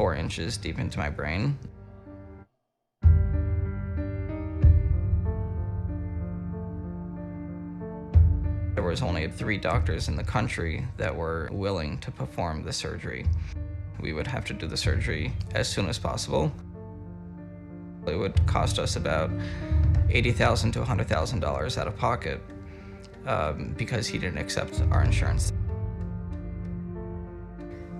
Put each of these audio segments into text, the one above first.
4 inches deep into my brain. There was only 3 doctors in the country that were willing to perform the surgery. We would have to do the surgery as soon as possible. It would cost us about $80,000 to $100,000 out of pocket because he didn't accept our insurance.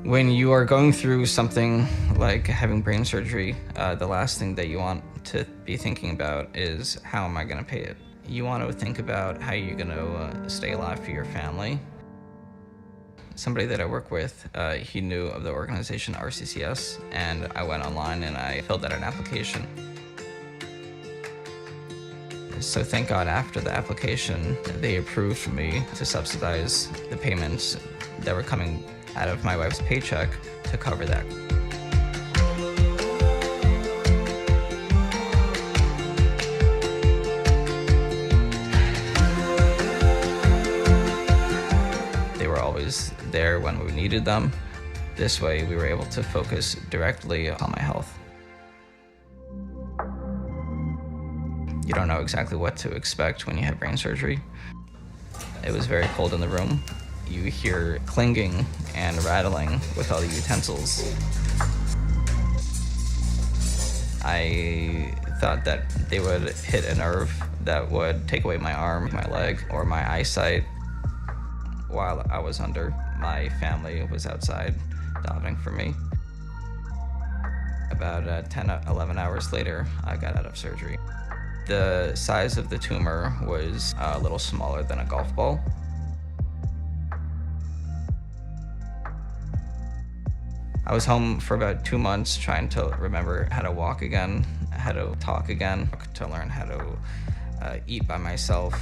When you are going through something like having brain surgery, the last thing that you want to be thinking about is, how am I going to pay it? You want to think about how you're going to stay alive for your family. Somebody that I work with, he knew of the organization RCCS, and I went online and I filled out an application. So thank God, after the application, they approved for me to subsidize the payments that were coming out of my wife's paycheck to cover that. They were always there when we needed them. This way, we were able to focus directly on my health. You don't know exactly what to expect when you have brain surgery. It was very cold in the room. You hear clinging and rattling with all the utensils. I thought that they would hit a nerve that would take away my arm, my leg, or my eyesight. While I was under, my family was outside davening for me. About 10, 11 hours later, I got out of surgery. The size of the tumor was a little smaller than a golf ball. I was home for about 2 months trying to remember how to walk again, how to talk again, to learn how to eat by myself.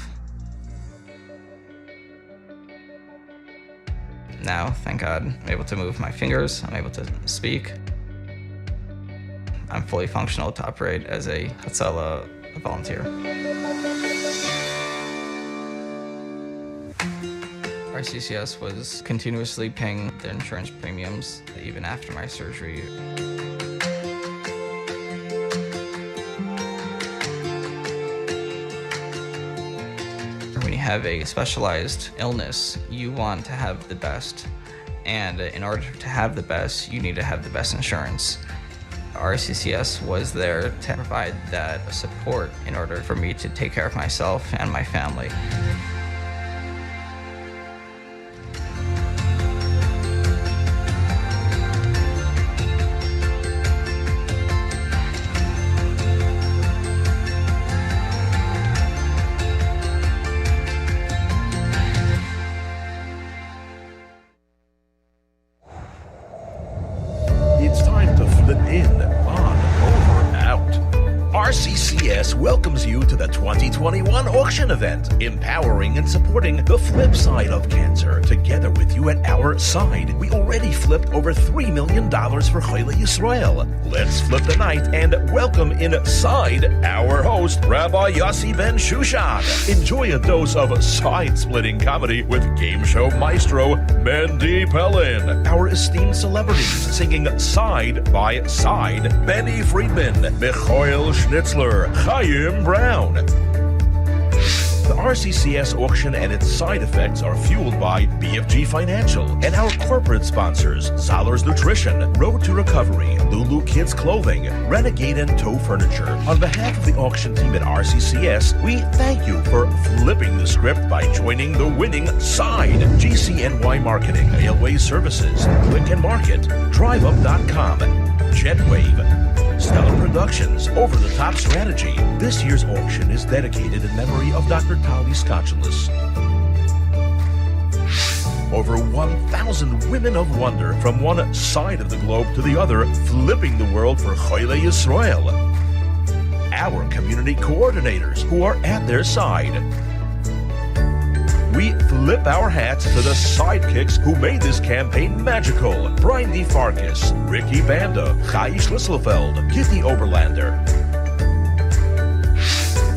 Now, thank God, I'm able to move my fingers, I'm able to speak. I'm fully functional to operate as a Hatzalah volunteer. RCCS was continuously paying the insurance premiums even after my surgery. When you have a specialized illness, you want to have the best. And in order to have the best, you need to have the best insurance. RCCS was there to provide that support in order for me to take care of myself and my family. It's time to flip in, on, over, out. RCCS welcomes you to the 2021 auction event, empowering and supporting the flip side of cancer. Together with you at our side, we already flipped over $3 million for Chayla Yisrael. Let's flip the night and welcome inside our host, Rabbi Yossi Ben Shushan. Enjoy a dose of side-splitting comedy with game show maestro Mandy Pellin. Our esteemed celebrities singing side by side: Benny Friedman, Michael Schnitzler, Chaim Brown. The RCCS auction and its side effects are fueled by BFG Financial and our corporate sponsors: Zahler's Nutrition, Road to Recovery, Lulu Kids Clothing, Renegade and Toe Furniture. On behalf of the auction team at RCCS, we thank you for flipping the script by joining the winning side. GCNY Marketing, Ailway Services, Click and Market, DriveUp.com, Jetwave, Stellar Productions, Over the Top Strategy. This year's auction is dedicated in memory of Dr. Tali Skotchelis. Over 1,000 women of wonder from one side of the globe to the other, flipping the world for Chayla Yisrael. Our community coordinators who are at their side. We flip our hats to the sidekicks who made this campaign magical: Brian D. Farkas, Ricky Banda, Chai Schlisselfeld, Kitty Oberlander.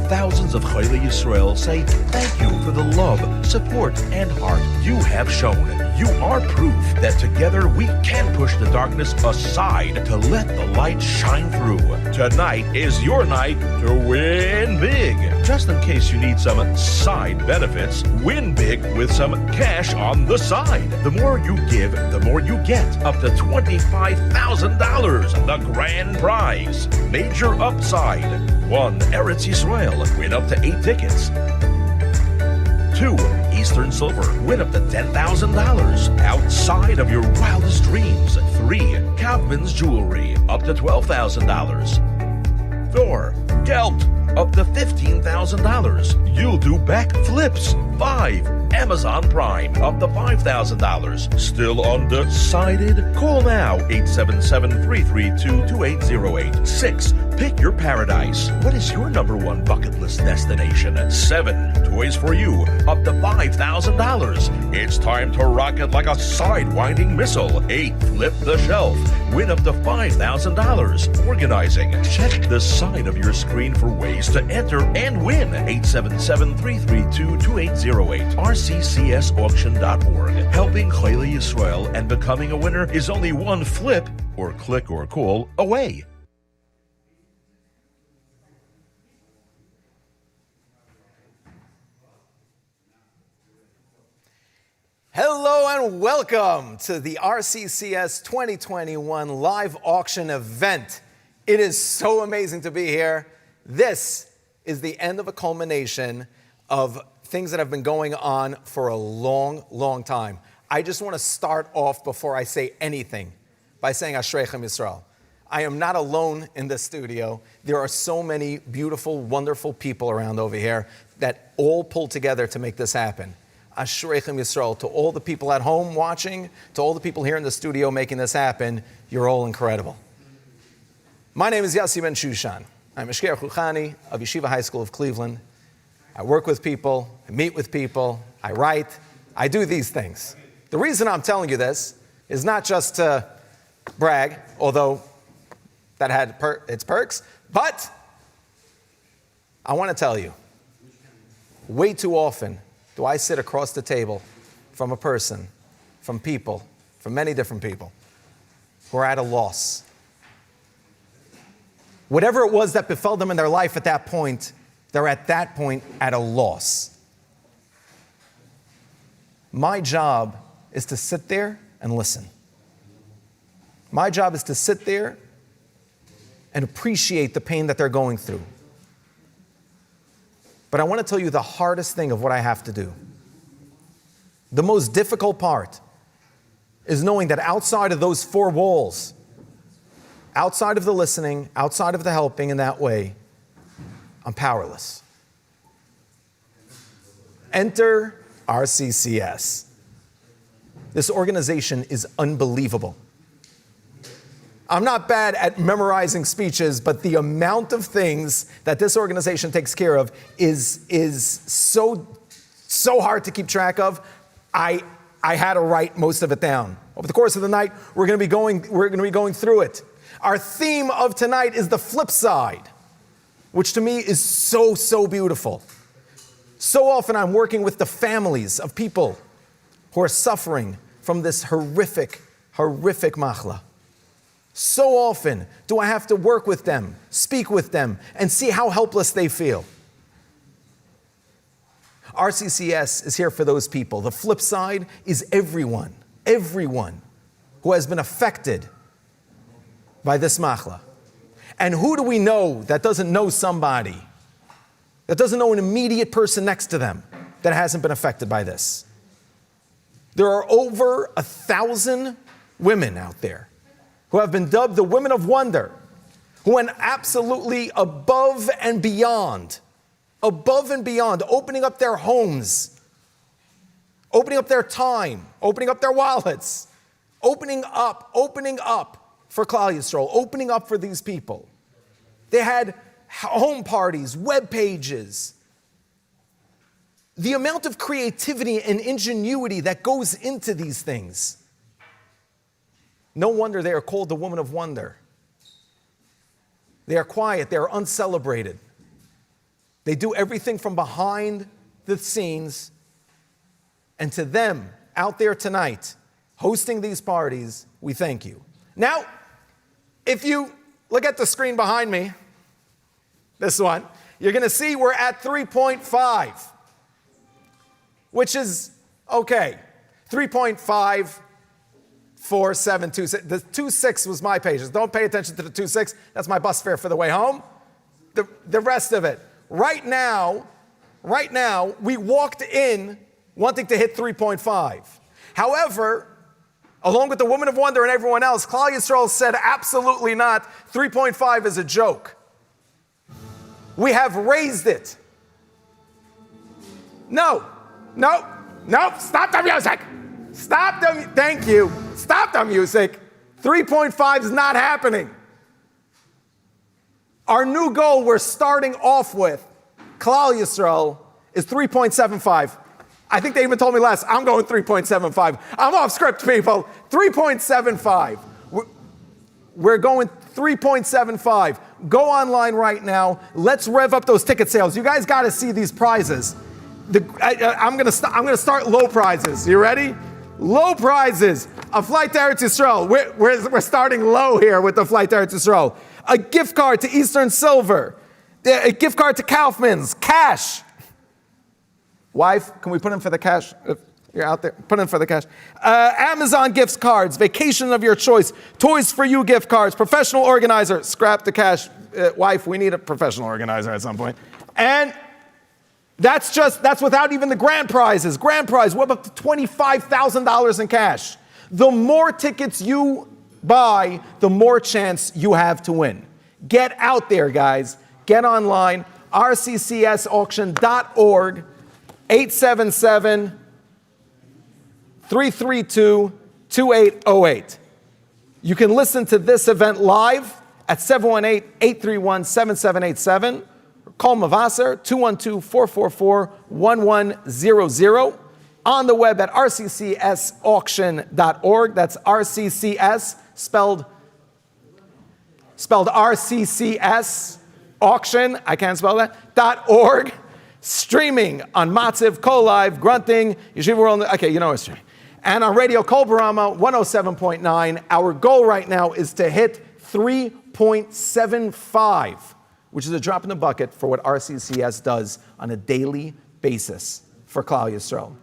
Thousands of Chayla Yisrael say thank you for the love, support, and heart you have shown. You are proof that together we can push the darkness aside to let the light shine through. Tonight is your night to win big. Just in case you need some side benefits, win big with some cash on the side. The more you give, the more you get. Up to $25,000, the grand prize. Major upside. 1. Eretz Yisrael, win up to 8 tickets. 2. Eastern Silver, win up to $10,000 outside of your wildest dreams. 3. Kaufman's Jewelry, up to $12,000. 4. Gelt, up to $15,000. You'll do backflips. 5. Amazon Prime, up to $5,000. Still undecided? Call now, 877-332-2808. 6. Pick your paradise. What is your number one bucket list destination? 7. Toys for you, up to $5,000. It's time to rocket like a sidewinding missile. 8. Flip the shelf. Win up to $5,000. Organizing. Check the side of your screen for ways to enter and win. 877-332-2808. RCCSauction.org. Helping Chayla Yisrael and becoming a winner is only one flip or click or call away. Hello and welcome to the RCCS 2021 live auction event. It is so amazing to be here. This is the end of a culmination of things that have been going on for a long, long time. I just want to start off before I say anything by saying Ashreichem Yisrael. I am not alone in this studio. There are so many beautiful, wonderful people around over here that all pull together to make this happen. Ashreichem Yisrael, to all the people at home watching, to all the people here in the studio making this happen, you're all incredible. My name is Yossi Ben Shushan. I'm a Shker Chuchani of Yeshiva High School of Cleveland. I work with people, I meet with people, I write, I do these things. The reason I'm telling you this is not just to brag, although that had its perks, but I want to tell you, way too often do I sit across the table from a person, from people, from many different people, who are at a loss. Whatever it was that befell them in their life at that point, they're at that point at a loss. My job is to sit there and listen. My job is to sit there and appreciate the pain that they're going through. But I want to tell you the hardest thing of what I have to do. The most difficult part is knowing that outside of those four walls, outside of the listening, outside of the helping in that way, I'm powerless. Enter RCCS. This organization is unbelievable. I'm not bad at memorizing speeches, but the amount of things that this organization takes care of is so hard to keep track of. I had to write most of it down. Over the course of the night, we're going to be going through it. Our theme of tonight is the flip side, which to me is so beautiful. So often I'm working with the families of people who are suffering from this horrific machla. So often do I have to work with them, speak with them, and see how helpless they feel. RCCS is here for those people. The flip side is everyone who has been affected by this machla. And who do we know that doesn't know somebody, that doesn't know an immediate person next to them that hasn't been affected by this? There are over 1,000 women out there who have been dubbed the Women of Wonder, who went absolutely above and beyond, opening up their homes, opening up their time, opening up their wallets, opening up for Klal Yisrael, opening up for these people. They had home parties, web pages. The amount of creativity and ingenuity that goes into these things. No wonder they are called the Woman of Wonder. They are quiet, they are uncelebrated. They do everything from behind the scenes. And to them out there tonight, hosting these parties, we thank you. Now, if you look at the screen behind me, this one, you're going to see we're at 3.5, which is okay. 3.5472. The 26 was my pages. Don't pay attention to the 26. That's my bus fare for the way home. The rest of it. Right now, we walked in wanting to hit 3.5. However, along with the Woman of Wonder and everyone else, Klal Yisrael said absolutely not. 3.5 is a joke. We have raised it. No, stop the music. Thank you. Stop the music. 3.5 is not happening. Our new goal we're starting off with, Klal Yisrael, is 3.75. I think they even told me last, I'm going 3.75. I'm off script, people. 3.75. We're going 3.75. Go online right now. Let's rev up those ticket sales. You guys got to see these prizes. I'm gonna start low prizes. You ready? Low prizes. A flight to Eretz Yisrael. We're starting low here with the flight to Eretz Yisrael. A gift card to Eastern Silver. A gift card to Kaufman's. Cash. Wife, can we put in for the cash? If you're out there, put in for the cash. Amazon gift cards, vacation of your choice, Toys for You gift cards, professional organizer, scrap the cash. Wife, we need a professional organizer at some point. And that's without even the grand prizes. Grand prize, what about $25,000 in cash? The more tickets you buy, the more chance you have to win. Get out there, guys. Get online, rccsauction.org, 877-332-2808. You can listen to this event live at 718-831-7787. Call Mavasser, 212-444-1100. On the web at rccsauction.org. That's RCCS, spelled RCCS, auction, I can't spell that, .org. Streaming on Matziv, Kol Live, Grunting, Yeshiva World, okay, you know it's streaming. And on Radio Kol Barama, 107.9. Our goal right now is to hit 3.75, which is a drop in the bucket for what RCCS does on a daily basis for Klal Yisrael.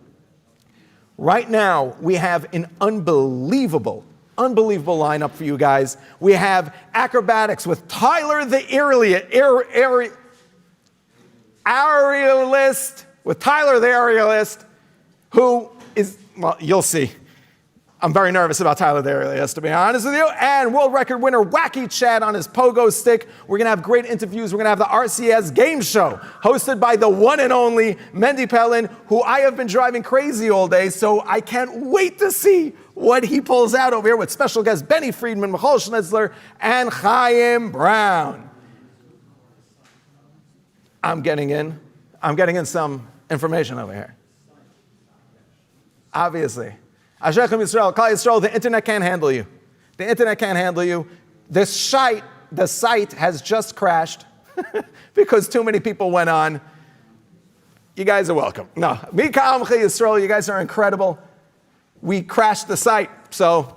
Right now, we have an unbelievable lineup for you guys. We have acrobatics with Tyler the aerialist, who is, well, you'll see. I'm very nervous about Tyler the aerialist, to be honest with you. And world record winner Wacky Chad on his pogo stick. We're going to have great interviews. We're going to have the RCS game show hosted by the one and only Mendy Pellin, who I have been driving crazy all day, so I can't wait to see what he pulls out over here with special guests Benny Friedman, Michal Schnitzler, and Chaim Brown. I'm getting in some information over here. Obviously. Asherchem Yisrael, Klal Yisrael, the internet can't handle you. The internet can't handle you. The site has just crashed because too many people went on. You guys are welcome. No, Mika Amchi Yisrael, you guys are incredible. We crashed the site, so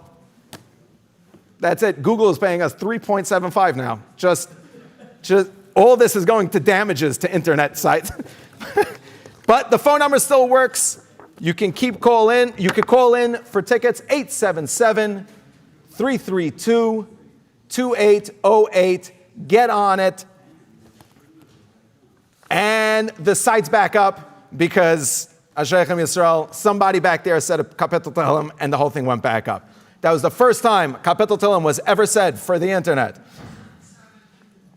that's it. Google is paying us 3.75 now. Just all this is going to damages to internet sites. But the phone number still works. You can call in for tickets, 877-332-2808. Get on it. And the site's back up because Asherchem Yisrael, somebody back there said a Kapitel Tehillim and the whole thing went back up. That was the first time Kapitel Tehillim was ever said for the internet.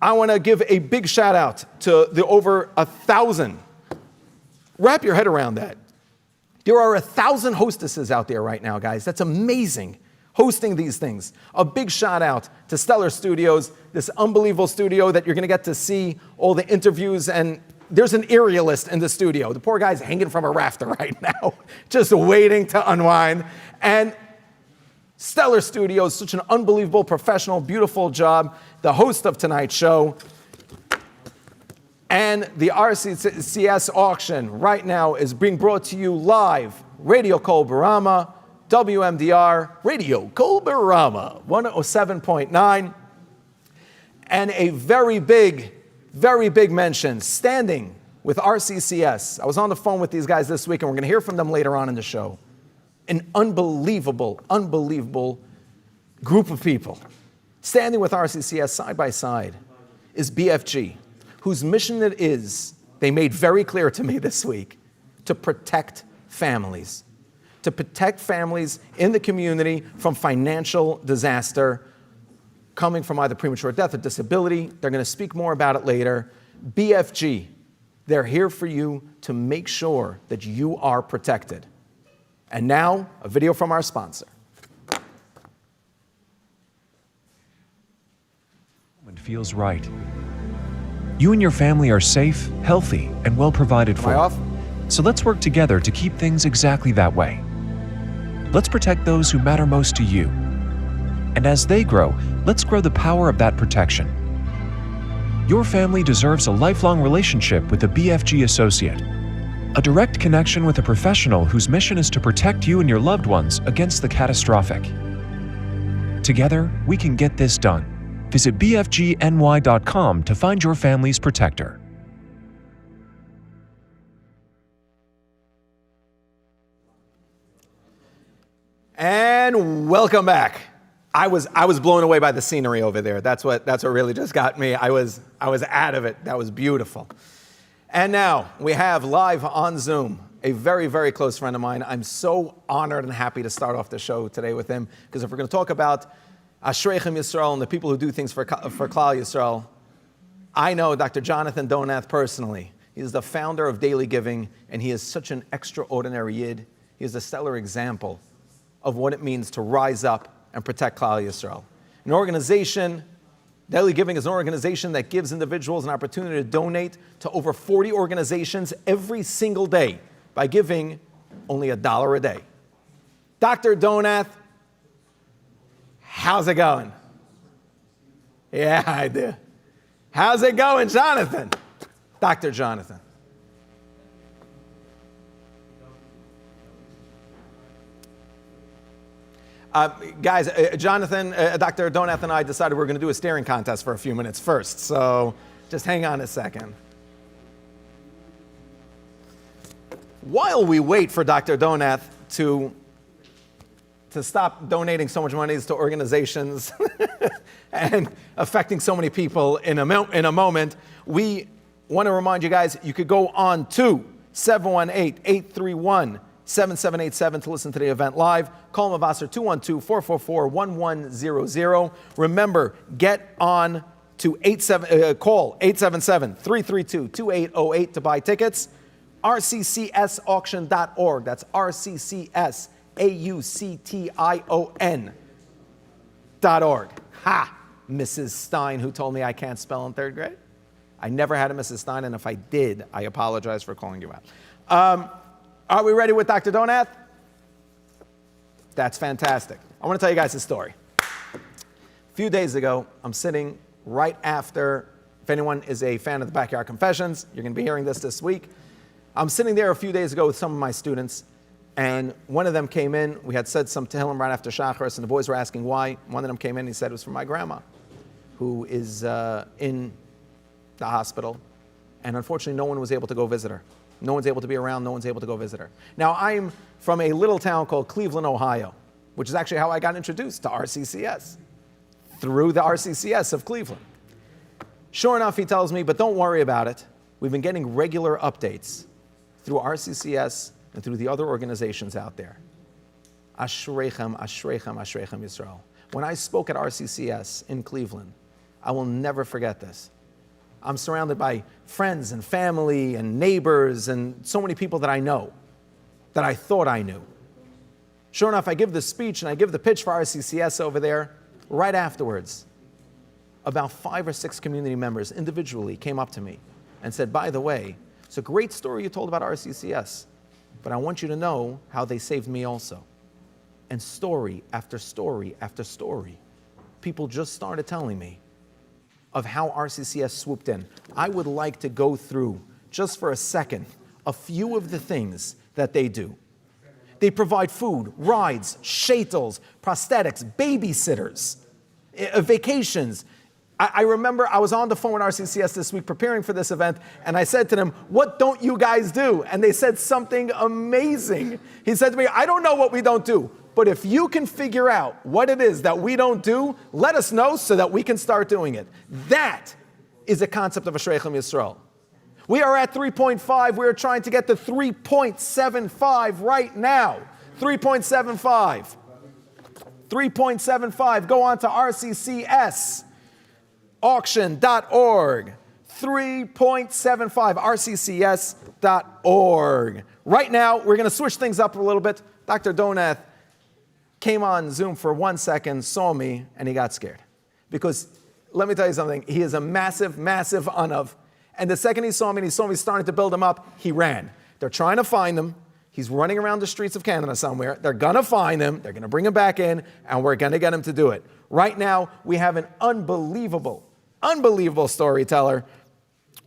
I want to give a big shout out to the over 1,000. Wrap your head around that. There are 1,000 hostesses out there right now, guys. That's amazing, hosting these things. A big shout out to Stellar Studios, this unbelievable studio that you're going to get to see all the interviews. And there's an aerialist in the studio. The poor guy's hanging from a rafter right now, just waiting to unwind. And Stellar Studios, such an unbelievable, professional, beautiful job. The host of tonight's show. And the RCCS auction right now is being brought to you live. Radio Kol Barama, WMDR, Radio Kol Barama, 107.9. And a very big mention, standing with RCCS. I was on the phone with these guys this week, and we're going to hear from them later on in the show. An unbelievable group of people. Standing with RCCS side by side is BFG, whose mission it is, they made very clear to me this week, to protect families. To protect families in the community from financial disaster coming from either premature death or disability. They're going to speak more about it later. BFG, they're here for you to make sure that you are protected. And now, a video from our sponsor. It feels right. You and your family are safe, healthy, and well provided for. Am I off? So let's work together to keep things exactly that way. Let's protect those who matter most to you. And as they grow, let's grow the power of that protection. Your family deserves a lifelong relationship with a BFG associate. A direct connection with a professional whose mission is to protect you and your loved ones against the catastrophic. Together, we can get this done. Visit bfgny.com to find your family's protector. And welcome back. I was blown away by the scenery over there. That's what really just got me. I was out of it. That was beautiful. And now we have live on Zoom a very close friend of mine. I'm so honored and happy to start off the show today with him, because if we're going to talk about Ashreichem Yisrael and the people who do things for Klal Yisrael, I know Dr. Jonathan Donath personally. He's the founder of Daily Giving, and he is such an extraordinary Yid. He is a stellar example of what it means to rise up and protect Klal Yisrael. An organization, Daily Giving is an organization that gives individuals an opportunity to donate to over 40 organizations every single day by giving only $1 a day. Dr. Donath, how's it going? Yeah, I do. How's it going, Jonathan? Dr. Jonathan. Guys, Jonathan, Dr. Donath and I decided we were going to do a staring contest for a few minutes first, so just hang on a second. While we wait for Dr. Donath to stop donating so much money to organizations and affecting so many people in a moment, we want to remind you guys, you could go on to 718-831-7787 to listen to the event live. Call Mavasser 212-444-1100. Remember, get on to call 877-332-2808 to buy tickets. rccsauction.org. That's rccsauction.org. Ha! Mrs. Stein, who told me I can't spell in third grade. I never had a Mrs. Stein, and if I did, I apologize for calling you out. Are we ready with Dr. Donath? That's fantastic. I want to tell you guys a story. A few days ago, I'm sitting right after, if anyone is a fan of the Backyard Confessions, you're going to be hearing this week. I'm sitting there a few days ago with some of my students, and one of them came in. We had said some Tehillim right after Shacharis, and the boys were asking why. One of them came in and he said it was for my grandma, who is in the hospital, and unfortunately no one was able to go visit her. No one's able to be around, no one's able to go visit her. Now, I'm from a little town called Cleveland, Ohio, which is actually how I got introduced to RCCS, through the RCCS of Cleveland. Sure enough, he tells me, but don't worry about it. We've been getting regular updates through RCCS and through the other organizations out there. Ashreichem, Ashreichem, Ashreichem Yisrael. When I spoke at RCCS in Cleveland, I will never forget this. I'm surrounded by friends and family and neighbors and so many people that I know, that I thought I knew. Sure enough, I give the speech and I give the pitch for RCCS over there. Right afterwards, about 5 or 6 community members individually came up to me and said, by the way, it's a great story you told about RCCS, but I want you to know how they saved me also. And story after story after story, people just started telling me of how RCCS swooped in, I would like to go through, just for a second, a few of the things that they do. They provide food, rides, shuttles, prosthetics, babysitters, vacations. I remember I was on the phone with RCCS this week preparing for this event, and I said to them, what don't you guys do? And they said something amazing. He said to me, I don't know what we don't do, but if you can figure out what it is that we don't do, let us know so that we can start doing it. That is a concept of Ashreichem Yisrael. We are at 3.5. We are trying to get to 3.75 right now. 3.75. 3.75. Go on to rccsauction.org. 3.75. rccs.org. Right now, we're going to switch things up a little bit. Dr. Donath came on Zoom for 1 second, saw me, and he got scared. Because, let me tell you something, he is a massive, massive unav. And the second he saw me starting to build him up, he ran. They're trying to find him. He's running around the streets of Canada somewhere. They're going to find him. They're going to bring him back in, and we're going to get him to do it. Right now, we have an unbelievable storyteller,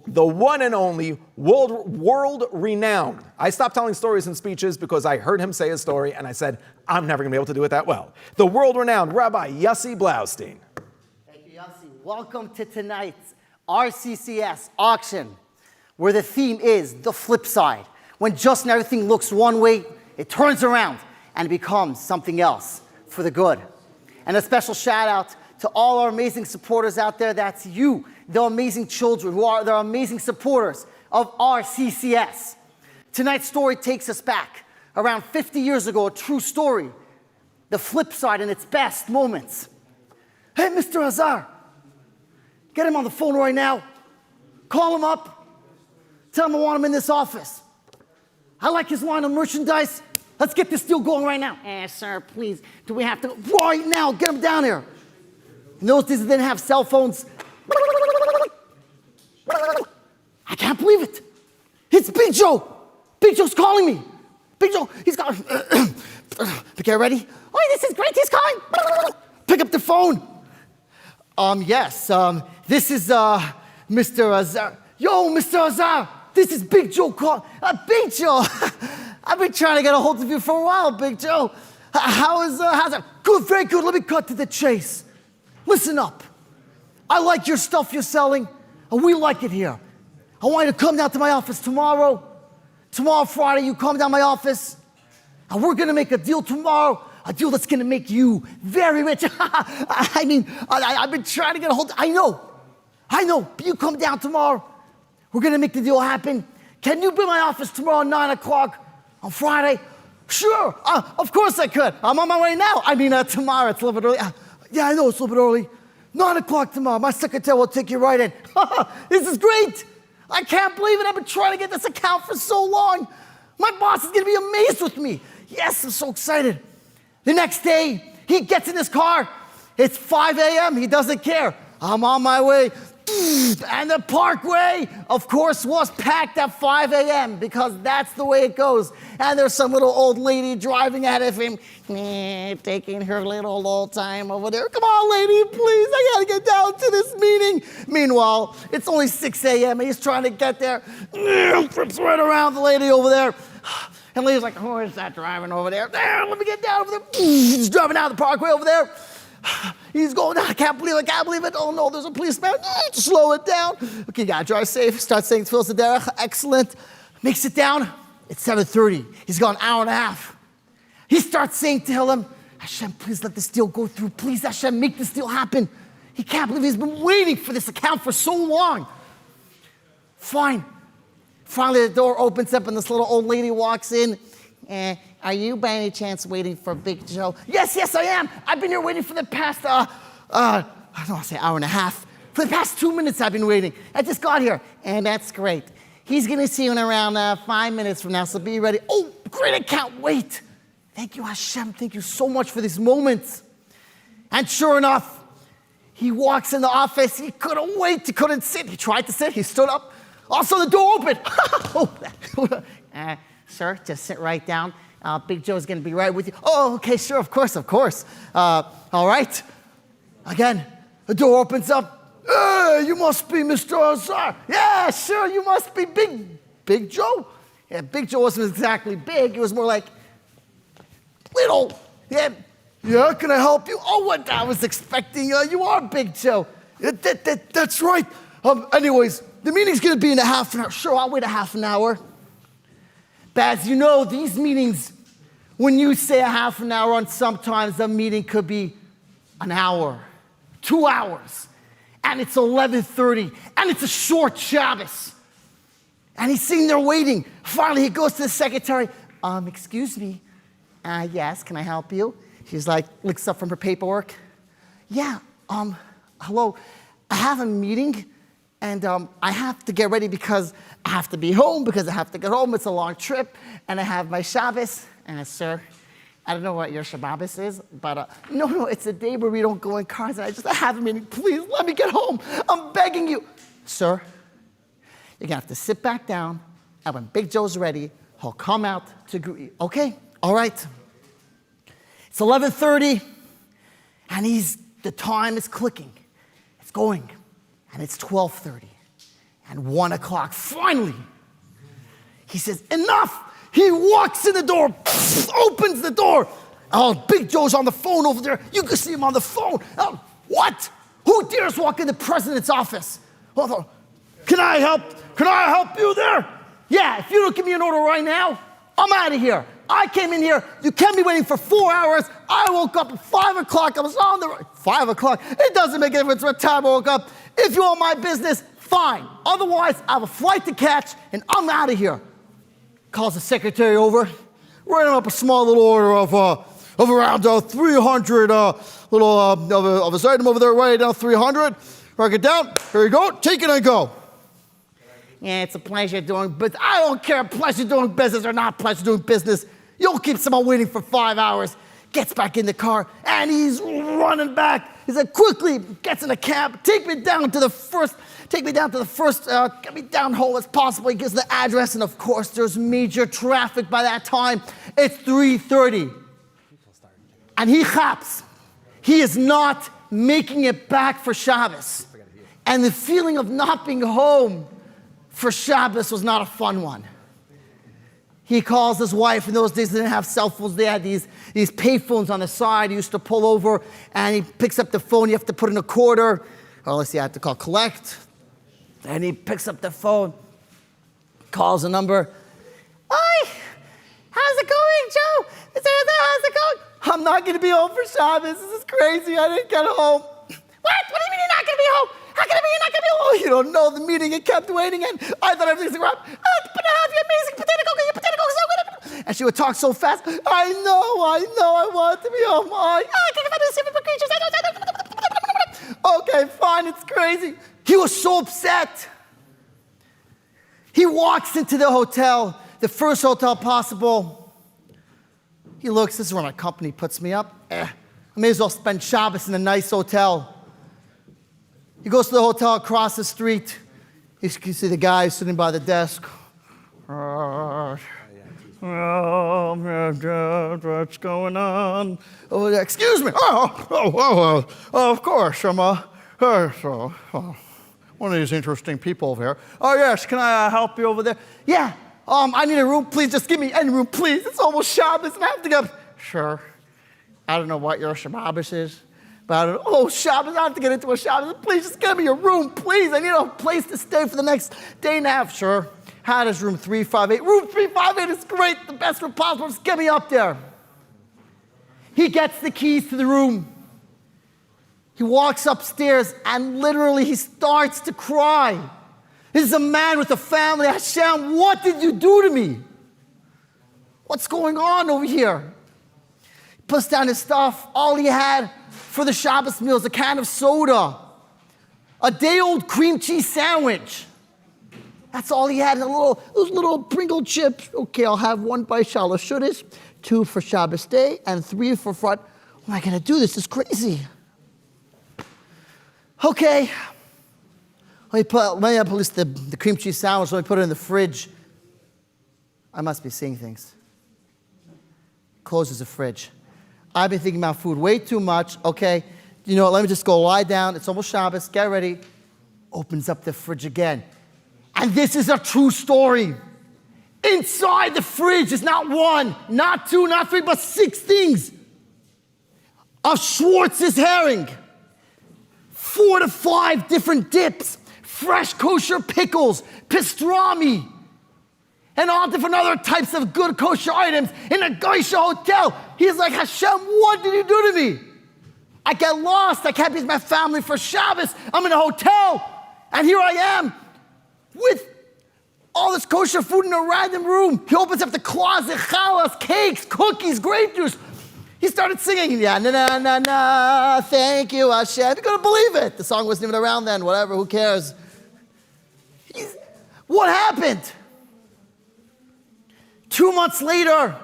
the one and only world-renowned. I stopped telling stories and speeches because I heard him say a story, and I said, I'm never going to be able to do it that well. The world-renowned Rabbi Yossi Blaustein. Thank you, Yossi. Welcome to tonight's RCCS auction, where the theme is the flip side. When just when everything looks one way, it turns around and it becomes something else for the good. And a special shout out to all our amazing supporters out there. That's you, the amazing children who are the amazing supporters of RCCS. Tonight's story takes us back around 50 years ago, a true story. The flip side in its best moments. Hey, Mr. Azar, get him on the phone right now. Call him up. Tell him I want him in this office. I like his line of merchandise. Let's get this deal going right now. Sir, please. Do we have to? Right now, get him down here. In those days, they didn't have cell phones. I can't believe it. It's Big Joe. Big Joe's calling me. Big Joe, he's calling. Okay, ready? Oh, this is great. He's calling. Pick up the phone. Yes, this is, Mr. Azar. Yo, Mr. Azar, this is Big Joe call. Big Joe, I've been trying to get a hold of you for a while, Big Joe. How's that? Good, very good. Let me cut to the chase. Listen up. I like your stuff you're selling, and we like it here. I want you to come down to my office tomorrow. Tomorrow, Friday, you come down to my office, and we're going to make a deal tomorrow. A deal that's going to make you very rich. I mean, I've been trying to get a hold. I know. But you come down tomorrow. We're going to make the deal happen. Can you be in my office tomorrow at 9 o'clock on Friday? Sure. Of course I could. I'm on my way now. I mean, tomorrow. It's a little bit early. Yeah, I know it's a little bit early. 9 o'clock tomorrow. My secretary will take you right in. This is great. I can't believe it. I've been trying to get this account for so long. My boss is going to be amazed with me. Yes, I'm so excited. The next day, he gets in his car. It's 5 a.m. He doesn't care. I'm on my way. And the parkway, of course, was packed at 5 a.m. because that's the way it goes. And there's some little old lady driving ahead of him, taking her little old time over there. Come on, lady, please. I got to get down to this meeting. Meanwhile, it's only 6 a.m. and he's trying to get there. Flips right around the lady over there. And the lady's like, who is that driving over there? There, let me get down over there. He's driving down the parkway over there. He's going, I can't believe it. Oh no, there's a policeman. Slow it down. Okay, you gotta drive safe. Start saying Tfilas Derech. Excellent. Makes it down. It's 7:30. He's got an hour and a half. He starts saying to him, Hashem, please let this deal go through. Please, Hashem, make this deal happen. He can't believe he's been waiting for this account for so long. Fine. Finally, the door opens up and this little old lady walks in. Are you by any chance waiting for Big Joe? Yes, I am. I've been here waiting for the past, I don't want to say hour and a half. For the past 2 minutes I've been waiting. I just got here. And that's great. He's going to see you in around 5 minutes from now, so be ready. Oh, great, I can't wait. Thank you, Hashem. Thank you so much for these moments. And sure enough, he walks in the office. He couldn't wait. He couldn't sit. He tried to sit. He stood up. Also, the door opened. Sir, just sit right down. Big Joe's going to be right with you. Oh, okay, sure, of course. All right. Again, the door opens up. Hey, you must be Mr. Azar. Yeah, sure, you must be Big Joe. Yeah, Big Joe wasn't exactly big. He was more like little. Yeah, can I help you? Oh, what I was expecting. You are Big Joe. That's right. Anyways, the meeting's going to be in a half an hour. Sure, I'll wait a half an hour. But as you know, these meetings, when you say a half an hour on, sometimes a meeting could be an hour, 2 hours. And it's 11:30, and it's a short Shabbos. And he's sitting there waiting. Finally, he goes to the secretary. Excuse me. Yes, can I help you? She's like, looks up from her paperwork. Yeah, hello. I have a meeting, and I have to get ready because I have to be home, because I have to get home. It's a long trip, and I have my Shabbos. Sir, I don't know what your Shabbos is, but no, it's a day where we don't go in cars, and I have a meeting. Please, let me get home. I'm begging you. Sir, you're going to have to sit back down, and when Big Joe's ready, he'll come out to greet you. Okay? All right. It's 11:30, and the time is clicking. It's going, and it's 12:30, and 1 o'clock. Finally, he says, enough! He walks in the door, opens the door. Oh, Big Joe's on the phone over there. You can see him on the phone. Oh, what? Who dares walk in the president's office? Hold on. Can I help you there? Yeah, if you don't give me an order right now, I'm out of here. I came in here. You kept me waiting for 4 hours. I woke up at 5 o'clock. I was on the 5 o'clock. It doesn't make a difference what time I woke up. If you want my business, fine. Otherwise, I have a flight to catch, and I'm out of here. Calls the secretary over, writing up a small little order of around 300 of this item over there. Write it down, 300. Write it down. Here you go. Take it and go. Yeah, it's a pleasure doing business. I don't care, pleasure doing business or not pleasure doing business. You'll keep someone waiting for 5 hours. Gets back in the car, and he's running back. He's like, quickly, gets in a cab. Take me down to the first, get me down home as possible. He gives the address, and of course, there's major traffic by that time. It's 3:30. And he chaps. He is not making it back for Shabbos. And the feeling of not being home for Shabbos was not a fun one. He calls his wife. In those days, they didn't have cell phones. They had these pay phones on the side. He used to pull over, and he picks up the phone. You have to put in a quarter, or unless you have to call collect. And he picks up the phone, calls a number. Hi, how's it going, Joe? How's it going? I'm not going to be home for Shabbos. This is crazy. I didn't get home. What? What do you mean you're not going to be home? How can it be you're not going to be home? Oh, you don't know the meeting. It kept waiting, and I thought everything's going to wrap. But I have your amazing potato coke. Your potato coke is so good. And she would talk so fast. I know. I want to be home. I can't find the silver creatures. Okay, fine. It's crazy. He was so upset. He walks into the hotel, the first hotel possible. He looks, this is where my company puts me up. I may as well spend Shabbos in a nice hotel. He goes to the hotel across the street. You can see the guy sitting by the desk. What's going on? Oh, excuse me. Of course. I'm one of these interesting people over here. Oh, yes, can I help you over there? Yeah, I need a room, please. Just give me any room, please. It's almost Shabbos, and I have to go. Sure. I don't know what your Shabbos is, but I don't know. Oh, Shabbos, I have to get into a Shabbos. Please, just give me a room, please. I need a place to stay for the next day and a half. Sure. How does room 358? Room 358 is great, the best room possible. Just get me up there. He gets the keys to the room. He walks upstairs, and literally he starts to cry. This is a man with a family. Hashem, what did you do to me? What's going on over here? He puts down his stuff. All he had for the Shabbos meal is a can of soda, a day-old cream cheese sandwich. That's all he had, and those little Pringle chips. Okay, I'll have 1 by Shalosh Shudish, 2 for Shabbos day, and 3 for Friday. What am I going to do? This is crazy. Okay. Let me put the cream cheese sandwich. Let me put it in the fridge. I must be seeing things. Closes the fridge. I've been thinking about food way too much. Okay, you know what? Let me just go lie down. It's almost Shabbos. Get ready. opens up the fridge again. And this is a true story. Inside the fridge is not one, not two, not three, but 6 things of Schwartz's herring, 4 to 5 different dips, fresh kosher pickles, pastrami, and all different other types of good kosher items in a Geisha hotel. He's like, Hashem, what did you do to me? I get lost. I can't be with my family for Shabbos. I'm in a hotel, and here I am with all this kosher food in a random room. He opens up the closet, challahs, cakes, cookies, grape juice. He started singing, yeah, na na na na, thank you, Hashem. You're gonna believe it. The song wasn't even around then, whatever, who cares? What happened? 2 months later,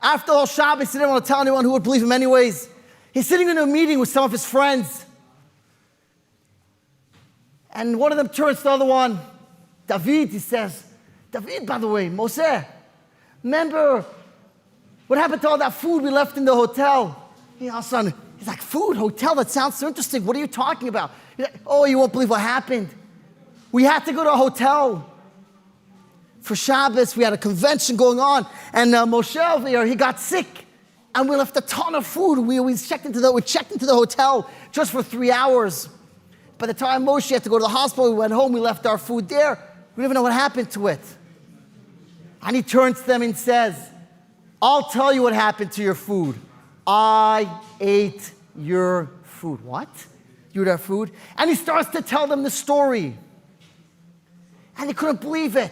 after all Shabbos, he didn't want to tell anyone who would believe him anyways. He's sitting in a meeting with some of his friends. And one of them turns to the other one, David, he says, David, by the way, Moshe, remember what happened to all that food we left in the hotel? He's like, food, hotel, that sounds so interesting. What are you talking about? He's like, oh, you won't believe what happened. We had to go to a hotel for Shabbos. We had a convention going on, and Moshe over here, he got sick, and we left a ton of food. We checked into the hotel just for 3 hours. By the time Moshe had to go to the hospital, we went home, we left our food there. We don't even know what happened to it. And he turns to them and says, I'll tell you what happened to your food. I ate your food. What? You ate our food? And he starts to tell them the story. And they couldn't believe it.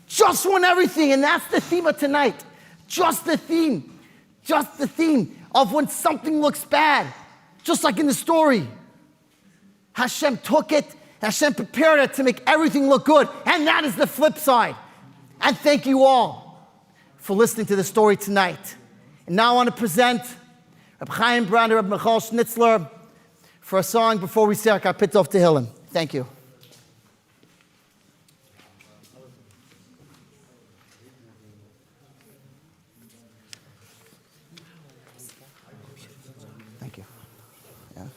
Just when everything, and that's the theme of tonight. Just the theme of when something looks bad. Just like in the story. Hashem took it, Hashem prepared it to make everything look good. And that is the flip side. And thank you all for listening to the story tonight. And now I want to present Reb Chaim Brander, Reb Michal Schnitzler for a song before we say our Kapitov Tehillim. Thank you. Thank you. Yeah?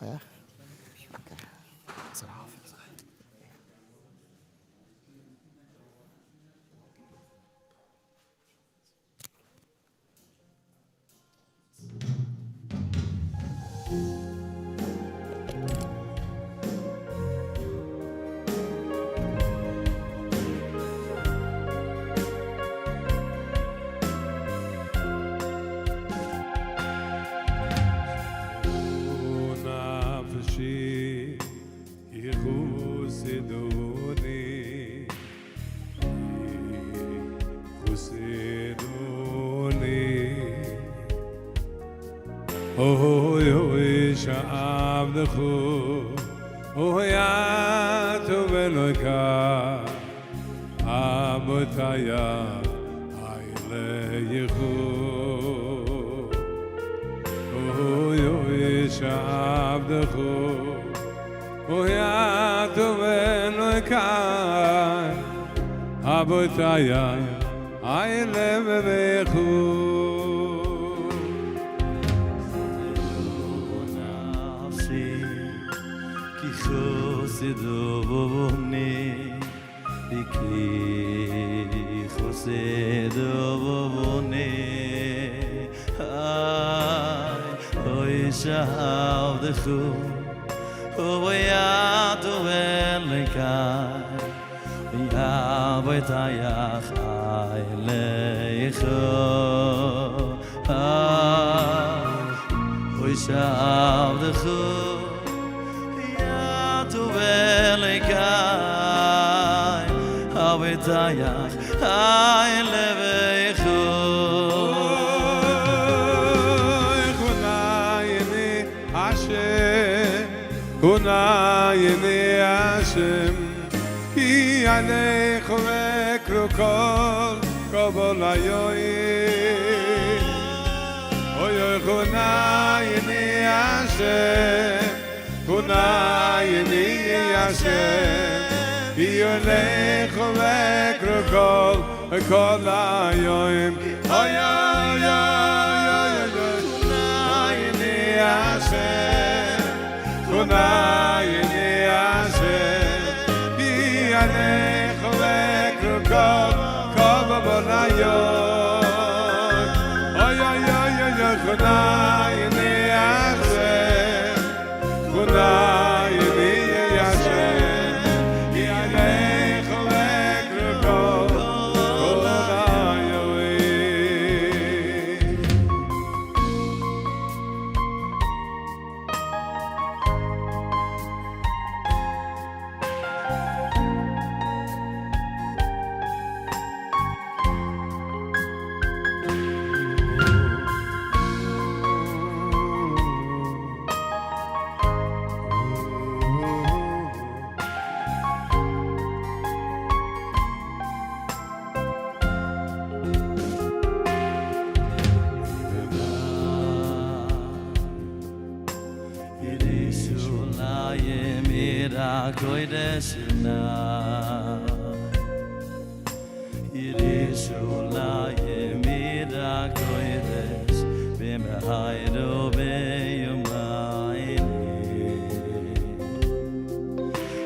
Yeah? Okay. Is it off? Oh, yo, Shabdachu, oh, Yato Veloka, Abotaya, Aileyechu, oh, yo, Shabdachu, oh, Yato Veloka, Abotaya, Aileyechu. Chosedovone, Biki Chosedovone, Ay, Oy Shavdechu, Oyato Velekai, Yavotayach Ailecho, Ay, Oy Shavdechu. Velekai, Avitayach, Ailevechu. Kunayini Hashem, Kunayini Hashem, Ki Alechu Vekru Kol, Kobol Hayoim. Oy Kunayini Hashem. Kunayini Hashem, Yolech Vekru Kol Hayoim. Oy oy oy oy, Kunayini Hashem, Kunayini Yerushalayim ira koydeshna Yerushalayim ira koydesh b'mehayro b'yomayni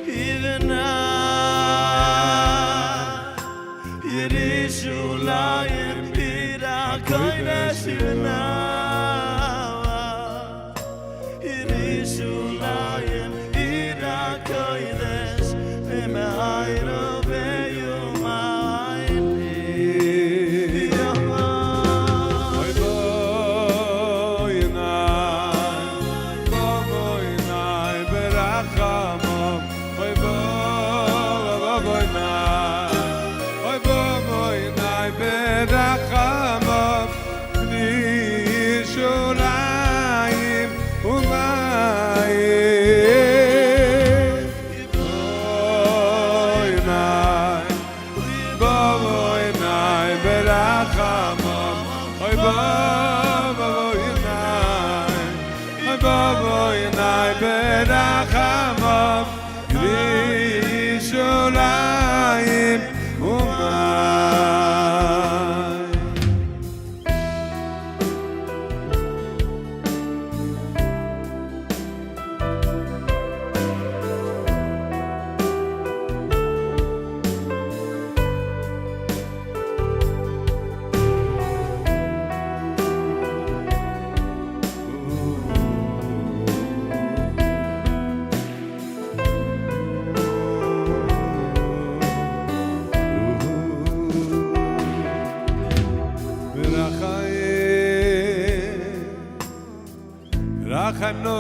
Ivna Yerushalayim ira koydeshna Yerushalayim ira koydesh b'mehayro Rachanu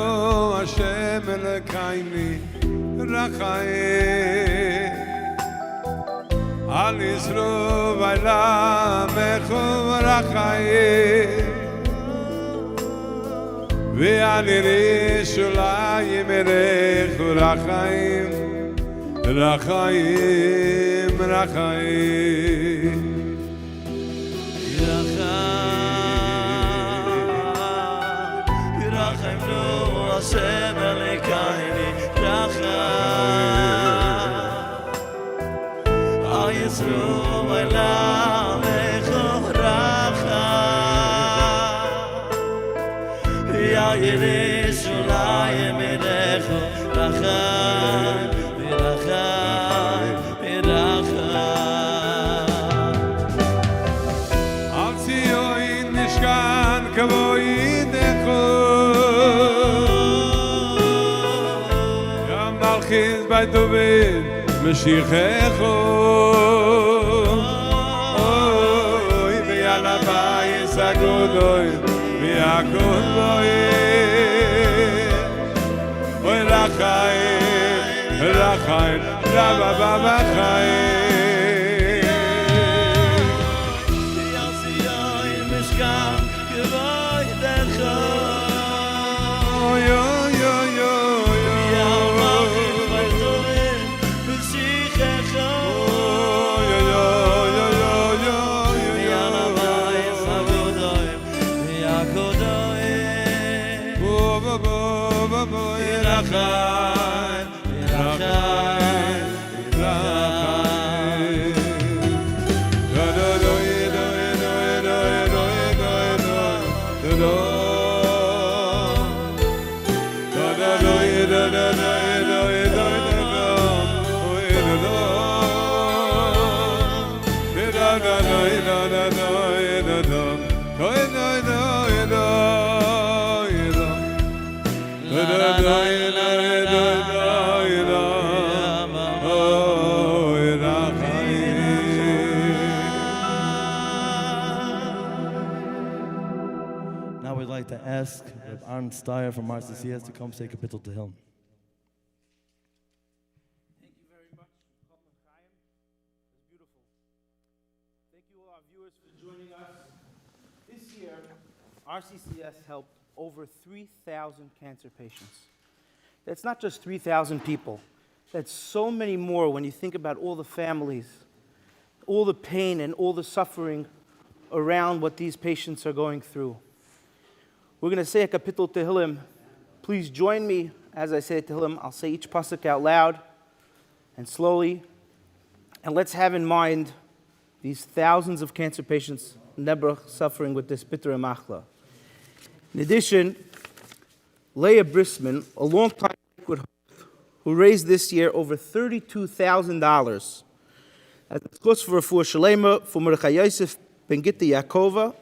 Hashem Elokeinu Rachayim Al Yisro v'Lamechu Rachayim Ve'al Yerushalayim Erechu Rachayim Rachayim Rachayim Hashem Elokeinu Rachayim Al Yisro v'Lamechu Rachayim Ve'al Yerushalayim Erechu Rachayim Rachayim Rachayim Al Tzion Nishkan Kavodechu Malchis bei David Mashiachecho Oy ve'ala bayis agodoy ve'agodoy Oy Rachayim Rachayim Rabababachayim Yasiyayim Mishkan Kavodechu Yo yo yo Now we'd like to ask Arn Steyer from RCCS to come say Kapitel Tehillim. Thank you very much, Chacham Chaim. It's beautiful. Thank you all our viewers for joining us. This year, RCCS helped over 3,000 cancer patients. That's not just 3,000 people. That's so many more when you think about all the families, all the pain and all the suffering around what these patients are going through. We're going to say a Kapitel Tehillim. Please join me as I say Tehillim, I'll say each pasuk out loud and slowly. And let's have in mind these thousands of cancer patients Nebuch suffering with this bitter machla. In addition, Leah Brisman, a long-time liquid host, who raised this year over $32,000 as a schus for Refuah Shalema for Mordechai Yosef ben Gitta Yaakova.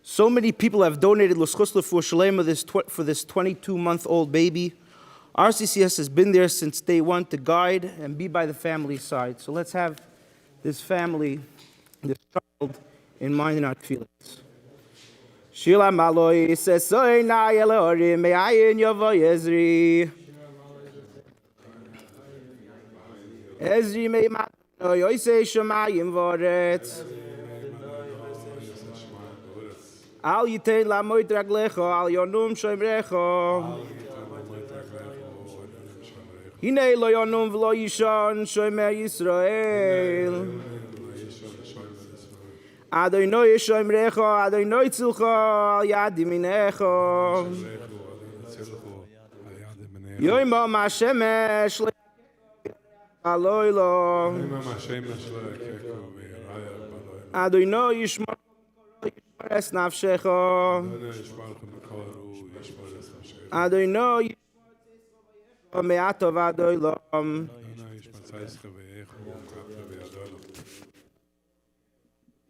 So many people have donated l'schus Refuah Shalema for this 22-month-old baby. RCCS has been there since day one to guide and be by the family's side. So let's have this family, this child, in mind in our feelings. Shila Maloi Sesoy Na Yelori Me'ayin Yovo Ezri Ezri Me'ma Yoise Shemayim Voret Al Yitein La Moit Raglecho Al Yonum Shoimrecho Hine Lo Yonum V'lo Yishon Shoimer Yisrael Adonai Shoimrecho, Adonai Tzilcho, Al Yad Yaminecho. Yoimo Mashemesh Aloilo. Adonai Yishmor Es Nafshecho. Adonai Yishmor Me'atov Adoilom.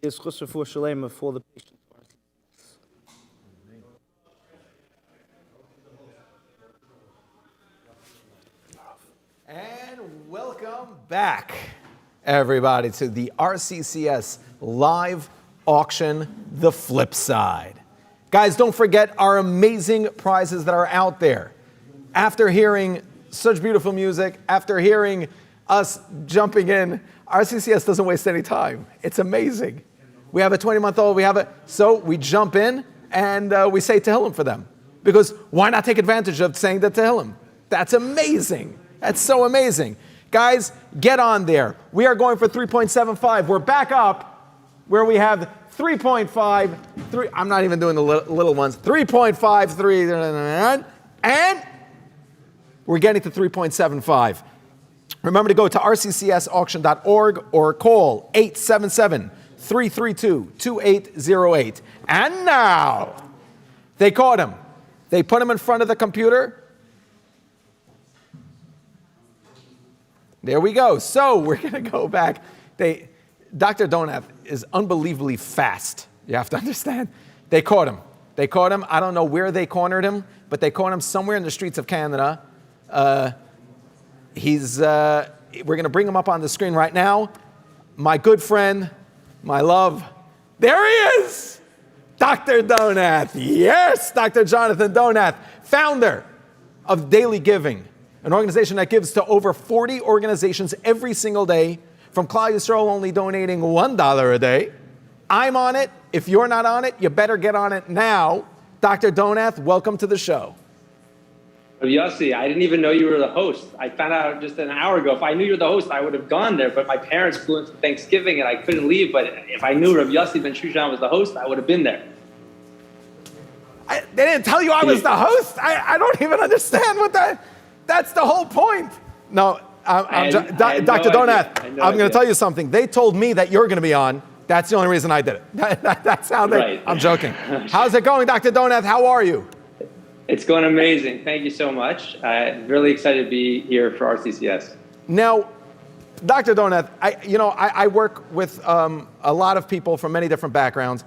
Is schus Refuah Shalema for the patient. And welcome back, everybody, to the RCCS live auction, The Flip Side. Guys, don't forget our amazing prizes that are out there. After hearing such beautiful music, after hearing us jumping in, RCCS doesn't waste any time. It's amazing. We have a 20-month-old, so we jump in and we say Tehillim for them. Because why not take advantage of saying the Tehillim? That's amazing. That's so amazing. Guys, get on there. We are going for 3.75. We're back up where we have 3.5, I'm not even doing the little ones, 3.53, and we're getting to 3.75. Remember to go to rccsauction.org or call 877-332-2808. And now, they caught him. They put him in front of the computer. There we go. So we're going to go back. Dr. Donath is unbelievably fast. You have to understand. They caught him. I don't know where they cornered him, but they caught him somewhere in the streets of Canada. We're going to bring him up on the screen right now. My good friend, my love, there he is, Dr. Donath. Yes, Dr. Jonathan Donath, founder of Daily Giving, an organization that gives to over 40 organizations every single day, from Klal Yisrael only donating $1 a day. I'm on it. If you're not on it, you better get on it now. Dr. Donath, welcome to the show. Yossi, I didn't even know you were the host. I found out just an hour ago. If I knew you were the host, I would have gone there. But my parents flew in for Thanksgiving and I couldn't leave. But if I knew Rav Yossi Ben Shushan was the host, I would have been there. They didn't tell you I was the host? I don't even understand what that's the whole point. No, Dr. Donath, I'm going to tell you something. They told me that you're going to be on. That's the only reason I did it. That's how they, right. I'm joking. How's it going, Dr. Donath? How are you? It's going amazing. Thank you so much. I'm really excited to be here for RCCS. Now, Dr. Donath, I work with a lot of people from many different backgrounds.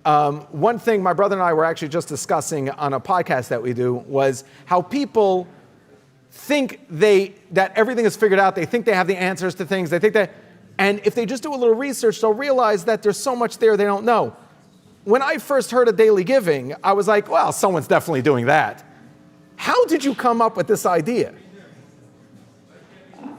One thing my brother and I were actually just discussing on a podcast that we do was how people think that everything is figured out. They think they have the answers to things. And if they just do a little research, they'll realize that there's so much there they don't know. When I first heard of Daily Giving, I was like, well, someone's definitely doing that. How did you come up with this idea?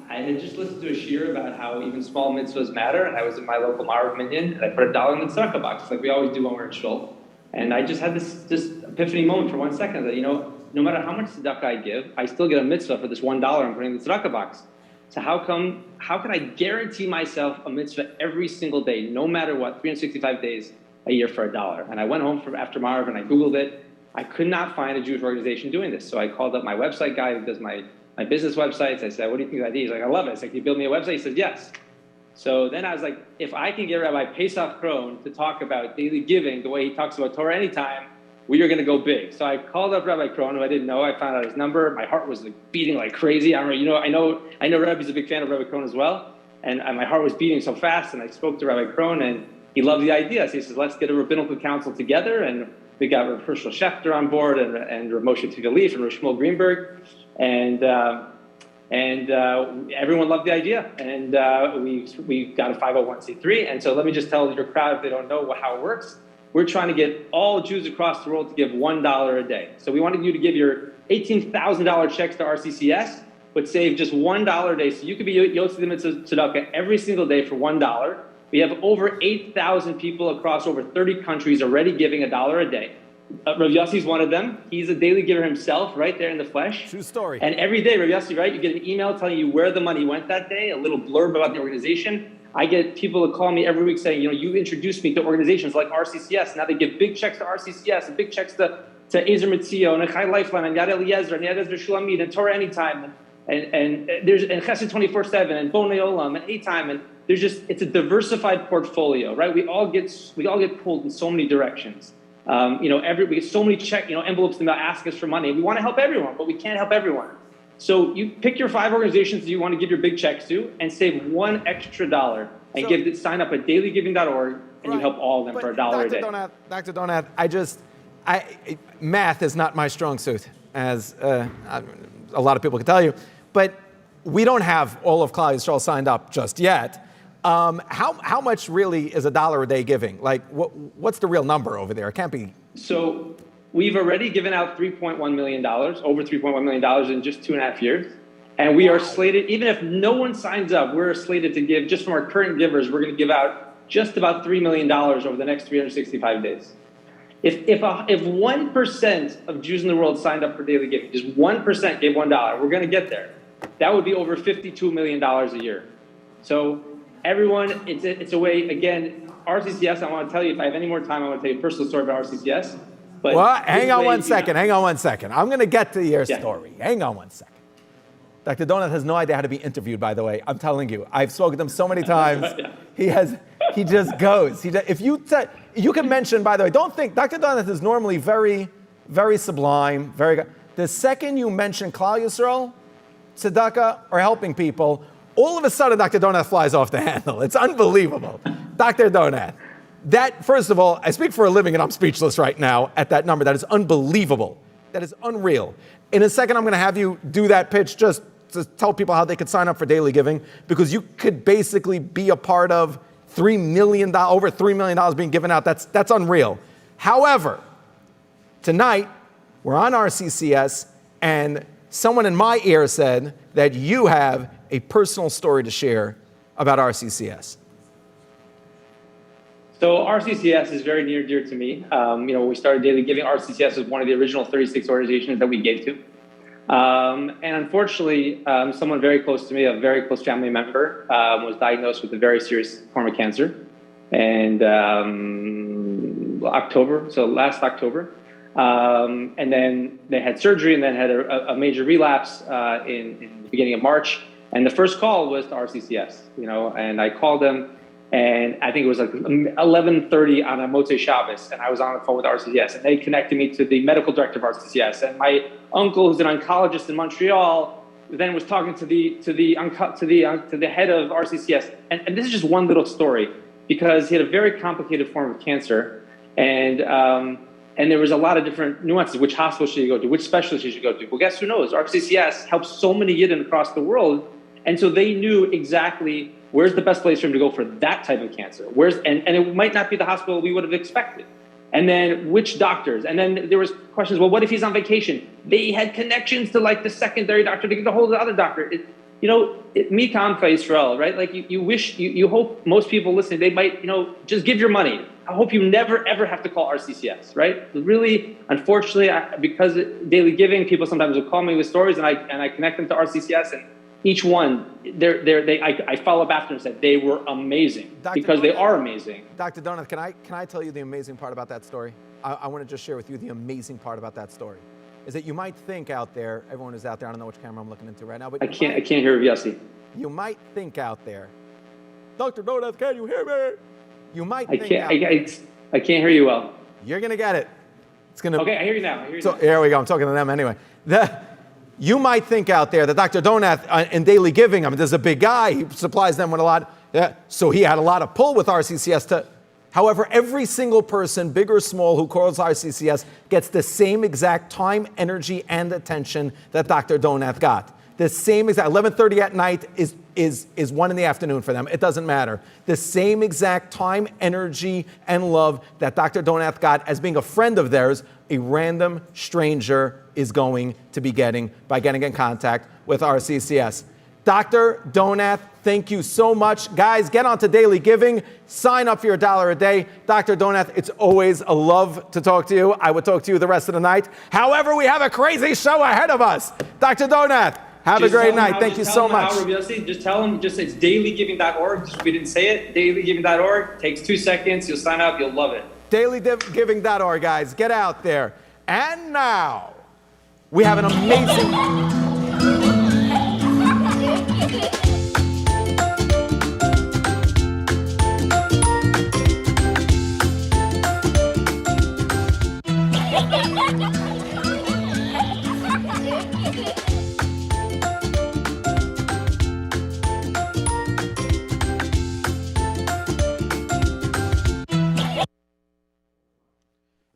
I had just listened to a shiur about how even small mitzvahs matter, and I was in my local Marav Minyan, and I put $1 in the tzedakah box, like we always do when we're in shul. And I just had this epiphany moment for 1 second that, no matter how much tzedakah I give, I still get a mitzvah for this $1 I'm putting in the tzedakah box. So how can I guarantee myself a mitzvah every single day, no matter what, 365 days a year for $1? And I went home after Marav and I Googled it, I could not find a Jewish organization doing this. So I called up my website guy who does my business websites. I said, what do you think of the idea? He's like, I love it. I said, can you build me a website? He said, yes. So then I was like, if I can get Rabbi Pesach Krohn to talk about daily giving the way he talks about Torah anytime, we are going to go big. So I called up Rabbi Krohn, who I didn't know. I found out his number. My heart was like beating like crazy. I know Rabbi's a big fan of Rabbi Krohn as well. And my heart was beating so fast. And I spoke to Rabbi Krohn, and he loved the idea. So he says, let's get a rabbinical council together. And we got Rav Hershel Schechter on board, and Rav Moshe Tigalif and Rav Shmuel Greenberg. And everyone loved the idea. And we got a 501c3. And so let me just tell your crowd, if they don't know how it works, we're trying to get all Jews across the world to give $1 a day. So we wanted you to give your $18,000 checks to RCCS, but save just $1 a day. So you could be Yotzi the Mitzvah Tzedakah every single day for $1. We have over 8,000 people across over 30 countries already giving $1 a day. Rav Yossi's one of them. He's a daily giver himself, right there in the flesh. True story. And every day, Rav Yossi, right, you get an email telling you where the money went that day, a little blurb about the organization. I get people that call me every week saying, you introduced me to organizations like RCCS. Now they give big checks to RCCS and big checks to Ezer Mitzio and Chai Lifeline and Yad Eliezer and Yad Ezra Shulamid and Torah Anytime and there's and Chesed 24/7 and Bonei Olam and A-Time, and there's just, it's a diversified portfolio, right? We all get pulled in so many directions. We get so many envelopes that ask us for money. We want to help everyone, but we can't help everyone. So you pick your 5 organizations that you want to give your big checks to and save $1 extra and sign up at dailygiving.org, and you help all of them for $1 a day. Dr. Donath, math is not my strong suit, as a lot of people can tell you, but we don't have all of Klal Yisrael signed up just yet. How much really is $1 a day giving? Like, what's the real number over there? It can't be. So we've already given out $3.1 million, over $3.1 million in just 2.5 years. And we are slated, even if no one signs up, we're slated to give, just from our current givers, we're going to give out just about $3 million over the next 365 days. If 1% of Jews in the world signed up for daily giving, just 1% gave $1, we're going to get there. That would be over $52 million a year. So everyone, it's a way, again, RCCS, I want to tell you, if I have any more time, I want to tell you a personal story about RCCS. But hang on one second. I'm going to get to your story. Hang on one second. Dr. Donath has no idea how to be interviewed, by the way. I'm telling you. I've spoken to him so many times. He just goes. If you can mention, by the way, don't think, Dr. Donath is normally very, very sublime, very good. The second you mention Klal Yisrael, tzedakah, or helping people, all of a sudden Dr. Donath flies off the handle. It's unbelievable. Dr. Donath, that, first of all, I speak for a living and I'm speechless right now at that number. That is unbelievable. That is unreal. In a second, I'm going to have you do that pitch just to tell people how they could sign up for daily giving, because you could basically be a part of over $3 million being given out. That's unreal. However, tonight, we're on RCCS, and someone in my ear said that you have a personal story to share about RCCS. So RCCS is very near and dear to me. When we started daily giving, RCCS was one of the original 36 organizations that we gave to. And unfortunately, someone very close to me, a very close family member, was diagnosed with a very serious form of cancer. And last October. And then they had surgery and then had a major relapse in the beginning of March. And the first call was to RCCS, and I called them. And I think it was like 11:30 on a Motzei Shabbos, and I was on the phone with RCCS, and they connected me to the medical director of RCCS. And my uncle, who's an oncologist in Montreal, then was talking to the head of RCCS. And this is just one little story, because he had a very complicated form of cancer, and there was a lot of different nuances. Which hospital should you go to? Which specialist you should go to? Well, guess who knows? RCCS helps so many Yidden across the world, and so they knew exactly where's the best place for him to go for that type of cancer? And it might not be the hospital we would have expected. And then which doctors? And then there was questions, well, what if he's on vacation? They had connections to like the secondary doctor to get a hold of the other doctor. Mikam Israel, right? Like you hope most people listening, they might, just give your money. I hope you never, ever have to call RCCS, right? Really, unfortunately, because daily giving, people sometimes will call me with stories and I connect them to RCCS, each one, I follow up after and said they were amazing because they are amazing. Dr. Donath, can I tell you the amazing part about that story? I want to just share with you the amazing part about that story. Is that you might think out there, everyone who's out there, I don't know which camera I'm looking into right now, but I can't hear Yossi. You might think out there, Dr. Donath, can you hear me? You might I think can't hear you well. You're gonna get it. It's gonna. Okay, I hear you now. Here we go. I'm talking to them anyway. You might think out there that Dr. Donath in daily giving, I mean, there's a big guy. He supplies them with a lot. So he had a lot of pull with RCCS to. However, every single person, big or small, who calls RCCS gets the same exact time, energy, and attention that Dr. Donath got. The same exact, 11:30 at night is 1 in the afternoon for them. It doesn't matter. The same exact time, energy, and love that Dr. Donath got as being a friend of theirs, a random stranger is going to be getting by getting in contact with RCCS. Dr. Donath, thank you so much. Guys, get on to Daily Giving. Sign up for your $1 a day. Dr. Donath, it's always a love to talk to you. I would talk to you the rest of the night. However, we have a crazy show ahead of us. Dr. Donath, have a great night. Thank you so much. Just tell them, it's dailygiving.org. We didn't say it. Dailygiving.org. Takes 2 seconds. You'll sign up. You'll love it. Dailygiving.org, guys. Get out there. And now, we have an amazing...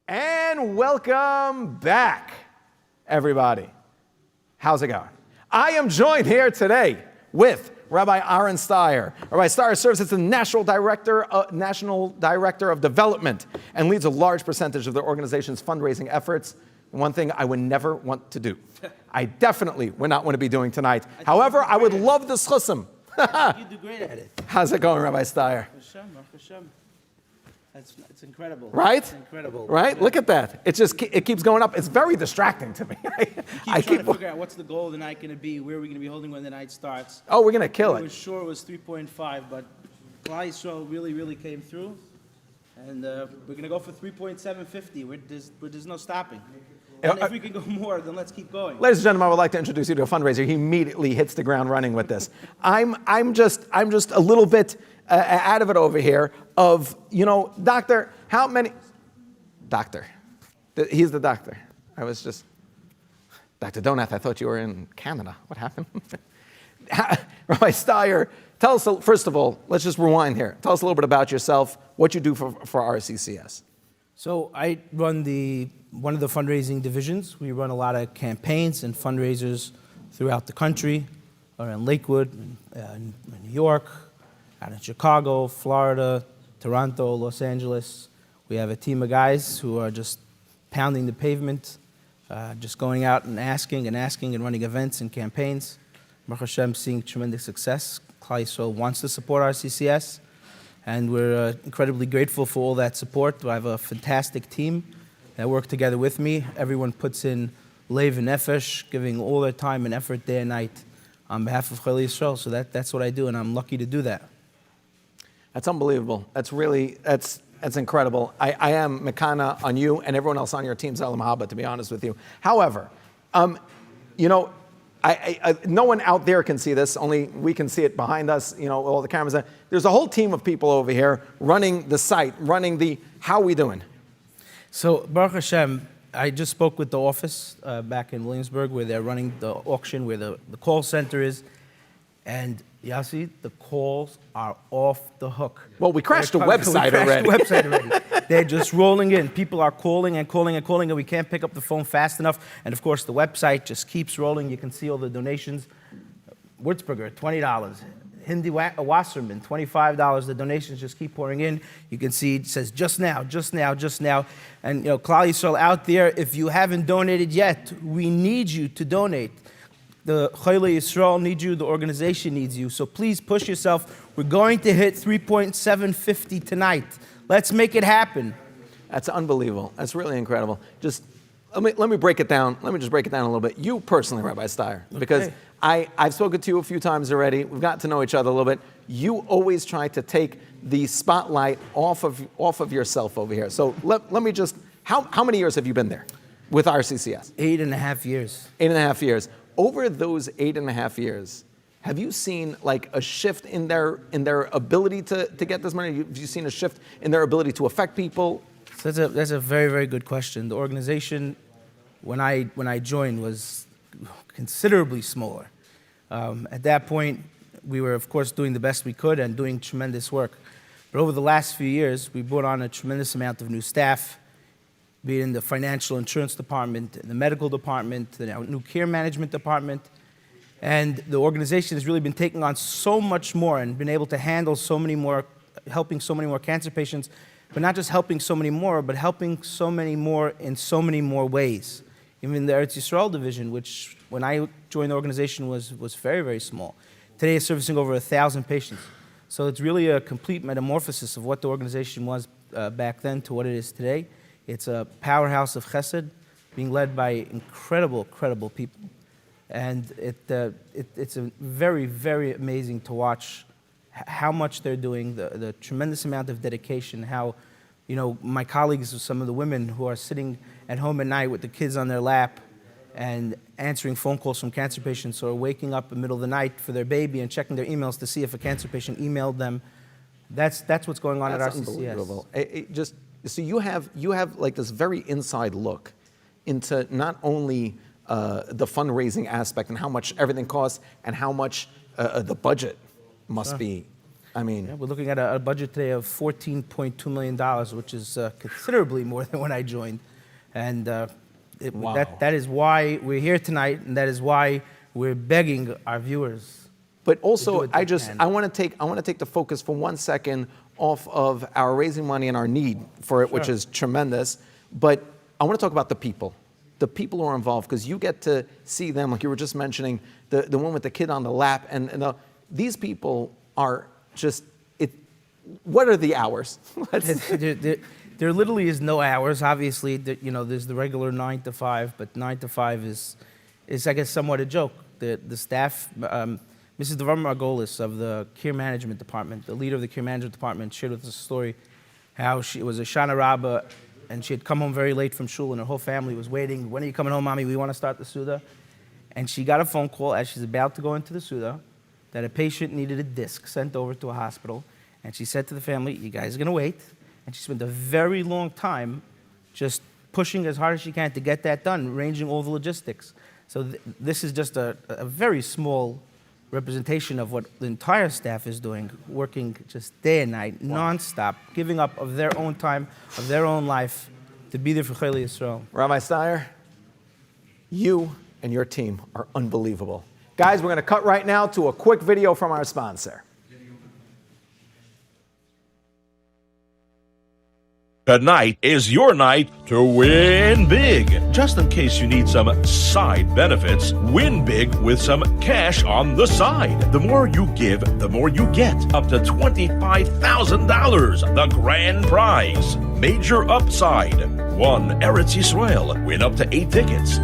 And welcome back, everybody. How's it going? I am joined here today with Rabbi Aaron Steyer. Rabbi Steyer serves as the National Director of Development and leads a large percentage of the organization's fundraising efforts. One thing I would never want to do. I definitely would not want to be doing tonight. However, I would love the schusim. You do great at it. How's it going, Rabbi Steyer? Hashem. It's incredible. Right? It's incredible. Right? Look at that. It keeps going up. It's very distracting to me. I keep trying to figure out what's the goal of the night going to be, where are we going to be holding when the night starts. Oh, we're going to kill it. I was sure it was 3.5, but Klal Yisrael really came through. And we're going to go for 3.750. There's no stopping. And if we can go more, then let's keep going. Ladies and gentlemen, I would like to introduce you to a fundraiser. He immediately hits the ground running with this. I'm just a little bit out of it over here of, doctor, how many, doctor, he's the doctor. I was just, Dr. Donath, I thought you were in Canada. What happened? Rabbi Steyer, tell us, first of all, let's just rewind here. Tell us a little bit about yourself, what you do for RCCS. So I run one of the fundraising divisions. We run a lot of campaigns and fundraisers throughout the country, around Lakewood, in New York, out in Chicago, Florida, Toronto, Los Angeles. We have a team of guys who are just pounding the pavement, just going out and asking and running events and campaigns. Baruch Hashem, seeing tremendous success. Klal Yisrael wants to support RCCS, and we're incredibly grateful for all that support. I have a fantastic team that work together with me. Everyone puts in leiv and nefesh, giving all their time and effort day and night on behalf of Klal Yisrael. So that's what I do, and I'm lucky to do that. That's unbelievable. That's incredible. I am Mekana on you and everyone else on your team, Zalam Haba, to be honest with you. However, no one out there can see this. Only we can see it behind us. All the cameras. There's a whole team of people over here running the site, how are we doing? So Baruch Hashem, I just spoke with the office back in Williamsburg where they're running the auction, where the call center is, and Yossi, the calls are off the hook. Well, we crashed the website already. They're just rolling in. People are calling and we can't pick up the phone fast enough. And of course, the website just keeps rolling. You can see all the donations. Würzburger, $20. Hindi Wasserman, $25. The donations just keep pouring in. You can see it says just now. And Klal Yisrael out there, if you haven't donated yet, we need you to donate. The Chayla Yisrael needs you, the organization needs you. So please push yourself. We're going to hit 3.750 tonight. Let's make it happen. That's unbelievable. That's really incredible. Just let me break it down. Let me just break it down a little bit. You personally, Rabbi Steyer, because I've spoken to you a few times already. We've gotten to know each other a little bit. You always try to take the spotlight off of yourself over here. So let me just, how many years have you been there with RCCS? 8.5 years. 8.5 years. Over those 8.5 years, have you seen like a shift in their ability to get this money? Have you seen a shift in their ability to affect people? So that's a very, very good question. The organization, when I joined, was considerably smaller. At that point, we were, of course, doing the best we could and doing tremendous work. But over the last few years, we brought on a tremendous amount of new staff, be it in the financial insurance department, the medical department, the new care management department. And the organization has really been taking on so much more and been able to handle so many more, helping so many more cancer patients, but not just helping so many more, but helping so many more in so many more ways. Even the Eretz Yisrael division, which when I joined the organization was very, very small. Today is servicing over 1,000 patients. So it's really a complete metamorphosis of what the organization was back then to what it is today. It's a powerhouse of chesed being led by incredible people. And it's a very, very amazing to watch how much they're doing, the tremendous amount of dedication, how, my colleagues, some of the women who are sitting at home at night with the kids on their lap and answering phone calls from cancer patients, or waking up in the middle of the night for their baby and checking their emails to see if a cancer patient emailed them. That's what's going on at RCCS. Unbelievable. So you have like this very inside look into not only the fundraising aspect and how much everything costs and how much the budget must be. I mean, we're looking at a budget today of $14.2 million, which is considerably more than when I joined. And that is why we're here tonight, and that is why we're begging our viewers. But also, I want to take the focus for 1 second off of our raising money and our need for it, which is tremendous. But I want to talk about the people who are involved, because you get to see them, like you were just mentioning, the one with the kid on the lap, and these people are just. What are the hours? There literally is no hours. Obviously, there's the regular 9 to 5, but 9 to 5 is I guess, somewhat a joke. The staff, Mrs. Devar Margolis of the care management department, the leader of the care management department, shared with us a story how it was a Shana Rabbah, and she had come home very late from shul, and her whole family was waiting. When are you coming home, Mommy? We want to start the Suda. And she got a phone call as she's about to go into the Suda that a patient needed a disc sent over to a hospital. And she said to the family, you guys are going to wait. And she spent a very long time just pushing as hard as she can to get that done, arranging all the logistics. So this is just a very small representation of what the entire staff is doing, working just day and night, nonstop, giving up of their own time, of their own life, to be there for Chayei Yisrael. Rabbi Steyer, you and your team are unbelievable. Guys, we're going to cut right now to a quick video from our sponsor. Tonight is your night to win big. Just in case you need some side benefits, win big with some cash on the side. The more you give, the more you get. Up to $25,000, the grand prize. Major upside. 1. Eretz Yisrael, win up to 8 tickets.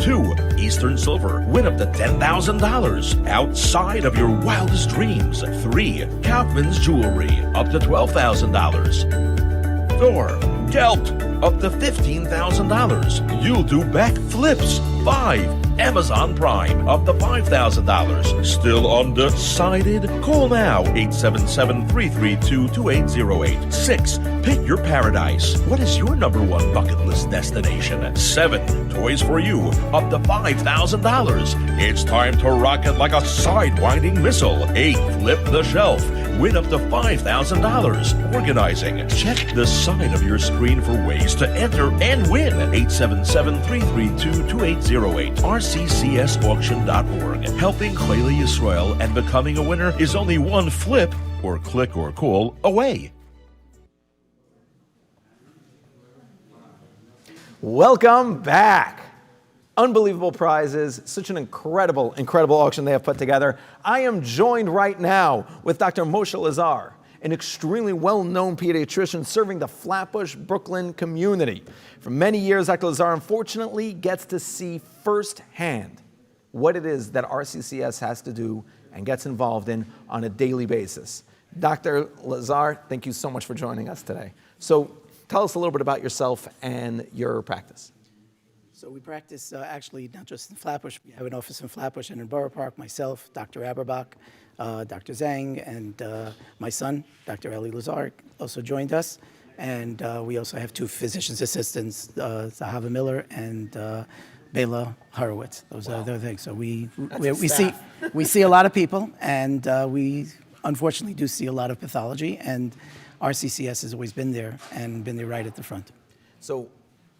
2. Eastern Silver, win up to $10,000 outside of your wildest dreams. 3. Kaufman's Jewelry, up to $12,000. 4. Gelt, up to $15,000. You'll do backflips. 5. Amazon Prime, up to $5,000. Still undecided? Call now, 877-332-2808. 6. Pick your paradise. What is your #1 bucket list destination? 7. Toys for you, up to $5,000. It's time to rock it like a sidewinding missile. 8. Flip the shelf. Win up to $5,000. Organizing. Check the side of your screen for ways to enter and win. 877-332-2808. RCCSauction.org. Helping Chayei Yisrael and becoming a winner is only one flip or click or call away. Welcome back. Unbelievable prizes, such an incredible auction they have put together. I am joined right now with Dr. Moshe Lazar, an extremely well-known pediatrician serving the Flatbush, Brooklyn community. For many years, Dr. Lazar unfortunately gets to see firsthand what it is that RCCS has to do and gets involved in on a daily basis. Dr. Lazar, thank you so much for joining us today. So tell us a little bit about yourself and your practice. So we practice actually not just in Flatbush. We have an office in Flatbush and in Borough Park. Myself, Dr. Aberbach, Dr. Zhang, and my son, Dr. Eli Lazar, also joined us. And we also have two physician's assistants, Zahava Miller and Bela Horowitz. Those are the things. So we see a lot of people, and we unfortunately do see a lot of pathology. And RCCS has always been there and been there right at the front. So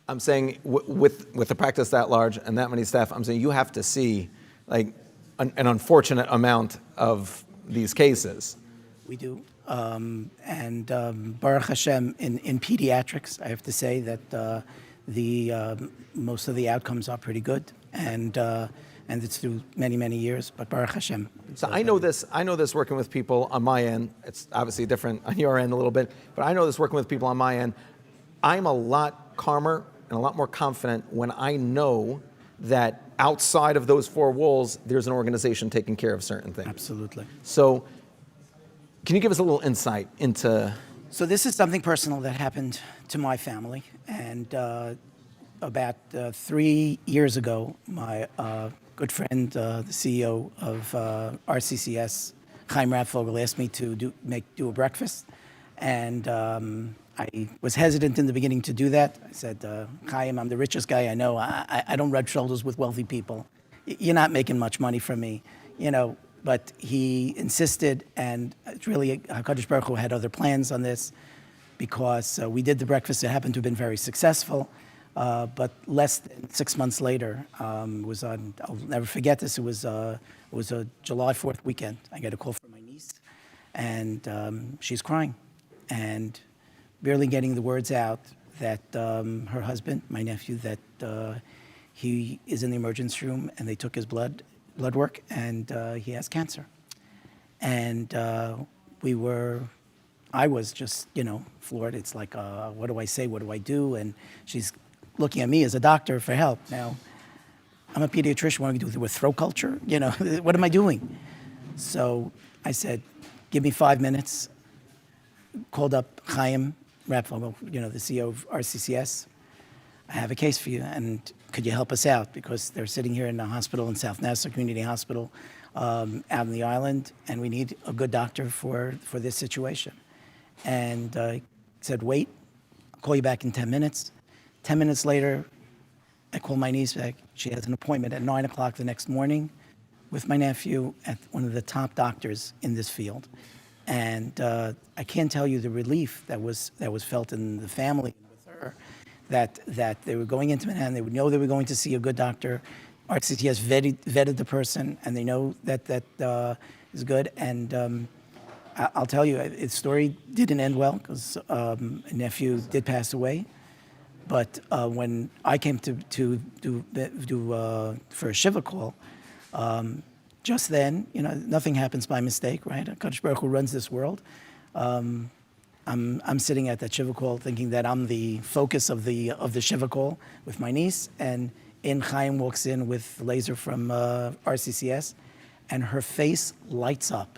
I'm saying with a practice that large and that many staff, I'm saying you have to see like an unfortunate amount of these cases. We do. Baruch Hashem, in pediatrics, I have to say that most of the outcomes are pretty good, and it's through many, many years. But Baruch Hashem. So I know this working with people on my end. It's obviously different on your end a little bit, but I know this working with people on my end. I'm a lot calmer and a lot more confident when I know that outside of those four walls, there's an organization taking care of certain things. Absolutely. So can you give us a little insight into... So this is something personal that happened to my family. And about 3 years ago, my good friend, the CEO of RCCS, Chaim Rathfogel, asked me to do a breakfast. And I was hesitant in the beginning to do that. I said, Chaim, I'm the richest guy I know. I don't rub shoulders with wealthy people. You're not making much money from me, you know. But he insisted, and it's really HaKadosh Baruch Hu had other plans on this, because we did the breakfast. It happened to have been very successful, but less than 6 months later, I'll never forget this. It was a July 4th weekend. I get a call from my niece, and she's crying, and barely getting the words out that her husband, my nephew, that he is in the emergency room, and they took his blood work, and he has cancer. And I was just, floored. It's like, what do I say? What do I do? And she's looking at me as a doctor for help. Now, I'm a pediatrician. What do I do with throat culture? What am I doing? So I said, give me 5 minutes. Called up Chaim Rathfogel, the CEO of RCCS. I have a case for you, and could you help us out? Because they're sitting here in a hospital in South Nassau Community Hospital out on the island, and we need a good doctor for this situation. And he said, wait, I'll call you back in 10 minutes. 10 minutes later, I call my niece back. She has an appointment at 9 o'clock the next morning with my nephew at one of the top doctors in this field. And I can't tell you the relief that was felt in the family with her, that they were going into Manhattan, they would know they were going to see a good doctor. RCCS vetted the person, and they know that is good. And I'll tell you, the story didn't end well, because a nephew did pass away. But when I came to do for a Shiva call, just then, nothing happens by mistake, right? HaKadosh Baruch Hu runs this world. I'm sitting at that Shiva call thinking that I'm the focus of the Shiva call with my niece, and Chaim walks in with Laser from RCCS, and her face lights up.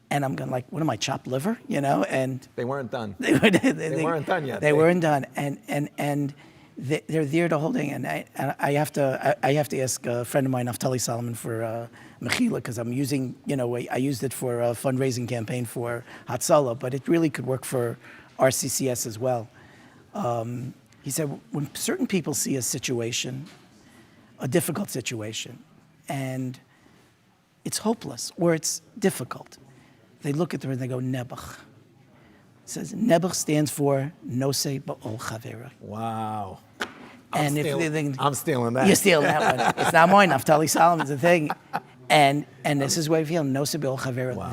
And I'm going like, what am I, chopped liver? And they weren't done. They weren't done yet. They weren't done, and they're there to holding. And I have to ask a friend of mine, Naftali Solomon, for Mechila, because I'm using, I used it for a fundraising campaign for Hatzalah, but it really could work for RCCS as well. He said, when certain people see a situation, a difficult situation, and it's hopeless or it's difficult, they look at her and they go, Nebuch. It says, Nebuch stands for Nosei Ba'ol Chavera. Wow. I'm stealing that. You're stealing that one. It's not mine. Naftali Solomon's the thing. And this is what I feel. Nosei Ba'ol Chavera. Wow.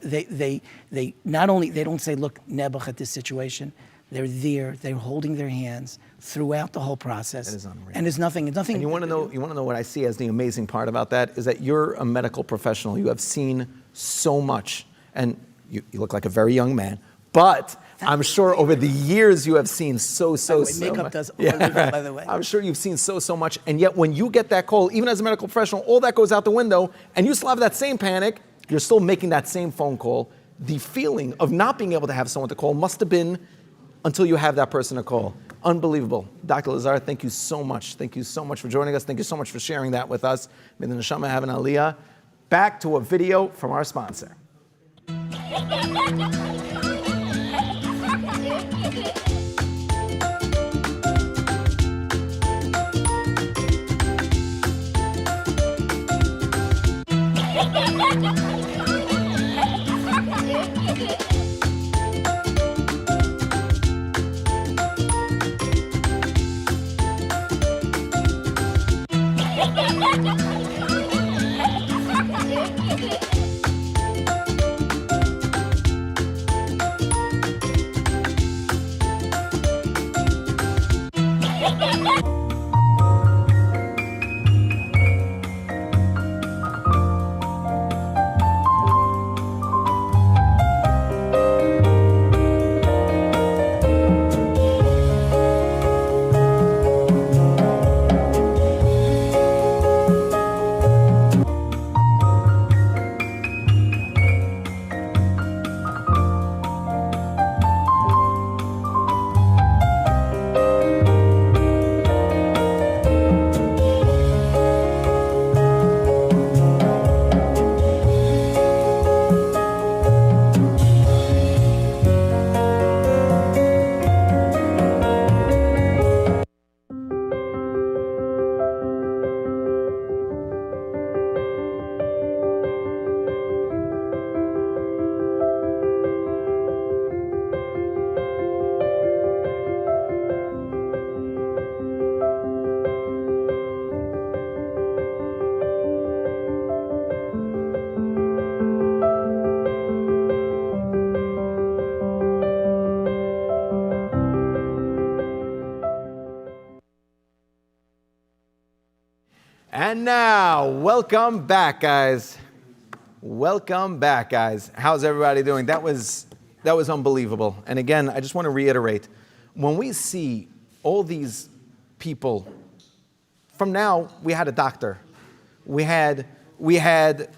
They not only, they don't say, look, Nebuch at this situation. They're there. They're holding their hands throughout the whole process. That is unreal. And there's nothing. And you want to know what I see as the amazing part about that is that you're a medical professional. You have seen so much. And You look like a very young man. But I'm sure over the years you have seen so Makeup much. does unbelievable, by the way. I'm sure you've seen so much. And yet when you get that call, even as a medical professional, all that goes out the window, and you still have that same panic, you're still making that same phone call. The feeling of not being able to have someone to call must have been until you have that person to call. Unbelievable. Dr. Lazar, thank you so much. Thank you so much for joining us. Thank you so much for sharing that with us. May the neshama have an aliyah. Back to a video from our sponsor. And now, welcome back, guys. Welcome back, guys. How's everybody doing? That was unbelievable. And again, I just want to reiterate, when we see all these people, from now, we had a doctor. We had Dr.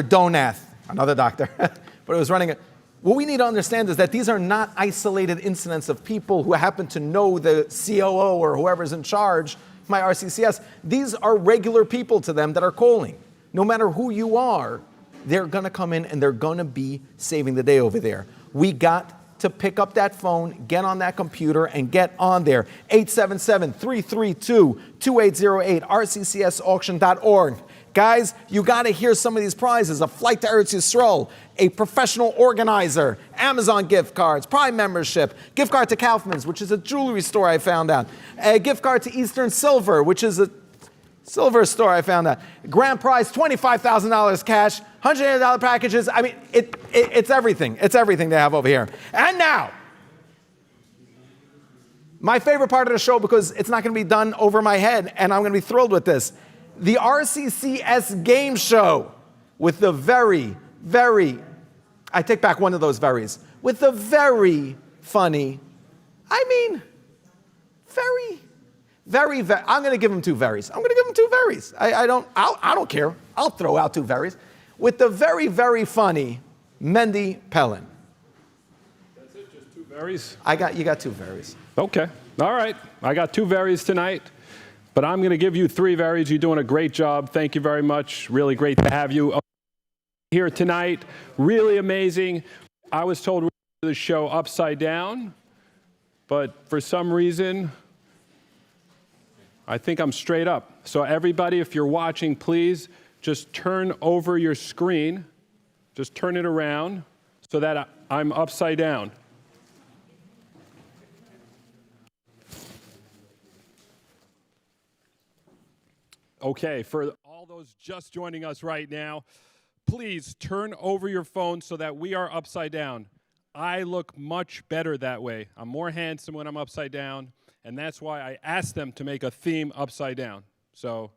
Donath, another doctor, but it was running. What we need to understand is that these are not isolated incidents of people who happen to know the COO or whoever's in charge of my RCCS. These are regular people to them that are calling. No matter who you are, they're going to come in and they're going to be saving the day over there. We got to pick up that phone, get on that computer, and get on there. 877-332-2808, rccsauction.org. Guys, you got to hear some of these prizes. A flight to Eretz Yisrael, a professional organizer, Amazon gift cards, Prime membership, gift card to Kaufman's, which is a jewelry store I found out, a gift card to Eastern Silver, which is a silver store I found out. Grand prize, $25,000 cash, $180 packages. I mean, it's everything. It's everything they have over here. And now, my favorite part of the show, because it's not going to be done over my head, and I'm going to be thrilled with this. The RCCS game show with the very, I take back one of those verys, with the very funny, I'm going to give him two verys. I don't care. I'll throw out two verys. With the very, very funny Mendy Pellin. That's it, just two verys? You got two verys. Okay, all right. I got two verys tonight. But I'm going to give you three verys. You're doing a great job. Thank you very much. Really great to have you here tonight. Really amazing. I was told we do the show upside down, but for some reason, I think I'm straight up. So everybody, if you're watching, please just turn over your screen. Just turn it around so that I'm upside down. Okay, for all those just joining us right now, please turn over your phone so that we are upside down. I look much better that way. I'm more handsome when I'm upside down, and that's why I asked them to make a theme upside down. So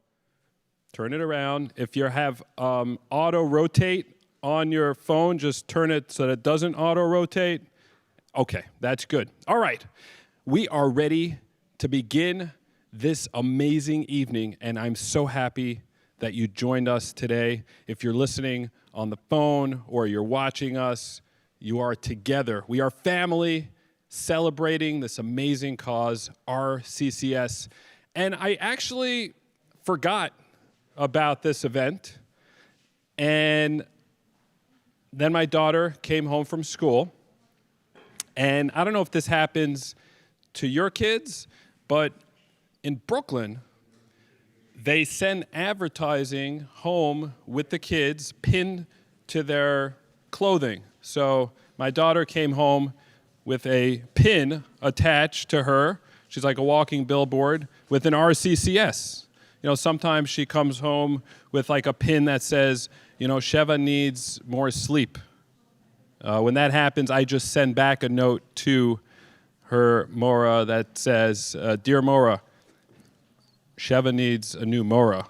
turn it around. If you have auto rotate on your phone, just turn it so that it doesn't auto-rotate. Okay, that's good. All right, we are ready to begin this amazing evening, and I'm so happy that you joined us today. If you're listening on the phone or you're watching us, you are together. We are family celebrating this amazing cause, RCCS. And I actually forgot about this event. And then my daughter came home from school. And I don't know if this happens to your kids, but in Brooklyn, they send advertising home with the kids pinned to their clothing. So my daughter came home with a pin attached to her. She's like a walking billboard with an RCCS. You know, sometimes she comes home with like a pin that says, you know, Sheva needs more sleep. When that happens, I just send back a note to her Mora that says, Dear Mora, Sheva needs a new Mora.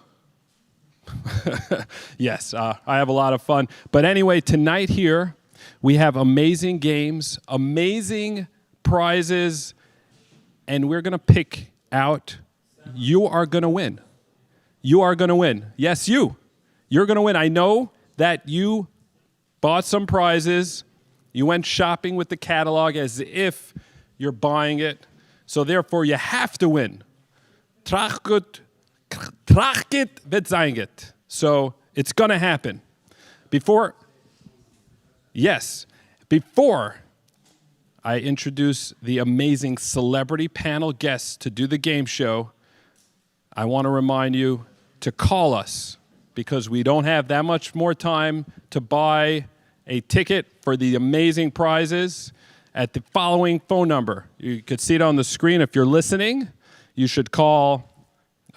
Yes, I have a lot of fun. But anyway, tonight here, we have amazing games, amazing prizes, and we're going to pick out, you are going to win. You are going to win. Yes, you. You're going to win. I know that you bought some prizes. You went shopping with the catalog as if you're buying it. So therefore, you have to win. Trachgut wird sein get. So it's going to happen. Before I introduce the amazing celebrity panel guests to do the game show, I want to remind you to call us because we don't have that much more time to buy a ticket for the amazing prizes at the following phone number. You could see it on the screen. If you're listening, you should call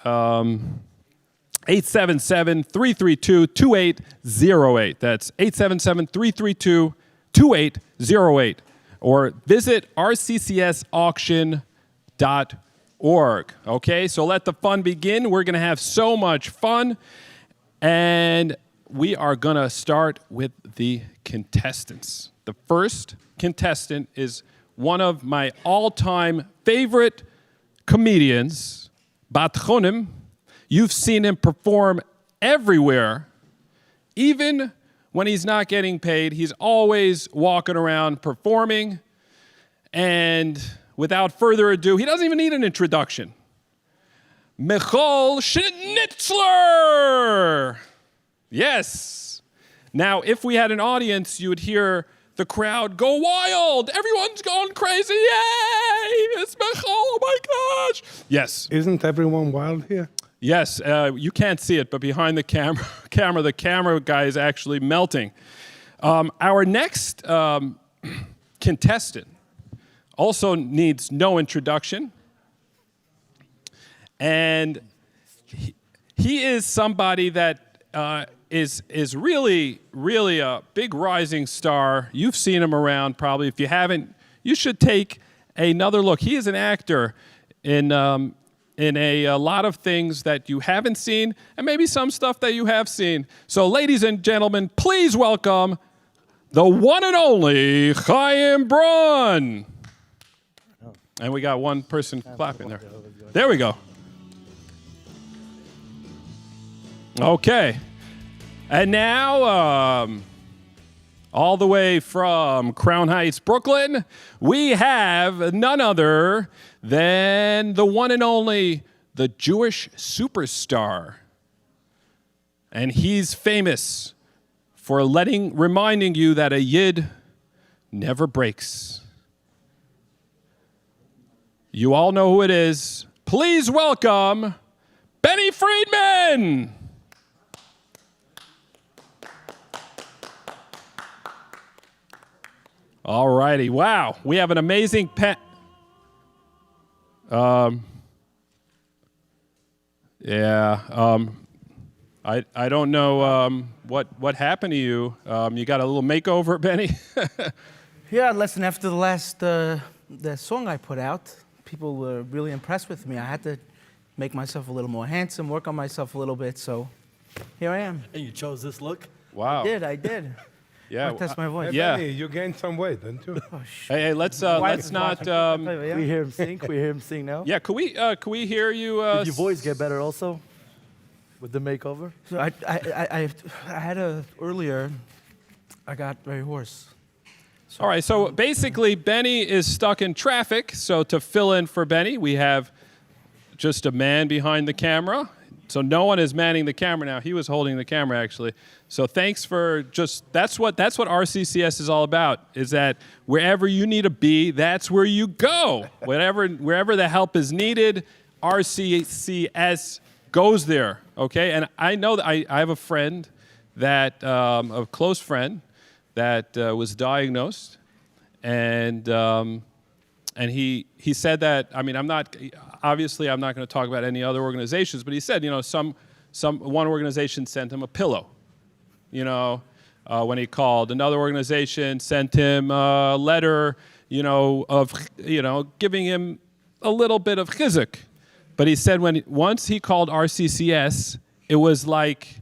877-332-2808. That's 877-332-2808. Or visit rccsauction.org. Okay, so let the fun begin. We're going to have so much fun. And we are going to start with the contestants. The first contestant is one of my all-time favorite comedians, Bat Chonim. You've seen him perform everywhere. Even when he's not getting paid, he's always walking around performing. And without further ado, he doesn't even need an introduction. Michal Schnitzler! Yes. Now, if we had an audience, you would hear the crowd go wild. Everyone's going crazy. Yay! It's Michal. Oh my gosh. Yes. Isn't everyone wild here? Yes. You can't see it, but behind the camera guy is actually melting. Our next contestant also needs no introduction. And he is somebody that is really, really a big rising star. You've seen him around probably. If you haven't, you should take another look. He is an actor in a lot of things that you haven't seen and maybe some stuff that you have seen. So ladies and gentlemen, please welcome the one and only Chaim Braun. And we got one person clapping there. There we go. Okay. And now, all the way from Crown Heights, Brooklyn, we have none other than the one and only, the Jewish superstar. And he's famous for reminding you that a Yid never breaks. You all know who it is. Please welcome Benny Friedman. All righty. Wow. We have an amazing I don't know what happened to you. You got a little makeover, Benny? Yeah, listen, after the last the song I put out, people were really impressed with me. I had to make myself a little more handsome, work on myself a little bit, so here I am. And you chose this look? Wow. I did. Yeah. Test my voice. Yeah. Benny, you gained some weight, didn't you? Hey, let's not. We hear him sing. We hear him sing now. Yeah, could we hear you? Did your voice get better also with the makeover? So I had earlier. I got very hoarse. All right, so basically, Benny is stuck in traffic. So to fill in for Benny, we have just a man behind the camera. So no one is manning the camera now. He was holding the camera, actually. So thanks for that's what RCCS is all about, is that wherever you need to be, that's where you go. Wherever the help is needed, RCCS goes there, okay? And I know that I have a friend a close friend, that was diagnosed, and he said that, I mean, I'm not going to talk about any other organizations, but he said, one organization sent him a pillow, when he called. Another organization sent him a letter, of giving him a little bit of chizuk. But he said once he called RCCS, it was like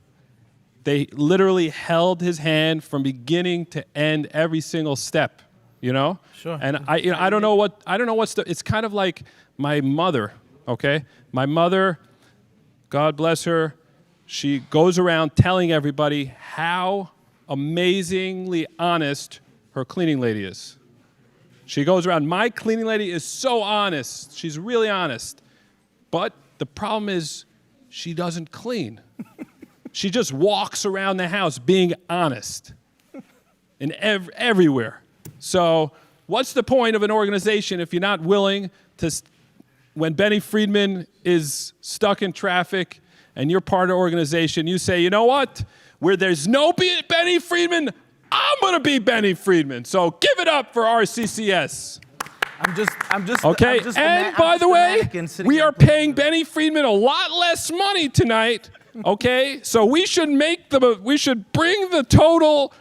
they literally held his hand from beginning to end, every single step, Sure. And I don't know what's it's kind of like my mother, okay? My mother, God bless her, she goes around telling everybody how amazingly honest her cleaning lady is. She goes around, my cleaning lady is so honest. She's really honest. But the problem is she doesn't clean. She just walks around the house being honest and everywhere. So what's the point of an organization if you're not willing to, when Benny Friedman is stuck in traffic and you're part of the organization, you say, you know what? Where there's no Benny Friedman, I'm going to be Benny Friedman. So give it up for RCCS. I'm just okay. And by the way, we are paying Benny Friedman a lot less money tonight. Okay, so we should bring the total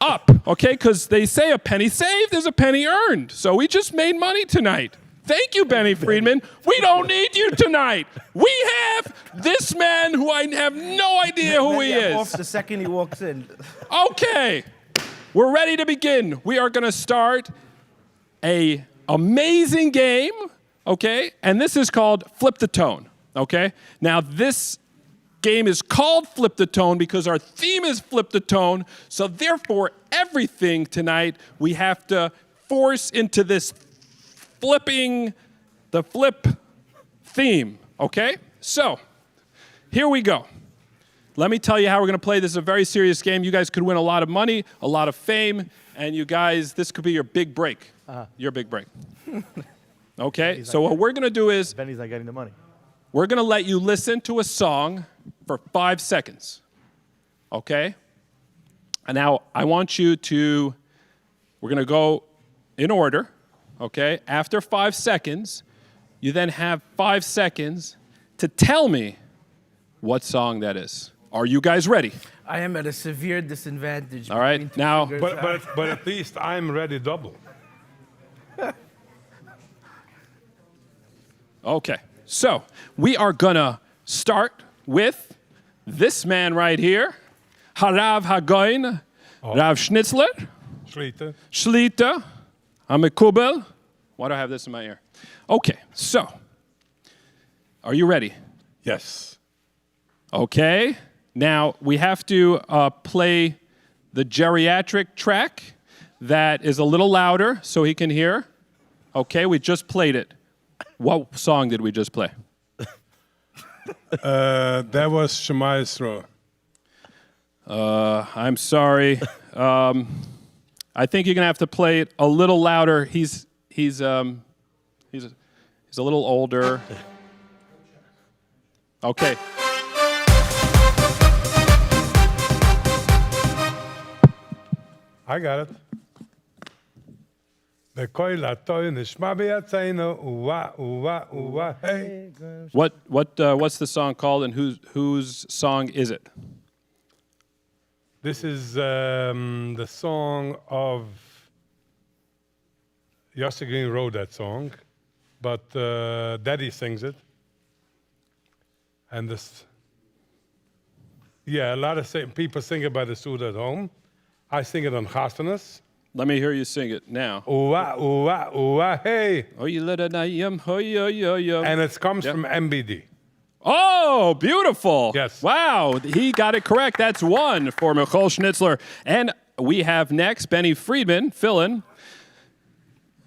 up. Okay, because they say a penny saved is a penny earned. So we just made money tonight. Thank you, Benny Friedman. We don't need you tonight. We have this man who I have no idea who he is. Off the second he walks in. Okay, we're ready to begin. We are going to start a amazing game, okay? And this is called Flip the Tone, okay? Now, this game is called Flip the Tone because our theme is Flip the Tone, so therefore, everything tonight we have to force into this the flip theme, okay? So, here we go. Let me tell you how we're going to play. This is a very serious game. You guys could win a lot of money, a lot of fame, and you guys, this could be your big break. Your big break. Okay? So what we're going to do is Benny's not getting the money. we're going to let you listen to a song for 5 seconds. Okay? And now I want you to, we're going to go in order. Okay? After 5 seconds, you then have 5 seconds to tell me what song that is. Are you guys ready? I am at a severe disadvantage. All right, now. But at least I'm ready double. Okay, so we are gonna start with this man right here, Harav Hagoin, Rav Schnitzler, Shlita, Amikubel. Why do I have this in my ear? Okay, so, are you ready? Yes. Okay, now we have to play the geriatric track that is a little louder so he can hear. Okay, we just played it. What song did we just play? That was Shema Yisrael. I'm sorry. I think you're gonna have to play it a little louder. He's a little older. Okay. I got it. What's the song called, and whose song is it? This is the song of Yossi Green wrote that song, but Daddy sings it. And this Yeah, a lot of people sing it by the Suda at home. I sing it on Chastanas. Let me hear you sing it now. Ooh-ah, ooh-ah, ooh-ah, hey. Oh, you let it yum. And it comes from MBD. Oh, beautiful. Yes. Wow, he got it correct. That's one for Michal Schnitzler. And we have next Benny Friedman, fill-in,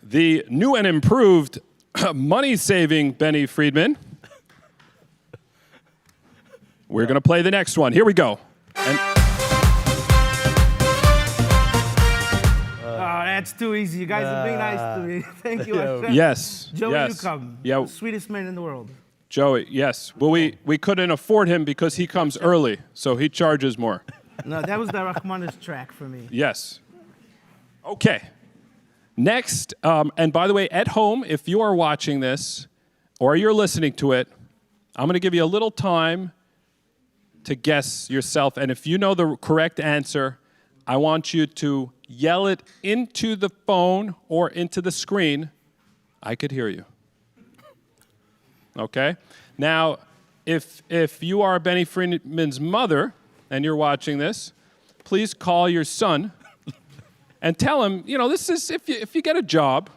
the new and improved money-saving Benny Friedman. We're going to play the next one. Here we go. And That's too easy. You guys are being nice to me. Thank you. Hashem. yes. Joey yes. Newcomb, Yeah. the sweetest man in the world. Joey, yes. Well, we couldn't afford him because he comes early, so he charges more. No, that was the Rachmanis track for me. Yes. Okay. Next, and by the way, at home, if you are watching this or you're listening to it, I'm going to give you a little time to guess yourself. And if you know the correct answer, I want you to yell it into the phone or into the screen. I could hear you. Okay? Now, if you are Benny Friedman's mother and you're watching this, please call your son and tell him, this is, if you get a job,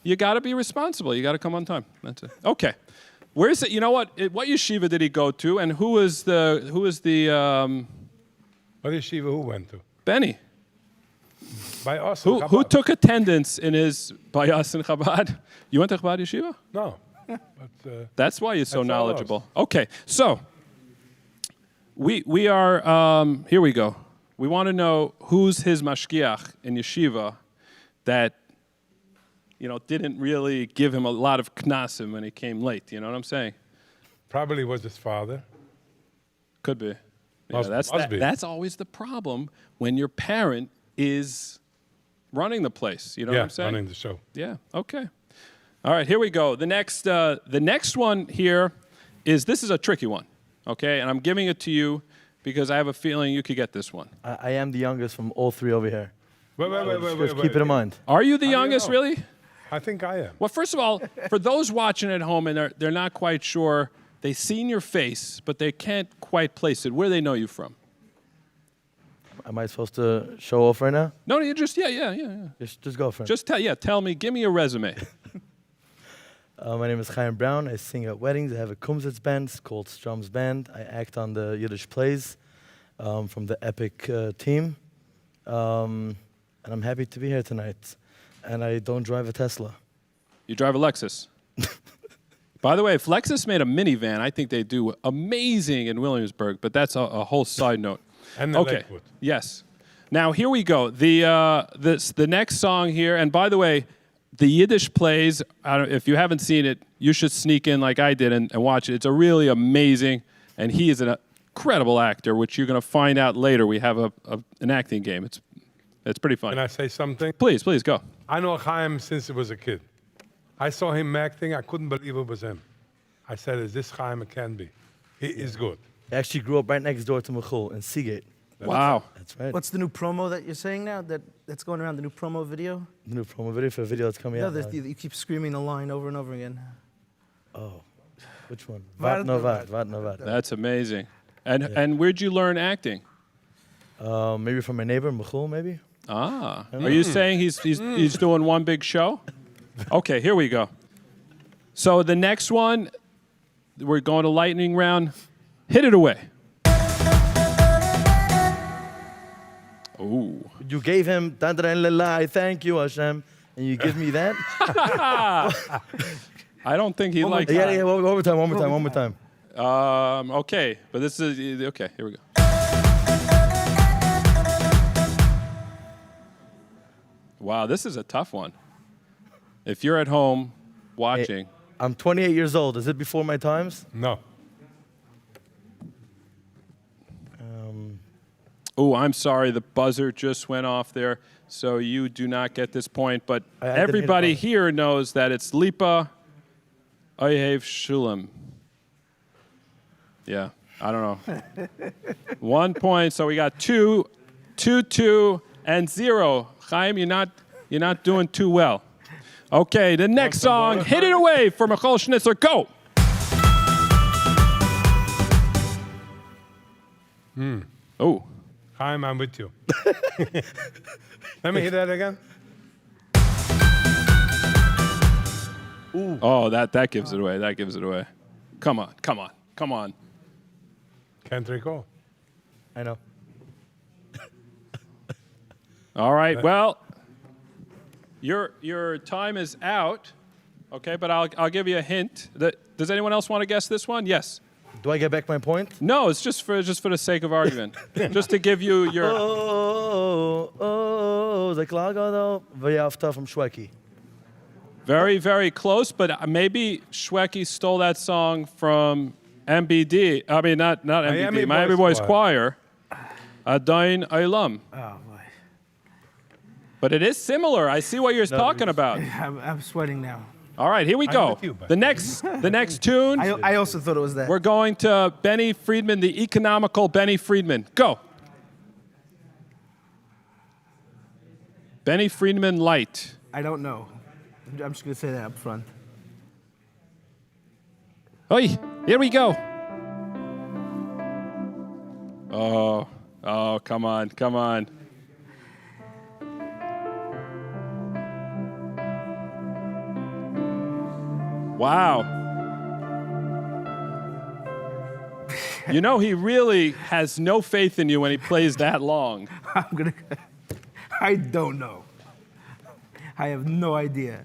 you got to be responsible. You got to come on time. That's it. Okay. Where is it? You know what? What yeshiva did he go to? And who is the What yeshiva who went to? Benny. By us. Who took attendance in his by us in Chabad? You went to Chabad yeshiva? No. But, that's why you're so that's all knowledgeable. Okay, so we are here. We go. We want to know who's his mashgiach in yeshiva that didn't really give him a lot of knasim when he came late. You know what I'm saying? Probably was his father. Could be. Must be. That's always the problem when your parent is running the place. You know what I'm saying? Running the show. Yeah. Okay. All right. Here we go. The next one here this is a tricky one. Okay, and I'm giving it to you because I have a feeling you could get this one. I am the youngest from all three over here. Wait. Keep it in mind. Are you the How do you youngest, know? really? I think I am. Well, first of all, for those watching at home and they're not quite sure, they've seen your face, but they can't quite place it. Where do they know you from? Am I supposed to show off right now? No, you just yeah. Just go for it. Just tell me. Give me a resume. My name is Chaim Brown. I sing at weddings. I have a Kumsitz band called Strums Band. I act on the Yiddish plays from the Epic team. And I'm happy to be here tonight. And I don't drive a Tesla. You drive a Lexus. By the way, if Lexus made a minivan, I think they do amazing in Williamsburg, but that's a whole side note. And the Lakewood. Yes. Now, here we go. The next song here, and by the way, the Yiddish plays, if you haven't seen it, you should sneak in like I did and watch it. It's a really amazing, and he is an incredible actor, which you're going to find out later. We have an acting game. It's pretty fun. Can I say something? Please go. I know Chaim since he was a kid. I saw him acting. I couldn't believe it was him. I said, is this Chaim? It can be. He is good. I actually grew up right next door to Michal in Seagate. Wow. That's right. What's the new promo that you're saying now? That's going around, the new promo video? The new promo video for a video that's coming out. No, you keep screaming the line over and over again. Oh, which one? Vat no vat. That's amazing. And where'd you learn acting? Maybe from my neighbor, Michal, maybe. Ah. Are you saying he's doing one big show? Okay, here we go. So the next one, we're going to lightning round. Hit it away. Ooh. You gave him thank you, Hashem, and you give me that? I don't think he liked that. Yeah, one more time. Okay, but this is, okay, here we go. Wow, this is a tough one. If you're at home watching. Hey, I'm 28 years old. Is it before my times? No. Oh, I'm sorry. The buzzer just went off there, so you do not get this point. But everybody here knows that it's Lipa Oyev Shulam. Yeah, I don't know. 1 point, so we got 2, and 0. Chaim, you're not doing too well. Okay, the next song, Hit It Away for Michal Schnitzler. Go. Oh. Chaim, I'm with you. Let me hear that again. Oh, that gives it away. That gives it away. Come on, come on, come on. Can't recall. I know. All right. Well, your time is out. Okay, but I'll give you a hint. Does anyone else want to guess this one? Yes. Do I get back my point? No, it's just for the sake of argument. Just to give you your. The Klagodo Vayafta from Shweki. Very, very close, but maybe Shweki stole that song from MBD. I mean, not MBD, Miami Boys Choir. Adain Olam. Oh, boy. But it is similar. I see what you're talking about. I'm sweating now. All right, here we go. with you, bud. The next tune. I also thought it was that. We're going to Benny Friedman, the economical Benny Friedman. Go. Benny Friedman Light. I don't know. I'm just going to say that up front. Oi, here we go. Oh, come on, come on. Wow. You know, he really has no faith in you when he plays that long. I don't know. I have no idea.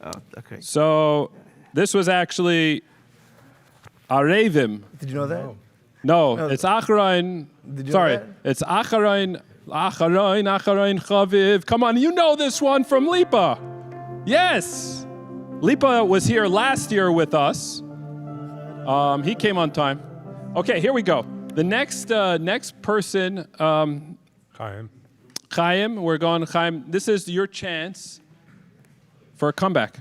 Oh, okay. So this was actually Arevim. Did you know that? No, it's Acharon. Did you Sorry, know that? it's Acharon Chaviv. Come on, you know this one from Lipa. Yes. Lipa was here last year with us. He came on time. Okay, here we go. The next person, Chaim. Chaim, we're going Chaim. This is your chance for a comeback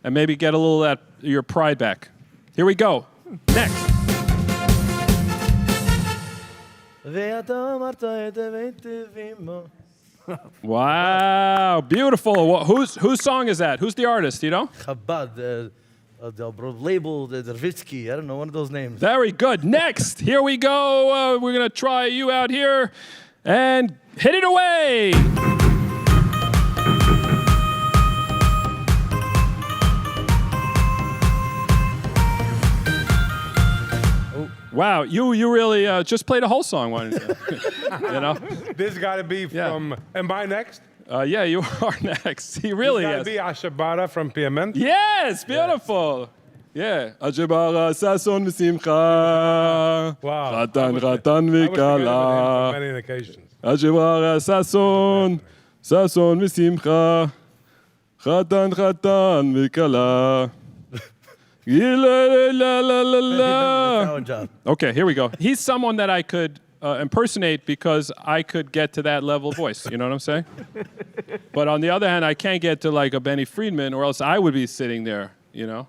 and maybe get a little of your pride back. Here we go. Next. Wow, beautiful. Whose song is that? Who's the artist, you know? Chabad, the label, the Dervitsky, I don't know, one of those names. Very good. Next, here we go. We're going to try you out here and hit it away. Wow, you really just played a whole song, why didn't you? You know? This got to be from. Am I next? Yeah, you are next. He really This got is. to be Ashabara from Piement. Yes, beautiful. Yeah. Ajibara sason v'simcha. Wow. Ratan I wish ratan I wish together with him v'kala. on many occasions. Ajibara sason v'simcha. Ratan ratan v'kala. Okay, here we go. He's someone that I could impersonate because I could get to that level of voice. You know what I'm saying? But on the other hand, I can't get to like a Benny Friedman, or else I would be sitting there, you know?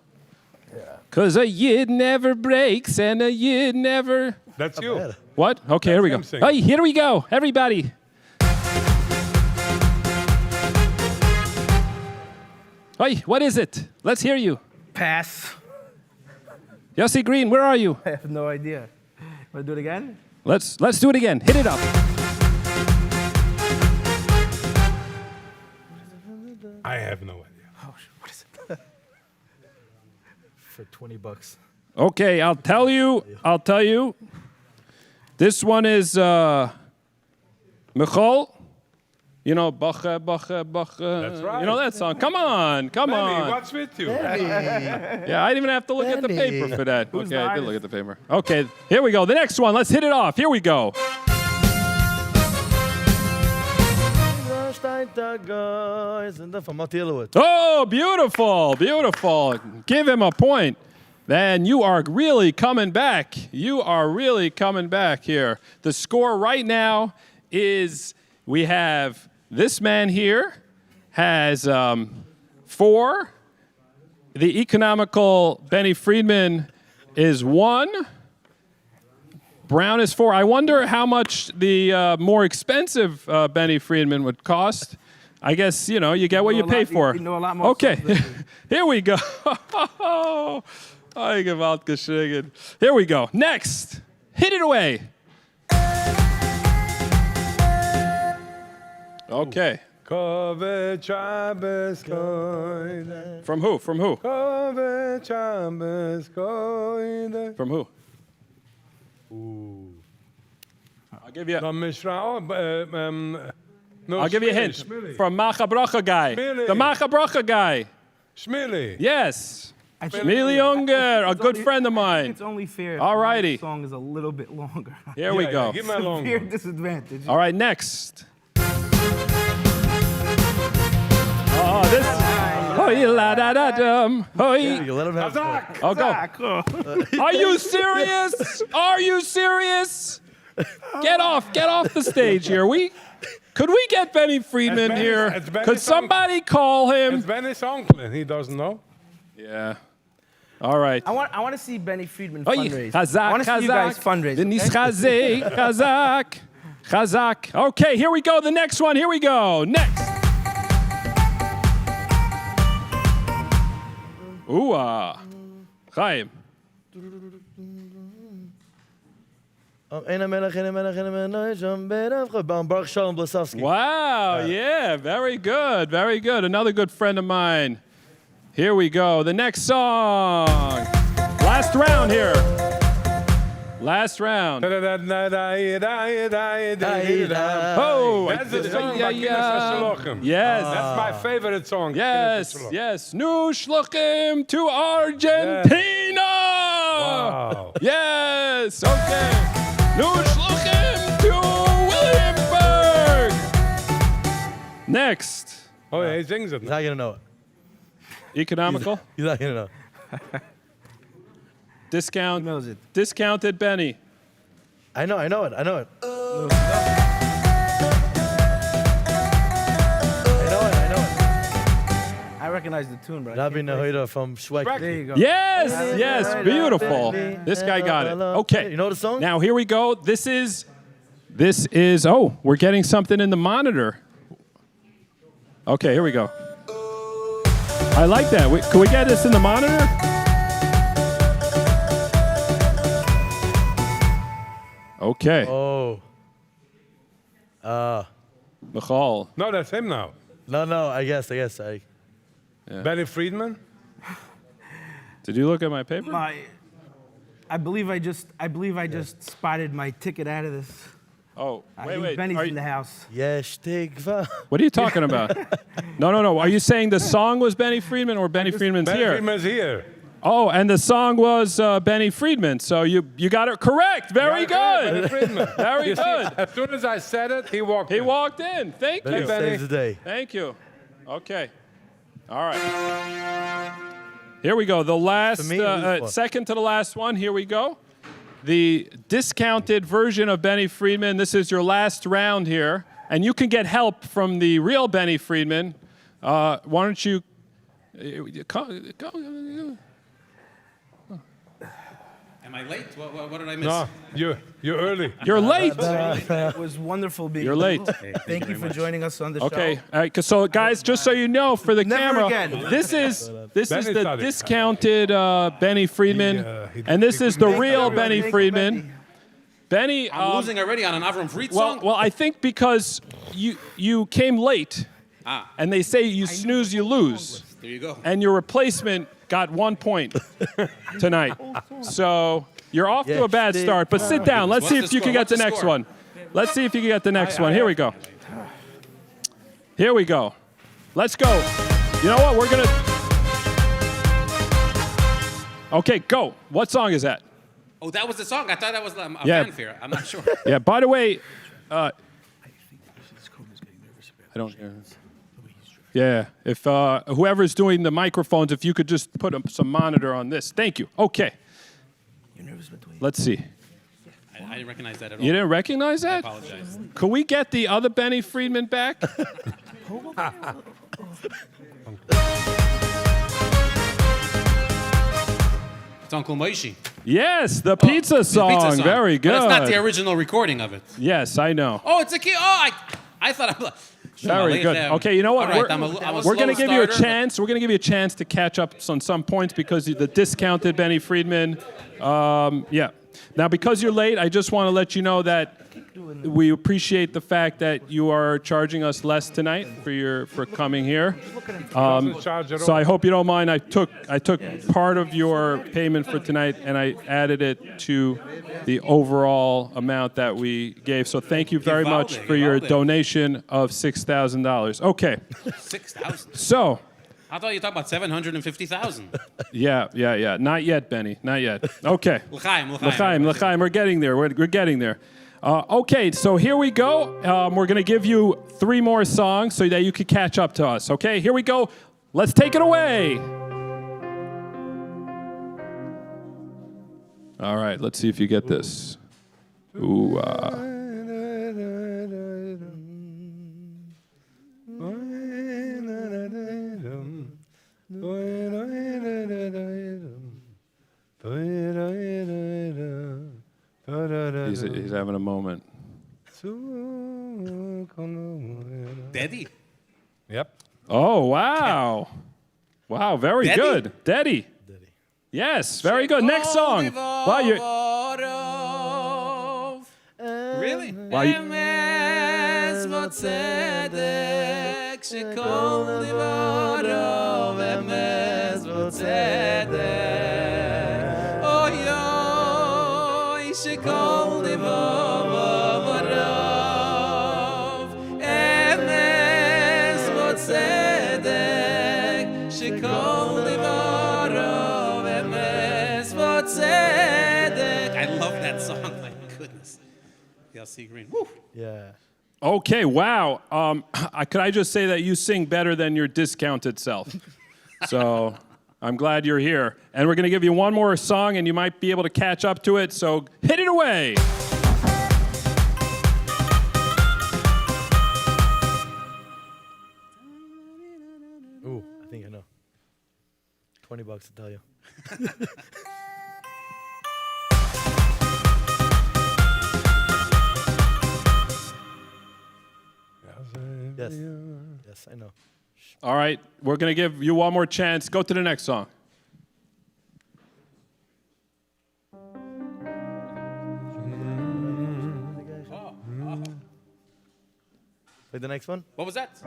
Because a yid never breaks and a yid never... That's you. What? Okay, here we go. him singing. Hey, here we go, everybody. Hey, what is it? Let's hear you. Pass. Yossi Green, where are you? I have no idea. Want to do it again? Let's do it again. Hit it up. I have no idea. Oh, what is it? For $20. Okay, I'll tell you. This one is Michal. You know, Bache. That's right. You know that song. Come on. Benny, what's with you? Yeah, I didn't even have to look at the Benny. paper for that. Who's Okay, the I did artist? look at the paper. Okay, here we go. The next one. Let's hit it off. Here we go. Oh, beautiful, beautiful. Give him a point. Then you are really coming back. You are really coming back here. The score right now is we have this man here has 4. The economical Benny Friedman is 1. Brown is 4. I wonder how much the more expensive Benny Friedman would cost. I guess, you know, you get what you pay for. You know a lot more Okay, stuff than me. here we go. Ay, gewalt geschrieben. Here we go. Next. Hit it away. Okay. Kove Shabbos koide. From who? From who? Kove Shabbos koide. From who? Ooh. I'll give you. Dan Mishra. No, I'll give you a hint. Shmili. From Macha Bracha guy. Shmili. The Macha Bracha guy. Shmili. Yes. Shmili Unger, a good friend of mine. It's only fair if Alrighty. the song is a little bit longer. Here we go. Give me a long Severe one. disadvantage. All right, next. Oh, this. Hoi la da da dum. Hoi. You let him have Kazak. Oh, go. Are you serious? Are you serious? Get off the stage here. Could we get Benny Friedman Benny- here? it's Benny's Could somebody call It's him? Benny's uncle, and he doesn't know. Yeah. All right. I want to see Benny Friedman Oi, fundraise. Chazak, I want to see you guys Chazak. fundraise. Denis okay? Chazak, Chazak, Chazak. Okay, here we go. The next one. Here we go. Next. Ooh, Chaim. Baruch Shalom Blasowski. Wow, yeah, very good, very good. Another good friend of mine. Here we go. The next song. Last round here. Last round. Oh, that's the song by Kines HaShalochem. Yes. That's my favorite song. Yes, Kines HaShalochem. yes. Nu shluchim to Argentina. Wow. Yes, okay. Nu shluchim to Williamsburg. Next. Oh, yeah, he sings it. He's not gonna know it. Economical. He's not gonna know. Discount. knows it? Discounted Benny. I know it. I know it. I recognize the tune, but I Rabbi can't play it. Nahoida from Shwek. There you go. Yes, yes, beautiful. This guy got it. Okay. You know the song? Now here we go. This is. Oh, we're getting something in the monitor. Okay, here we go. I like that. Can we get this in the monitor? Okay. Oh. Michal. No, that's him now. No, I guess. Benny Friedman? Did you look at my paper? I believe I just spotted my ticket out of this. Oh, I wait, think wait. Benny's Are in you- the house. Yesh Tikva. What are you talking about? No. Are you saying the song was Benny Friedman or Benny Friedman's Benny here? Friedman's here. Oh, and the song was Benny Friedman. So you got it correct. Very Benny good. Friedman. Very You see, good. as soon as I said it, he walked He in. walked in. Thank Benny you. saves the day. Thank you. Okay. All right. Here we go. The last, For me, it was fun. second to the last one. Here we go. The discounted version of Benny Friedman. This is your last round here. And you can get help from the real Benny Friedman. Why don't you... Am I late? What did I miss? No, you're early. You're late. It was wonderful being You're late. Thank you for joining us on the Okay. show. All right. So, guys, just so you know, for the Never camera, again. this is Benny the started. discounted Benny Friedman, he- and this he is the couldn't make real it. Benny Thank you, Friedman. Benny, I'm losing already on an Avram Fried well, song? well, I think because you came late, and they say you snooze, you lose, There you go. and your replacement got 1 point tonight. So you're off to a bad start. But sit down. Let's see What's if the you can score? get the What's the next score? one. Let's see if you can get the next one. Here we go. Here we go. Let's go. You know what? We're going to... Okay, go. What song is that? Oh, that was the song. I thought that was a Yeah. fanfare. I'm not sure. Yeah, by the way, I don't hear this. Yeah, if whoever's doing the microphones, if you could just put some monitor on this. Thank you. Okay. Let's see. I didn't recognize that at all. You didn't recognize I that? apologize. Could we get the other Benny Friedman back? It's Uncle Moishi. Yes, the pizza song. Pizza song. Very good. But it's not the original recording of it. Yes, I know. Oh, it's a key. Oh, I thought Very good. Okay, you know what? All right, I'm a We're going to slow give you a starter, chance. We're going to give you a chance to catch up on some points because the discounted Benny Friedman. Yeah. Now, because you're late, I just want to let you know that we appreciate the fact that you are charging us less tonight for coming here. So I hope you don't mind. I took part of your payment for tonight and I added it to the overall amount that we gave. So thank you very much for your donation of $6,000. Okay. 6,000. So. I thought you were talking about 750,000. Yeah. Not yet, Benny. Not yet. Okay. L'chaim. We're getting there. We're getting there. Okay, so here we go. We're going to give you 3 more songs so that you can catch up to us. Okay, here we go. Let's take it away. All right, let's see if you get this. Ooh. He's having a moment. Daddy? Yep. Oh, wow. Wow, very Daddy? good. Daddy. Yes, very good. Next song. Wow, Really? wow, I love that song. My goodness. Yossi Green. Woo. Yeah. Okay, wow. Could I just say that you sing better than your discounted self? So I'm glad you're here. And we're going to give you one more song, and you might be able to catch up to it. So hit it away. Ooh, I think I know. $20 to tell you. Yes. Yes, I know. All right, we're going to give you one more chance. Go to the next song. Play the next one. What was that?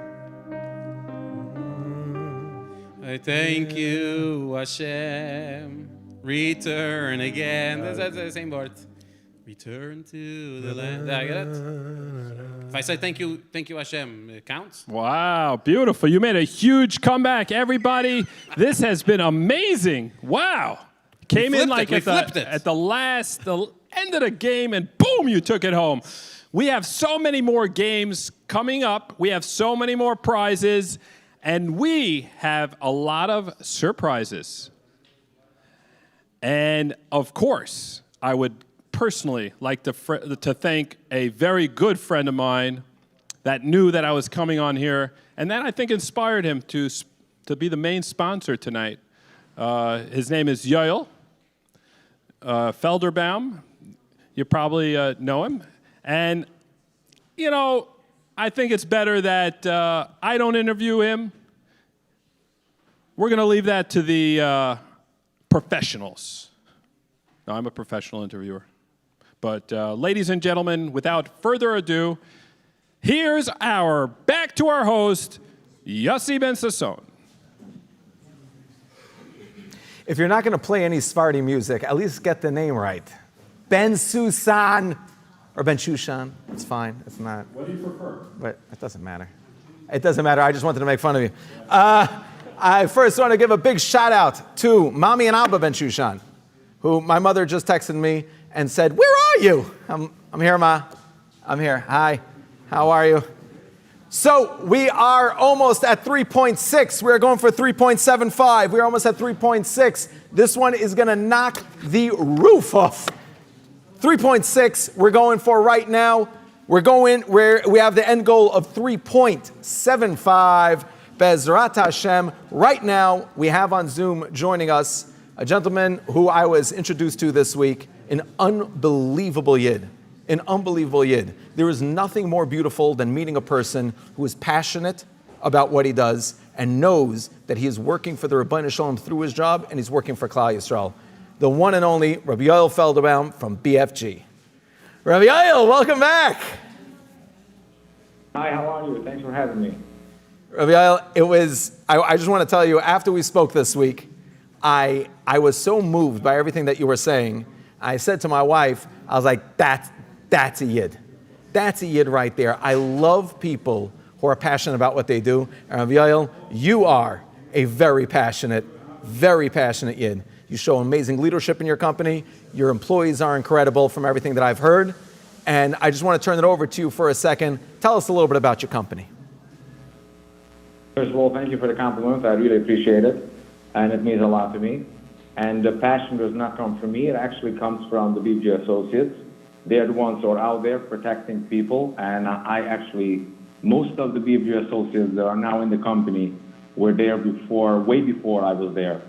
I thank you, Hashem. Return again. That's the same word. Return to the land. Did I get it? If I say thank you, Hashem, it counts? Wow, beautiful. You made a huge comeback, everybody. This has been amazing. Wow. Came in like at the end of the game, and boom, you took it home. We have so many more games coming up. We have so many more prizes, and we have a lot of surprises. And of course, I would personally like to thank a very good friend of mine that knew that I was coming on here, and that I think inspired him to be the main sponsor tonight. His name is Yoel Felderbaum. You probably know him. And, you know, I think it's better that I don't interview him. We're going to leave that to the professionals. No, I'm a professional interviewer. But ladies and gentlemen, without further ado, here's back to our host, Yossi Ben-Sasson. If you're not going to play any Sephardi music, at least get the name right. Ben-Susan or Ben-Shushan. It's fine. It's not. What do you prefer? But it doesn't matter. It doesn't matter. I just wanted to make fun of you. I first want to give a big shout out to Mommy and Abba Ben-Shushan, who my mother just texted me and said, "Where are you?" I'm here, Ma. I'm here. Hi. How are you? So we are almost at 3.6. We're going for 3.75. We're almost at 3.6. This one is going to knock the roof off. 3.6 we're going for right now. We have the end goal of 3.75. Bezrat Hashem. Right now, we have on Zoom joining us a gentleman who I was introduced to this week, an unbelievable Yid. an unbelievable Yid. There is nothing more beautiful than meeting a person who is passionate about what he does and knows that he is working for the Ribbono Shel Olam through his job and he's working for Klal Yisrael. The one and only Rabbi Yoel Felderbaum from BFG. Rabbi Yoel, welcome back. Hi, how are you? Thanks for having me. Rabbi Yoel, I just want to tell you, after we spoke this week, I was so moved by everything that you were saying. I said to my wife, I was like, that's a Yid. That's a Yid right there. I love people who are passionate about what they do. And Rabbi Yoel, you are a very passionate Yid. You show amazing leadership in your company. Your employees are incredible from everything that I've heard. And I just want to turn it over to you for a second. Tell us a little bit about your company. First of all, thank you for the compliment. I really appreciate it. And it means a lot to me. And the passion does not come from me. It actually comes from the BFG associates. They're the ones who are out there protecting people. And most of the BFG associates that are now in the company were there before, way before I was there.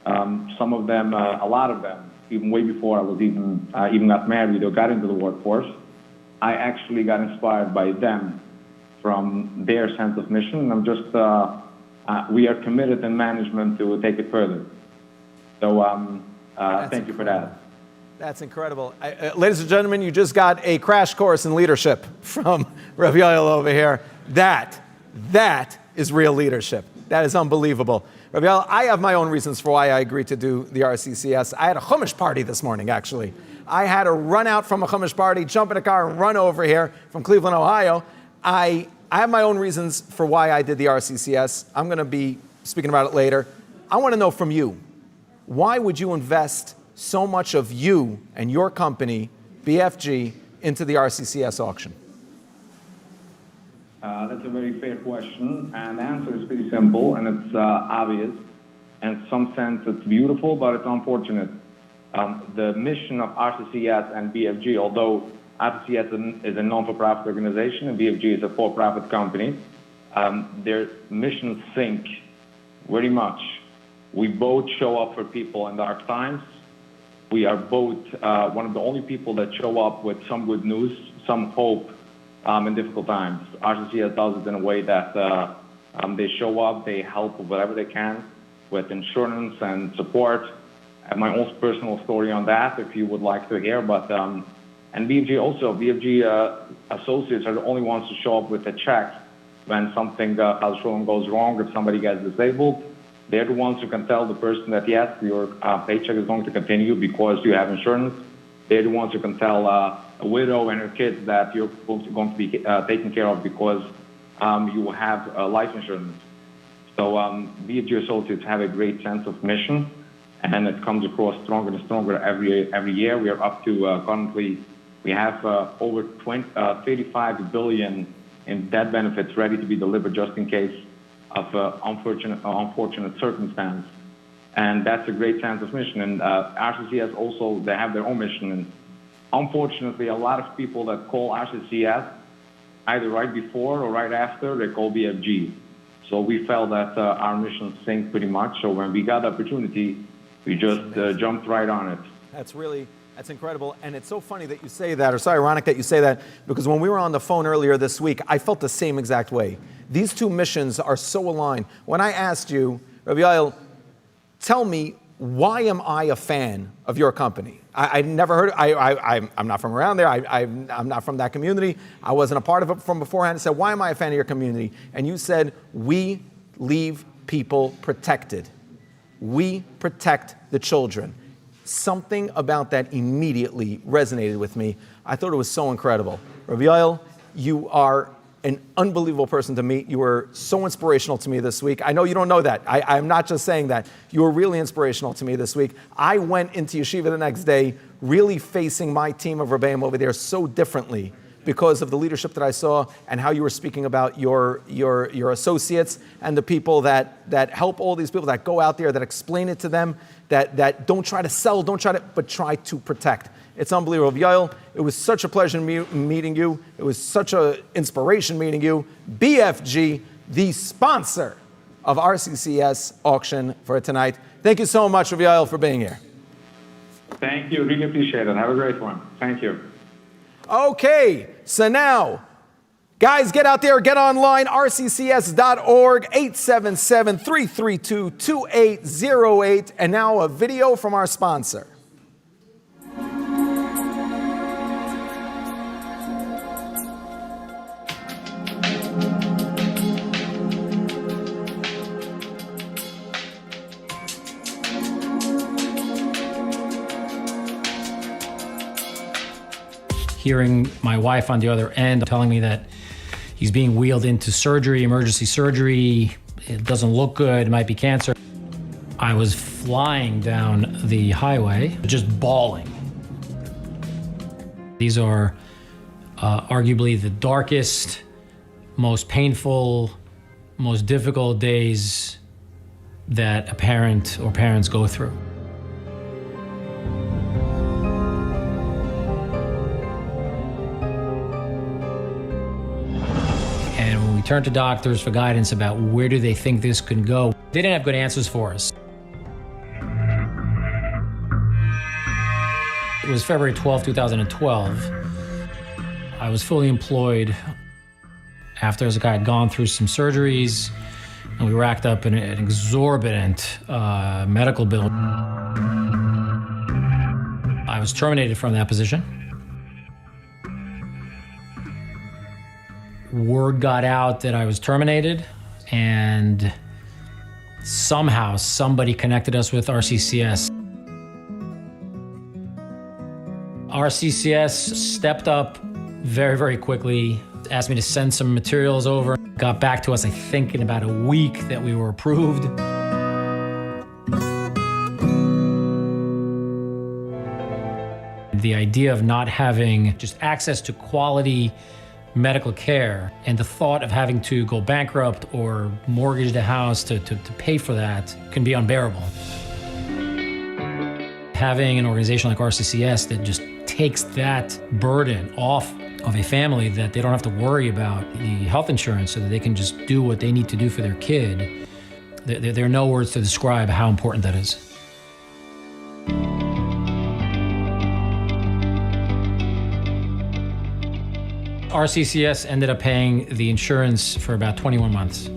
Some of them, a lot of them, even way before I was even got married or got into the workforce, I actually got inspired by them from their sense of mission. And I'm just, we are committed in management to take it further. So thank you for that. That's incredible. Ladies and gentlemen, you just got a crash course in leadership from Rabbi Yoel over here. That is real leadership. That is unbelievable. Rabbi Yoel, I have my own reasons for why I agreed to do the RCCS. I had a Chumash party this morning, actually. I had to run out from a Chumash party, jump in a car, and run over here from Cleveland, Ohio. I have my own reasons for why I did the RCCS. I'm going to be speaking about it later. I want to know from you, why would you invest so much of you and your company, BFG, into the RCCS auction? That's a very fair question, and the answer is pretty simple, and it's obvious. And in some sense, it's beautiful, but it's unfortunate. The mission of RCCS and BFG, although RCCS is a non-for-profit organization and BFG is a for-profit company, their missions sync very much. We both show up for people in dark times. We are both one of the only people that show up with some good news, some hope in difficult times. RCCS does it in a way that they show up, they help whatever they can with insurance and support. I have my own personal story on that if you would like to hear, but and BFG also, BFG associates are the only ones to show up with a check when something goes wrong, if somebody gets disabled. They're the ones who can tell the person that, yes, your paycheck is going to continue because you have insurance. They're the ones who can tell a widow and her kids that you're going to be taken care of because you have life insurance. So BFG associates have a great sense of mission, and it comes across stronger and stronger every year. We are up to currently, we have over 35 billion in death benefits ready to be delivered just in case of unfortunate circumstance. And that's a great sense of mission. And RCCS also, they have their own mission. And unfortunately, a lot of people that call RCCS, either right before or right after, they call BFG. So we felt that our mission synced pretty much. So when we got the opportunity, we just jumped right on it. That's incredible. And it's so funny that you say that, or so ironic that you say that, because when we were on the phone earlier this week, I felt the same exact way. These two missions are so aligned. When I asked you, Rabbi Yoel, tell me, why am I a fan of your company? I never heard, I'm not from around there, I'm not from that community, I wasn't a part of it from beforehand. I said, why am I a fan of your community? And you said, we leave people protected. We protect the children. Something about that immediately resonated with me. I thought it was so incredible. Rabbi Yoel, you are an unbelievable person to meet. You were so inspirational to me this week. I know you don't know that. I'm not just saying that. You were really inspirational to me this week. I went into yeshiva the next day really facing my team of Rebbeim over there so differently because of the leadership that I saw and how you were speaking about your associates and the people that help all these people, that go out there, that explain it to them, that don't try to sell, but try to protect. It's unbelievable. Yoel, it was such a pleasure meeting you. It was such an inspiration meeting you. BFG, the sponsor of RCCS auction for tonight. Thank you so much, Yoel, for being here. Thank you. Really appreciate it. Have a great one. Thank you. Okay, so now, guys, get out there, get online, rccs.org, 877-332-2808. And now a video from our sponsor. Hearing my wife on the other end telling me that he's being wheeled into surgery, emergency surgery, it doesn't look good, it might be cancer. I was flying down the highway, just bawling. These are arguably the darkest, most painful, most difficult days that a parent or parents go through. We turned to doctors for guidance about where do they think this could go. They didn't have good answers for us. It was February 12, 2012. I was fully employed after Hezekiah had gone through some surgeries, and we racked up an exorbitant medical bill. I was terminated from that position. Word got out that I was terminated, and somehow somebody connected us with RCCS. RCCS stepped up very, very quickly, asked me to send some materials over, got back to us, I think, in about a week that we were approved. The idea of not having just access to quality medical care and the thought of having to go bankrupt or mortgage the house to pay for that can be unbearable. Having an organization like RCCS that just takes that burden off of a family, that they don't have to worry about the health insurance so that they can just do what they need to do for their kid, there are no words to describe how important that is. RCCS ended up paying the insurance for about 21 months.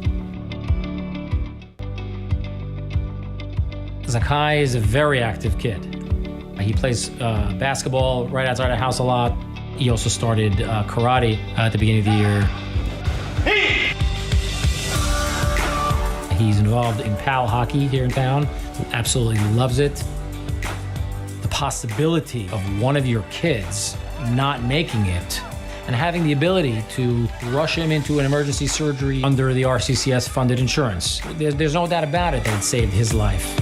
Zakai is a very active kid. He plays basketball right outside our house a lot. He also started karate at the beginning of the year. He's involved in PAL hockey here in town. Absolutely loves it. The possibility of one of your kids not making it and having the ability to rush him into an emergency surgery under the RCCS funded insurance. There's no doubt about it that it saved his life.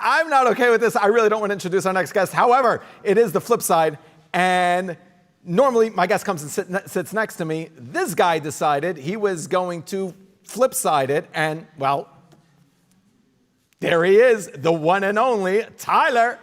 I'm not okay with this. I really don't want to introduce our next guest. However, it is the flip side. And normally my guest comes and sits next to me. This guy decided he was going to flip side it. And, well, there he is, the one and only Tyler.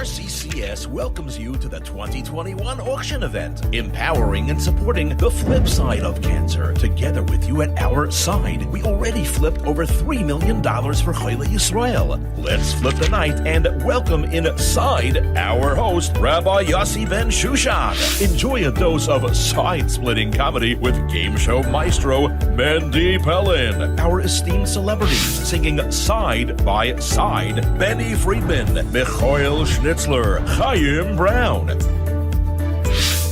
RCCS welcomes you to the 2021 auction event, empowering and supporting the flip side of cancer. Together with you at our side, we already flipped over $3 million for Choyle Yisrael. Let's flip the night and welcome inside our host, Rabbi Yossi Ben Shushan. Enjoy a dose of side-splitting comedy with game show maestro Mendy Pellin. Our esteemed celebrities singing side by side: Benny Friedman, Michael Schnitzler, Chaim Brown.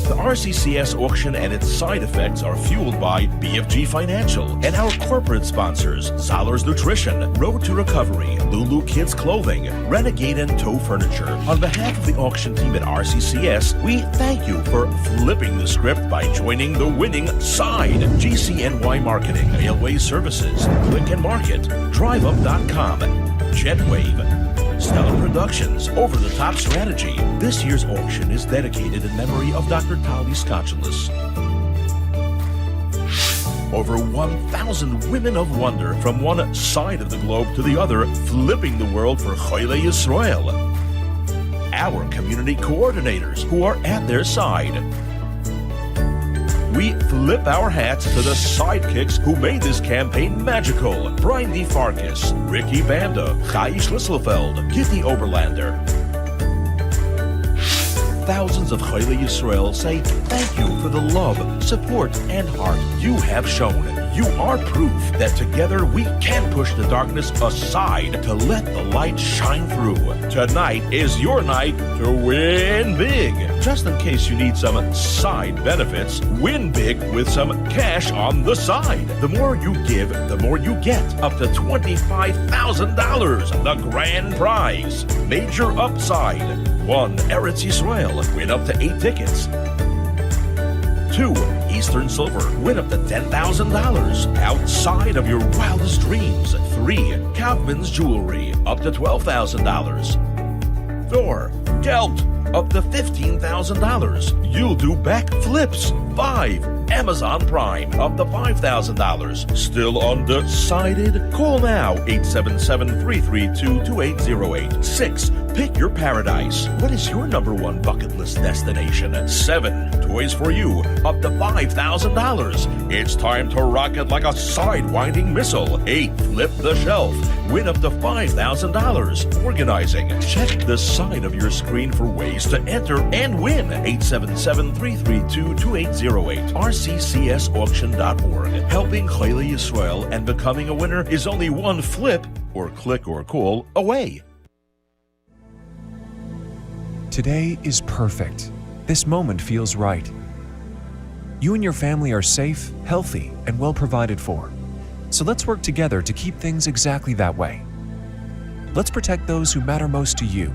The RCCS auction and its side effects are fueled by BFG Financial and our corporate sponsors, Zahler's Nutrition, Road to Recovery, Lulu Kids Clothing, Renegade and Toe Furniture. On behalf of the auction team at RCCS, we thank you for flipping the script by joining the winning side. GCNY Marketing, Railway Services, Click and Market, DriveUp.com, Jetwave, Stellar Productions, Over the Top Strategy. This year's auction is dedicated in memory of Dr. Tali Skochelis. Over 1,000 women of wonder from one side of the globe to the other, flipping the world for Choyle Yisrael. Our community coordinators who are at their side. We flip our hats to the sidekicks who made this campaign magical. Brian D. Farkas, Ricky Banda, Chai Schlisselfeld, Kitty Oberlander. Thousands of Choyle Yisrael say thank you for the love, support, and heart you have shown. You are proof that together we can push the darkness aside to let the light shine through. Tonight is your night to win big. Just in case you need some side benefits, win big with some cash on the side. The more you give, the more you get. Up to $25,000, the grand prize. Major upside. 1. Eretz Yisrael, win up to 8 tickets. 2. Eastern Silver, win up to $10,000 outside of your wildest dreams. 3. Kaufman's Jewelry, up to $12,000. 4. Gelt, up to $15,000. You'll do backflips. 5. Amazon Prime, up to $5,000. Still undecided? Call now, 877-332-2808. 6. Pick your paradise. What is your #1 bucket list destination? 7. Toys for you, up to $5,000. It's time to rock it like a sidewinding missile. 8. Flip the shelf. Win up to $5,000. Organizing. Check the side of your screen for ways to enter and win. 877-332-2808. RCCSauction.org. Helping Choyle Yisrael and becoming a winner is only one flip or click or call away. Today is perfect. This moment feels right. You and your family are safe, healthy, and well provided for. So let's work together to keep things exactly that way. Let's protect those who matter most to you.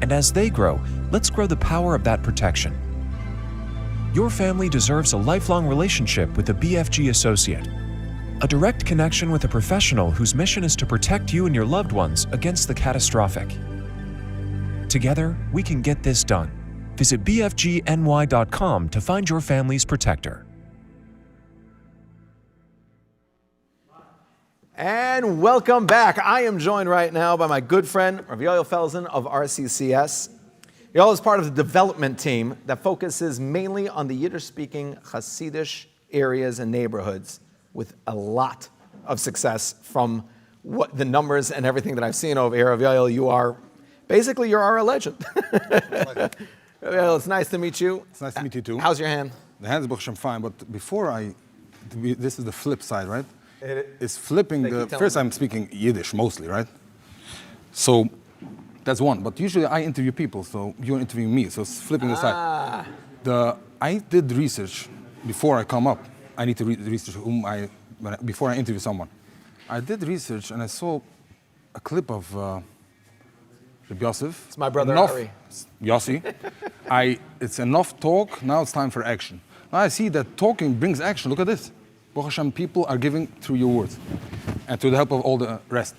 And as they grow, let's grow the power of that protection. Your family deserves a lifelong relationship with a BFG associate. A direct connection with a professional whose mission is to protect you and your loved ones against the catastrophic. Together, we can get this done. Visit bfgny.com to find your family's protector. And welcome back. I am joined right now by my good friend, Rav Yoel Felsen of RCCS. Yoel is part of the development team that focuses mainly on the Yiddish-speaking Hasidic areas and neighborhoods with a lot of success from what the numbers and everything that I've seen over here. Rav Yoel, you are a legend. Yoel, it's nice to meet you. It's nice to meet you too. How's your hand? The hand is Baruch Hashem fine, but this is the flip side, right? It's flipping first I'm speaking Yiddish mostly, right? So that's one, but usually I interview people, so you're interviewing me, so it's flipping the side. I did research before I come up. I need to research before I interview someone. I did research and I saw a clip of Reb Yosef. It's my brother Ari. Yossi. It's enough talk, now it's time for action. Now I see that talking brings action. Look at this. Baruch Hashem, people are giving through your words and through the help of all the rest.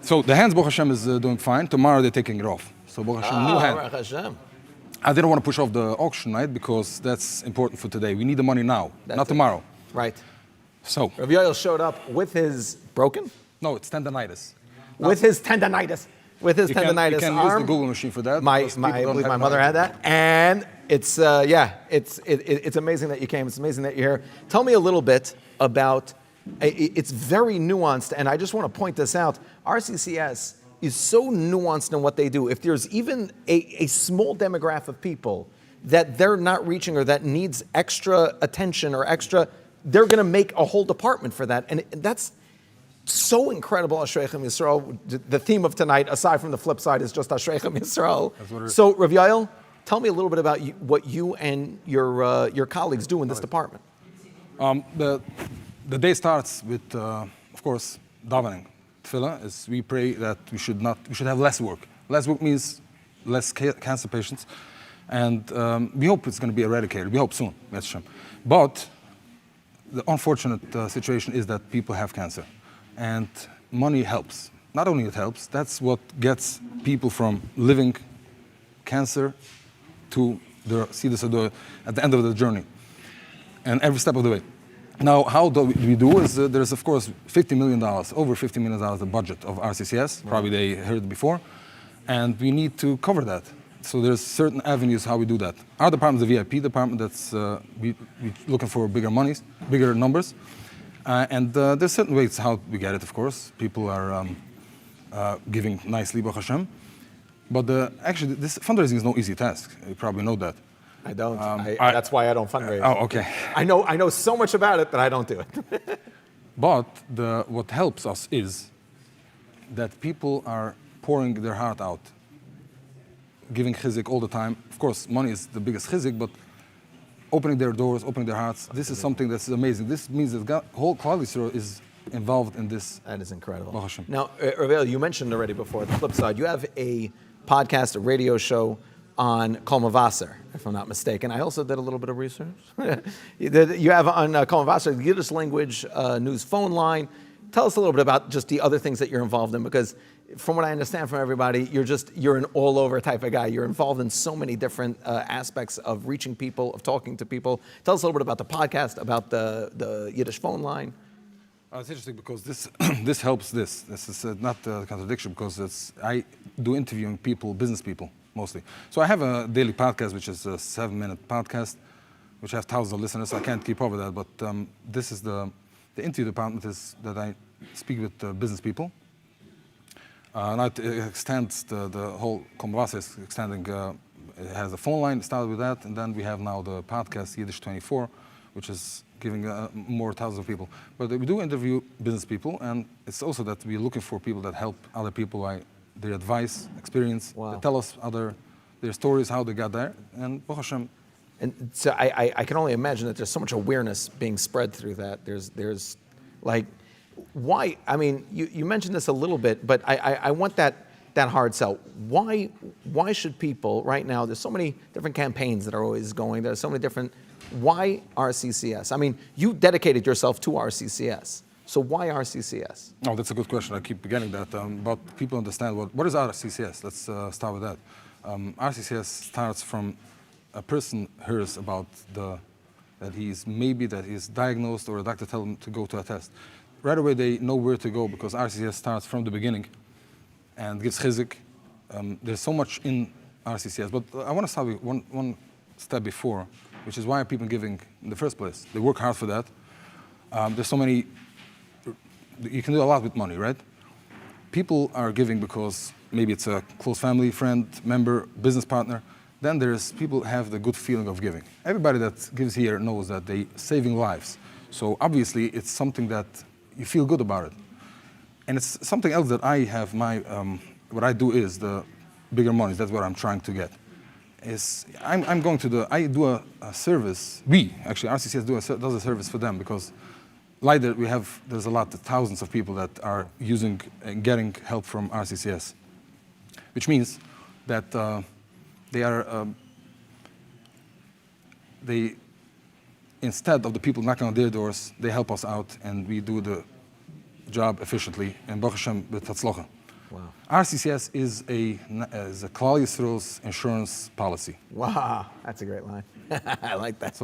So the hands, Baruch Hashem, is doing fine. Tomorrow they're taking it off. So Baruch Hashem, new hand. Baruch Hashem. I didn't want to push off the auction, right? Because that's important for today. We need the money now, not tomorrow. Right. So. Rav Yoel showed up with his broken? No, it's tendonitis. With his tendonitis. with his You tendonitis you can arm. use the Google machine for that. I because people don't believe have my no mother idea. had that, and it's amazing that you came. It's amazing that you're here. Tell me a little bit about. It's very nuanced, and I just want to point this out. RCCS is so nuanced in what they do. If there's even a small demographic of people that they're not reaching or that needs extra attention or extra, they're going to make a whole department for that, and that's so incredible. Ashreichem Yisrael. The theme of tonight, aside from the flip side, is just Ashreichem Yisrael. So, Rav Yael, tell me a little bit about what you and your colleagues do in this department. The day starts with, of course, davening. Tefillah is we pray that we should have less work. Less work means less cancer patients, and we hope it's going to be eradicated. We hope soon, but the unfortunate situation is that people have cancer, and money helps. Not only it helps, that's what gets people from living cancer to their Siddur Sador at the end of the journey, and every step of the way. Now, how do we do is there's, of course, $50 million, over $50 million the budget of RCCS. Right. Probably they heard it before. And we need to cover that. So there's certain avenues how we do that. Our department is the VIP department. That's we looking for bigger monies, bigger numbers. And there's certain ways how we get it, of course. People are giving nicely, Baruch Hashem. But actually, this fundraising is no easy task. You probably know that. I don't. That's why I don't fundraise. Oh, okay. I know so much about it, but I don't do it. But what helps us is that people are pouring their heart out, giving chizik all the time. Of course, money is the biggest chizik, but opening their doors, opening their hearts, this is something that's amazing. This means that the whole Klal Yisrael is involved in this. That is incredible. Baruch Hashem. Now, Ravel, you mentioned already before, the flip side, you have a podcast, a radio show on Kol Mavasar, if I'm not mistaken. I also did a little bit of research. You have on Kol Mavasar, the Yiddish language news phone line. Tell us a little bit about just the other things that you're involved in, because from what I understand from everybody, you're an all-over type of guy. You're involved in so many different aspects of reaching people, of talking to people. Tell us a little bit about the podcast, about the Yiddish phone line. It's interesting because this this helps this. This is not a contradiction because I do interviewing people, business people, mostly. So I have a daily podcast, which is a 7-minute podcast, which has thousands of listeners. I can't keep up with that, but this is the interview department is that I speak with business people. And it extends the whole Kol Mavasar is extending. It has a phone line, started with that, and then we have now the podcast Yiddish 24, which is giving more thousands of people. But we do interview business people, and it's also that we're looking for people that help other people by their advice, experience. Wow. They tell us their stories, how they got there, and Baruch Hashem. And so I can only imagine that there's so much awareness being spread through that. There's like, why? I mean, you mentioned this a little bit, but I want that hard sell. Why should people right now? There's so many different campaigns that are always going. There's so many different. Why RCCS? I mean, you dedicated yourself to RCCS. So why RCCS? Oh, that's a good question. I keep getting that. But people understand what is RCCS. Let's start with that. RCCS starts from a person hears about that he's diagnosed or a doctor tells him to go to a test. Right away they know where to go because RCCS starts from the beginning and gives chizik. There's so much in RCCS, but I want to start with one step before, which is why are people giving in the first place? They work hard for that. There's so many, you can do a lot with money, right? People are giving because maybe it's a close family, friend, member, business partner. Then there's people have the good feeling of giving. Everybody that gives here knows that they're saving lives. So obviously it's something that you feel good about it. And it's something else that I have what I do is the bigger monies, that's what I'm trying to get. I'm going to I do a service, RCCS does a service for them because like that there's a lot of thousands of people that are using and getting help from RCCS, which means that they instead of the people knocking on their doors, they help us out and we do the job efficiently and Baruch Hashem b'tatzlocha. Wow. RCCS is a Klal Yisrael's insurance policy. Wow, that's a great line. I like that.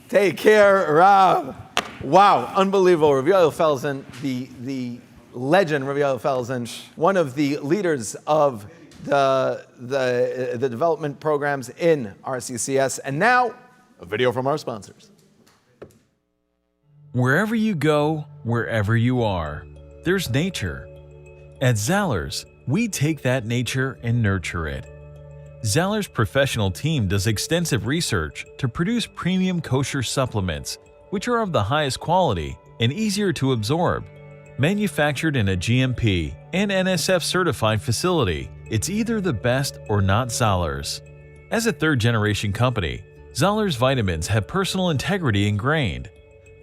Take care, Rav. Wow, unbelievable. Rav Yoel Felsen, the legend, Rabbi Yoel Felsen, one of the leaders of the development programs in RCCS. And now, a video from our sponsors. Wherever you go, wherever you are, there's nature. At Zallers, we take that nature and nurture it. Zallers' professional team does extensive research to produce premium kosher supplements, which are of the highest quality and easier to absorb. Manufactured in a GMP and NSF certified facility, it's either the best or not Zallers. As a third-generation company, Zallers vitamins have personal integrity ingrained,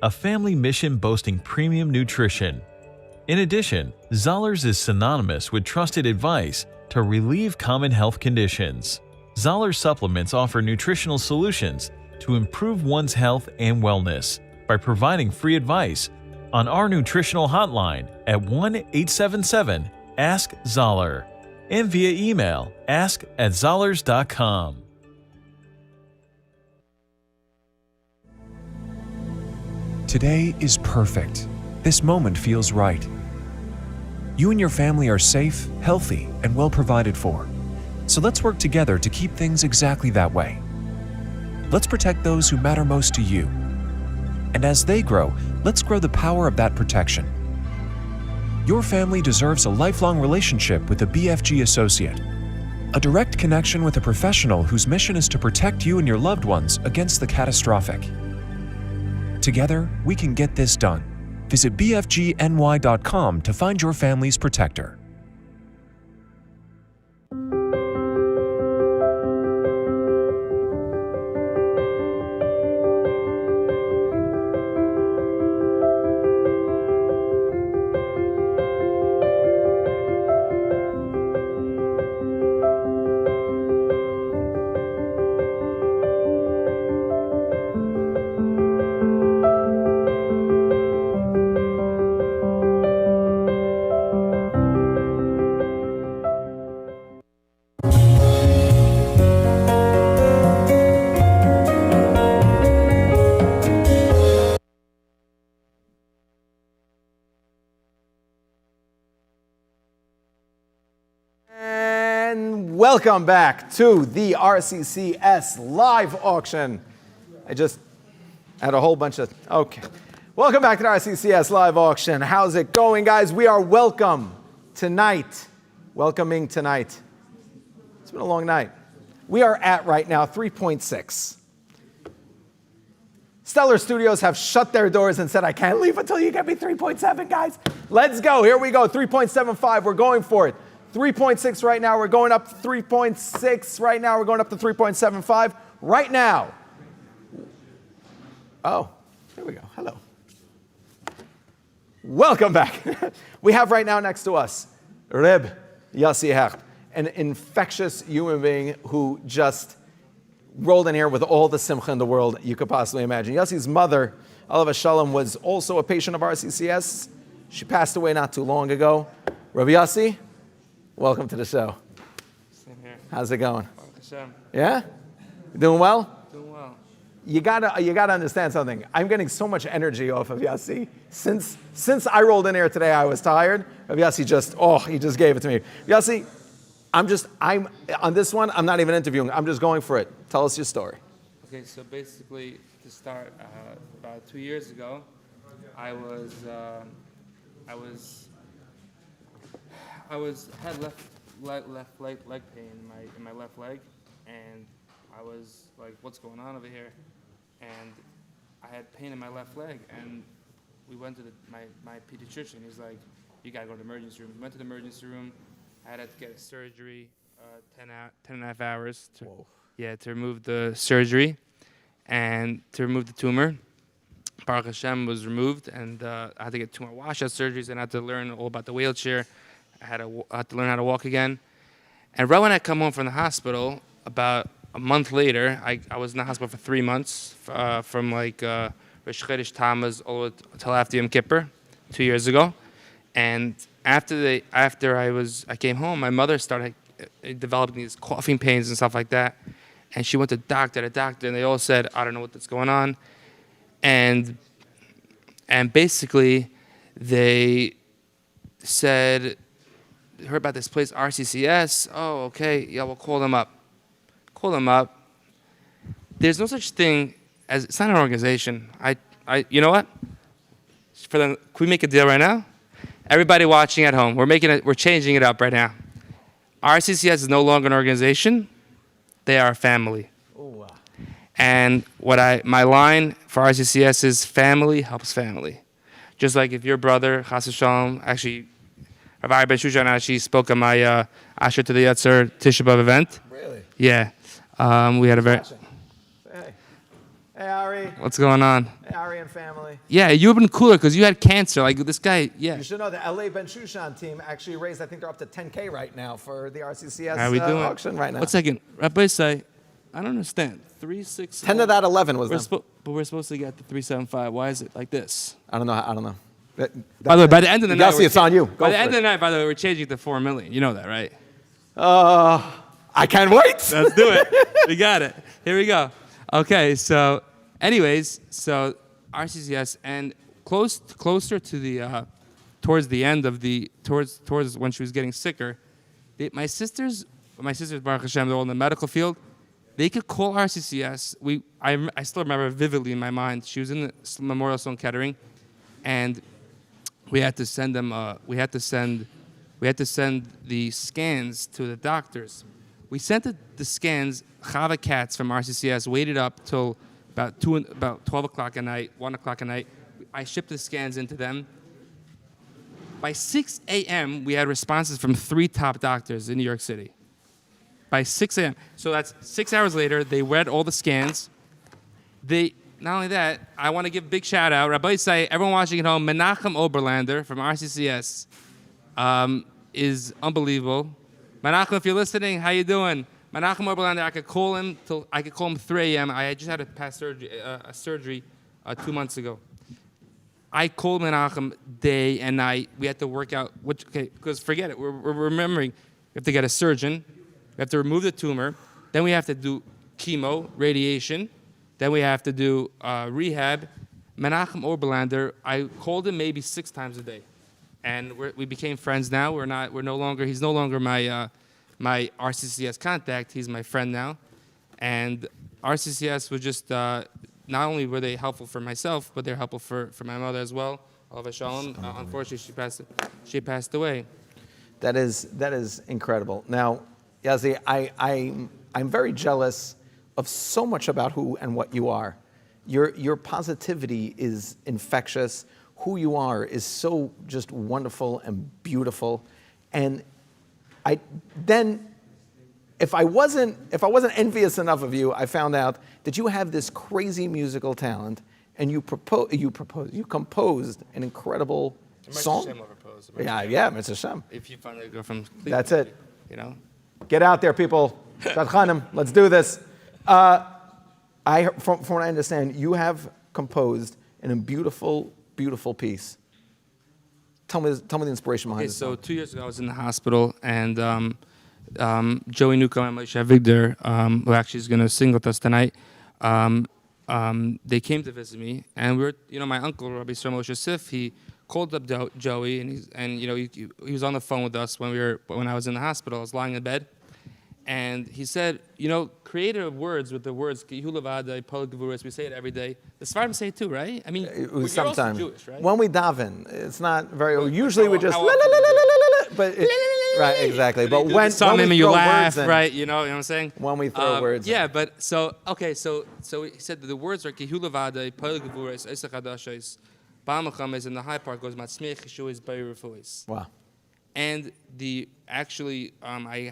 a family mission boasting premium nutrition. In addition, Zallers is synonymous with trusted advice to relieve common health conditions. Zallers supplements offer nutritional solutions to improve one's health and wellness by providing free advice on our nutritional hotline at 1-877-ASK-ZALLER and via email ask@zallers.com. Today is perfect. This moment feels right. You and your family are safe, healthy, and well provided for. So let's work together to keep things exactly that way. Let's protect those who matter most to you. And as they grow, let's grow the power of that protection. Your family deserves a lifelong relationship with a BFG associate. A direct connection with a professional whose mission is to protect you and your loved ones against the catastrophic. Together, we can get this done. Visit bfgny.com to find your family's protector. Welcome back to the RCCS live auction. I just had a whole bunch of, okay. Welcome back to the RCCS live auction. How's it going, guys? We are welcoming tonight. It's been a long night. We are at right now 3.6. Stellar Studios have shut their doors and said, I can't leave until you get me 3.7, guys. Let's go. Here we go. 3.75. We're going for it. 3.6 right now. We're going up 3.6 right now. We're going up to 3.75 right now. Oh, here we go. Hello. Welcome back. We have right now next to us Reb Yossi Hecht, an infectious human being who just rolled in here with all the simcha in the world you could possibly imagine. Yossi's mother, Alav Shalom, was also a patient of RCCS. She passed away not too long ago. Reb Yossi, welcome to the show. Same here. How's it going? Hashem. Yeah? You doing well? Doing well. You gotta understand something. I'm getting so much energy off of Yossi. Since I rolled in here today, I was tired. Yossi he just gave it to me. Yossi, I'm on this one, I'm not even interviewing. I'm just going for it. Tell us your story. Okay, so basically, to start, about 2 years ago, I had left leg pain in my left leg, and I was like, "What's going on over here?" And I had pain in my left leg, and we went to my pediatrician. He's like, "You gotta go to the emergency room." We went to the emergency room. I had to get a surgery, 10 and a half hours to remove the surgery and to remove the tumor. Baruch Hashem was removed, and I had to get 2 more washout surgeries, and I had to learn all about the wheelchair. I had to learn how to walk again. And right when I come home from the hospital, about a month later, I was in the hospital for 3 months, from like Rosh Chodesh Tammuz all until after Yom Kippur, 2 years ago. And after I came home, my mother started developing these coughing pains and stuff like that. And she went to doctor, and they all said, I don't know what's going on. And basically, said, heard about this place, RCCS. Oh, okay. Yeah, we'll call them up. Call them up. There's no such thing as, it's not an organization. You know what? Can we make a deal right now? Everybody watching at home, we're changing it up right now. RCCS is no longer an organization. They are a family. Ooh. And my line for RCCS is family helps family. Just like if your brother, Chas V'Shalom, actually, Rabbi Ben Shushan actually spoke at my Asher to the Yetzer Tisha B'Av event. Really? Yeah. We had a very... Hey, Ari. What's going on? Hey, Ari and family. Yeah, you have been cooler because you had cancer. Like this guy, yeah. You should know the LA Ben Shushan team actually raised, I think they're up to 10K right now for the RCCS How are we doing? auction right now. 1 second. Rabbi say, I don't understand. 3, 6. 10 of that 11 was them. But we're supposed to get the 375. Why is it like this? I don't know. By the way, by the end of the night, it's on you. By the end of the night, by the way, we're changing to 4 million. You know that, right? I can't wait. Let's do it. We got it. Here we go. Okay, so anyways, so RCCS and closer to the towards the end of the towards when she was getting sicker, my sisters Baruch Hashem, they're all in the medical field. They could call RCCS. I still remember vividly in my mind. She was in the Memorial Sloan Kettering, and we had to send them. We had to send the scans to the doctors. We sent the scans. Chava Katz from RCCS waited up till about 12 o'clock at night, 1 o'clock at night. I shipped the scans into them. By 6 a.m., we had responses from 3 top doctors in New York City. By 6 a.m. So that's 6 hours later. They read all the scans. Not only that, I want to give a big shout out. Rabbi say, everyone watching at home, Menachem Oberlander from RCCS is unbelievable. Menachem, if you're listening, how you doing? Menachem Oberlander, I could call him 3 a.m. I just had a past surgery 2 months ago. I called Menachem day and night. We had to work out because forget it. We're remembering. We have to get a surgeon. We have to remove the tumor. Then we have to do chemo, radiation. Then we have to do rehab. Menachem Oberlander, I called him maybe 6 times a day, and we became friends now. He's no longer my RCCS contact. He's my friend now, and RCCS was just not only were they helpful for myself, but they're helpful for my mother as well. Alav Shalom. Unfortunately, she passed away. That is incredible. Now, Yazzie, I'm very jealous of so much about who and what you are. Your positivity is infectious. Who you are is so just wonderful and beautiful. And if I wasn't envious enough of you, I found out that you have this crazy musical talent, and you composed an incredible song. Yeah, Mr. Shem. If you find a girl from Cleveland, that's it. You know, get out there, people. Shadchanim, let's do this. From what I understand, you have composed in a beautiful, beautiful piece. Tell me the inspiration behind this. So 2 years ago, I was in the hospital, and Joey Newcomb and Moshe Avigdor, who actually is going to sing with us tonight, they came to visit me, and we were, my uncle, Rabbi Yisrael Moshe Sif, he called up Joey, and he was on the phone with us when I was in the hospital. I was lying in bed, and he said, creative words with the words Kihu Levadai, Pol Gevuros. We say it every day. The Sfardim say it too, right? I mean, you're sometimes also Jewish, right? when we daven, it's not very. Usually we just la la la la la la. But right, exactly. But when we you throw laugh, words in, right? You know what I'm saying? When we throw words. Yeah, but so he said that the words are Kihu Levadai, Pol Gevuros, Esach Hadashos, Ba'amacham, and the high part goes Matzmech Yeshua's Bayrufois. Wow. And I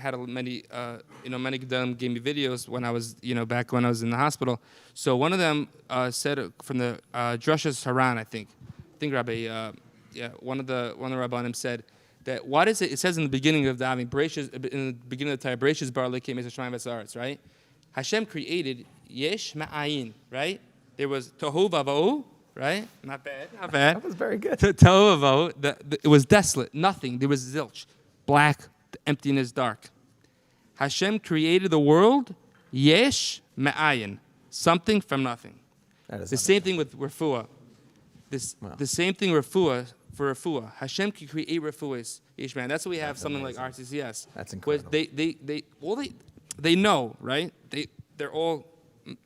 had many Gedolim gave me videos when I was, back when I was in the hospital. So one of them said from the Drushas Haran, I think one of the Rabbanim said that what is it? It says in the beginning of Davening, in the beginning of the Torah, Bereshis bara Elokim es hashamayim v'haaretz, right? Hashem created yesh ma'ayin, right? There was tohu vavohu. Right? Not bad. That was very good. It was desolate. Nothing. There was zilch. Black, emptiness, dark. Hashem created the world, yesh me'ayin. Something from nothing. The same thing with refuah. The same thing refuah for refuah. Hashem can create refuahs, each man. That's why we have something like RCCS. That's incredible. They know, right? They're all,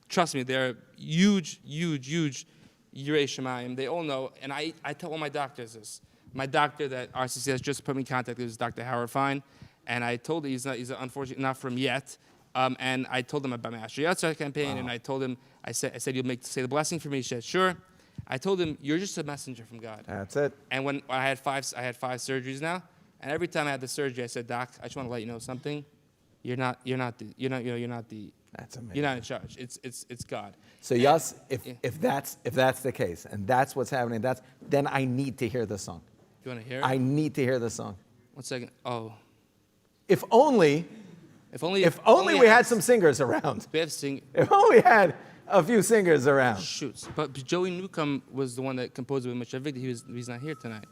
trust me, they're huge Yirei Shemayim. They all know, and I tell all my doctors this. My doctor that RCCS just put me in contact with is Dr. Howard Fine, and I told him he's unfortunately not from yet. And I told him about my Asher Yatzar campaign, and I told him, I said, you'll say the blessing for me. He said, sure. I told him, you're just a messenger from God. That's it. And when I had five surgeries now, and every time I had the surgery, I said, Doc, I just want to let you know something. You're not the. That's amazing. You're not in charge. It's God. So yes, if that's the case, and that's what's happening, then I need to hear the song. You want to hear it? I need to hear the song. 1 second. Oh. If only we had some singers around. We have sing. If only we had a few singers around. Shoots. But Joey Newcomb was the one that composed it with Moshe Victor. He's not here tonight.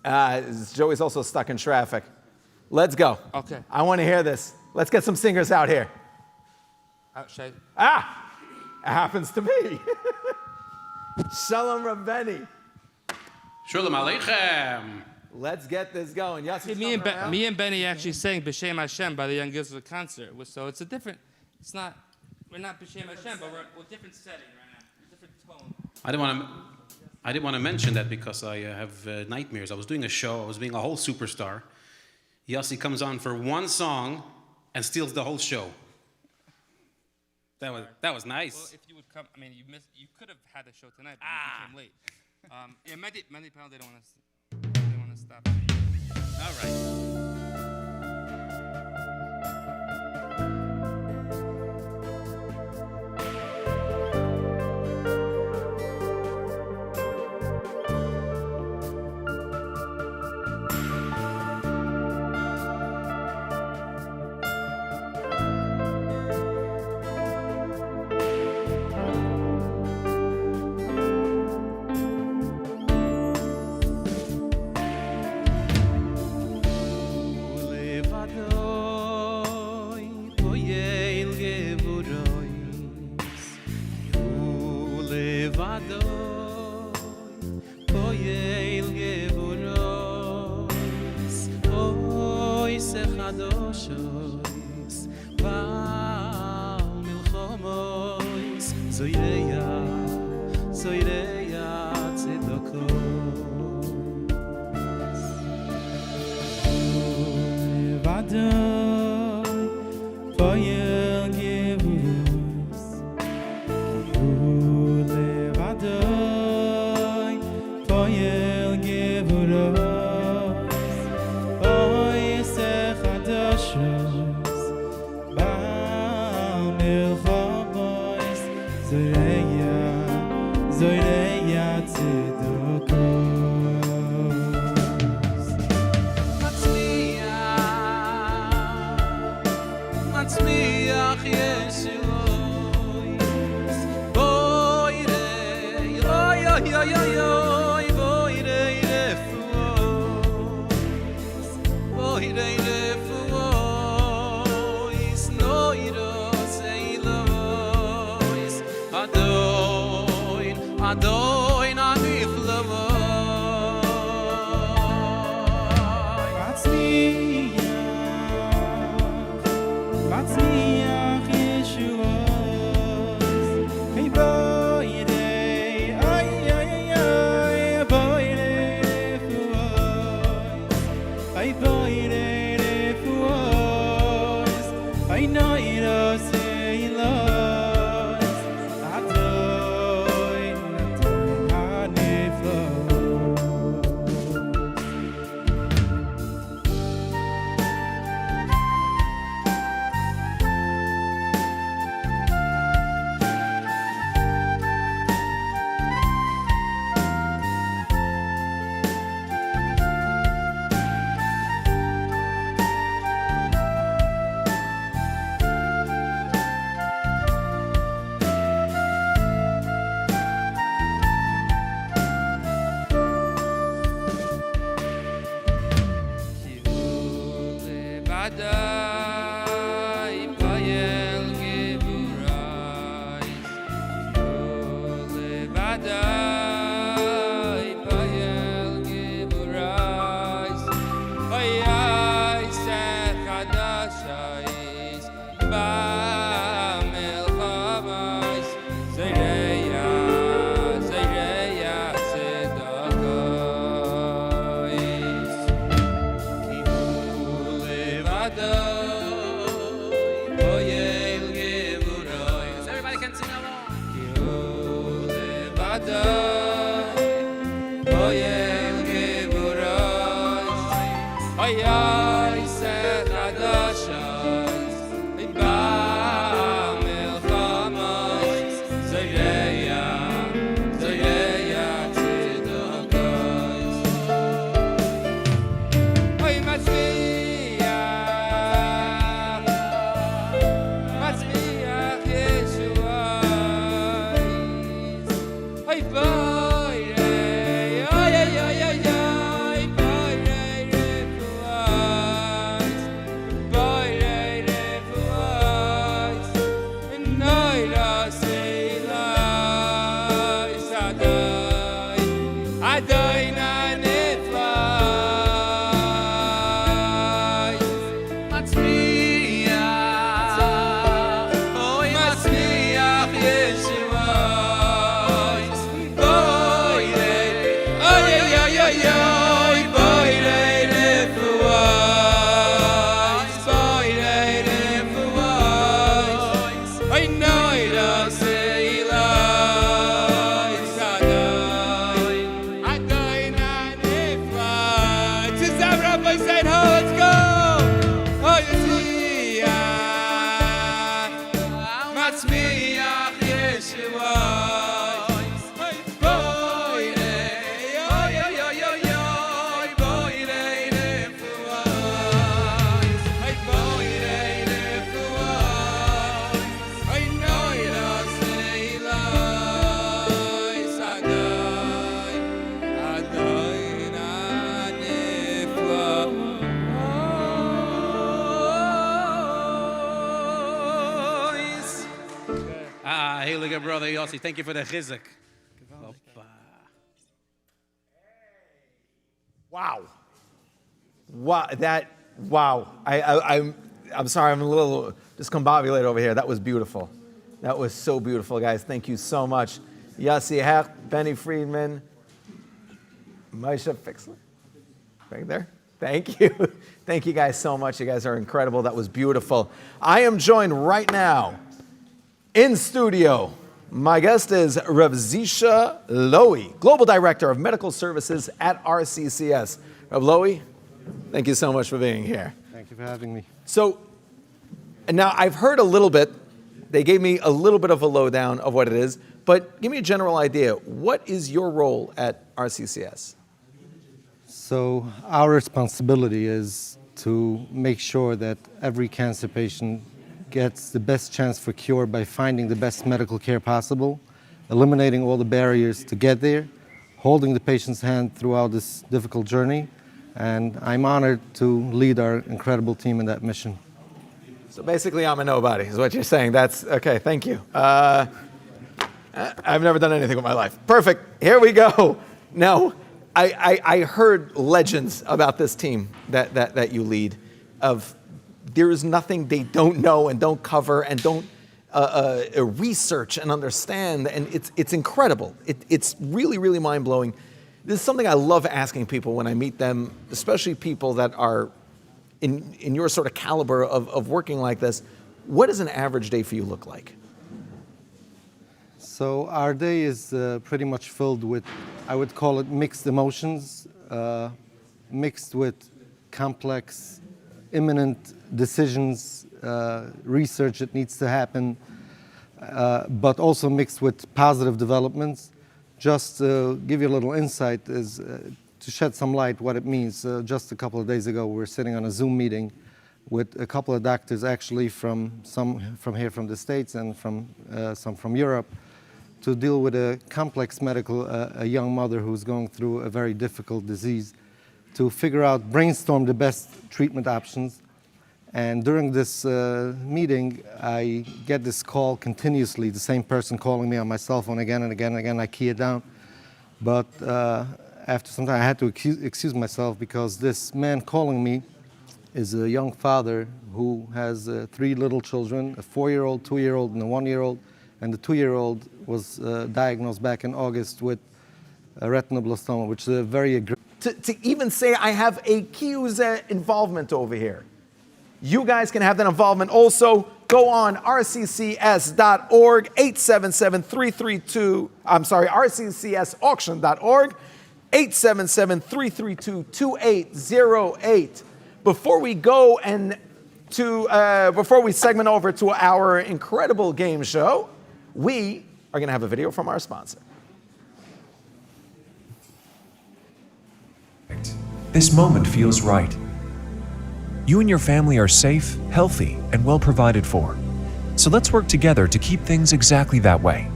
Joey's also stuck in traffic. Let's go. Okay. I want to hear this. Let's get some singers out here. Should It happens to me. Shalom Rabbeini. Shalom Aleichem. Let's get this going. Yassi's me and Benny actually sang B'Shem Hashem by the Young Israel concert. So it's a different, we're not B'Shem Hashem, but we're a different setting right now, different tone. I didn't want to mention that because I have nightmares. I was doing a show. I was being a whole superstar. Yossi comes on for one song and steals the whole show. That was nice. Well, if you would come, you could have had the show tonight, but you came late. Many people they don't want to stop. All right. Vadai payel gevurai Heilige brother Yossi, thank you for the chizuk. Wow. Wow, wow. I'm sorry, I'm a little discombobulated over here. That was beautiful. That was so beautiful, guys. Thank you so much. Yossi Hecht, Benny Friedman, Moshe Fixler. Right there. Thank you. Thank you guys so much. You guys are incredible. That was beautiful. I am joined right now in studio. My guest is Rav Zisha Lowy, Global Director of Medical Services at RCCS. Rav Lowy, thank you so much for being here. Thank you for having me. So, now I've heard a little bit. They gave me a little bit of a lowdown of what it is, but give me a general idea. What is your role at RCCS? So our responsibility is to make sure that every cancer patient gets the best chance for cure by finding the best medical care possible, eliminating all the barriers to get there, holding the patient's hand throughout this difficult journey, and I'm honored to lead our incredible team in that mission. So basically, I'm a nobody, is what you're saying. That's okay, thank you. I've never done anything with my life. Perfect, here we go. Now, I heard legends about this team that you lead of there is nothing they don't know and don't cover and don't research and understand, and it's incredible. It's really, really mind-blowing. This is something I love asking people when I meet them, especially people that are in your sort of caliber of working like this. What does an average day for you look like? So our day is pretty much filled with, I would call it mixed emotions, mixed with complex, imminent decisions, research that needs to happen, but also mixed with positive developments. Just to give you a little insight is to shed some light what it means. Just a couple of days ago, we were sitting on a Zoom meeting with a couple of doctors, actually from here from the States and some from Europe, to deal with a complex medical, a young mother who's going through a very difficult disease, to figure out, brainstorm the best treatment options. And during this meeting, I get this call continuously, the same person calling me on my cell phone again and again and again. I key it down. But after some time, I had to excuse myself because this man calling me is a young father who has 3 little children, a 4-year-old, 2-year-old, and a 1-year-old. And the 2-year-old was diagnosed back in August with a retinoblastoma, which is a very aggressive. To even say I have a Kiyuza involvement over here. You guys can have that involvement also. go on rccs.org, 877-332, I'm sorry, rccsauction.org, 877-332-2808. Before we go and before we segment over to our incredible game show, we are going to have a video from our sponsor. This moment feels right. You and your family are safe, healthy, and well provided for. So let's work together to keep things exactly that way.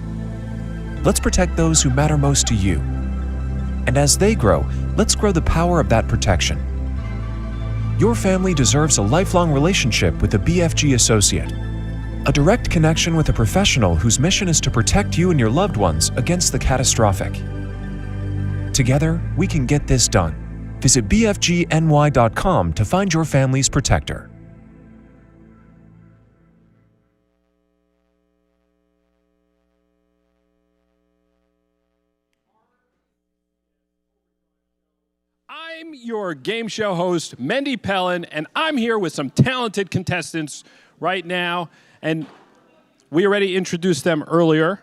Let's protect those who matter most to you. And as they grow, let's grow the power of that protection. Your family deserves a lifelong relationship with a BFG associate. A direct connection with a professional whose mission is to protect you and your loved ones against the catastrophic. Together, we can get this done. Visit bfgny.com to find your family's protector. I'm your game show host, Mendy Pellin, and I'm here with some talented contestants right now. And we already introduced them earlier,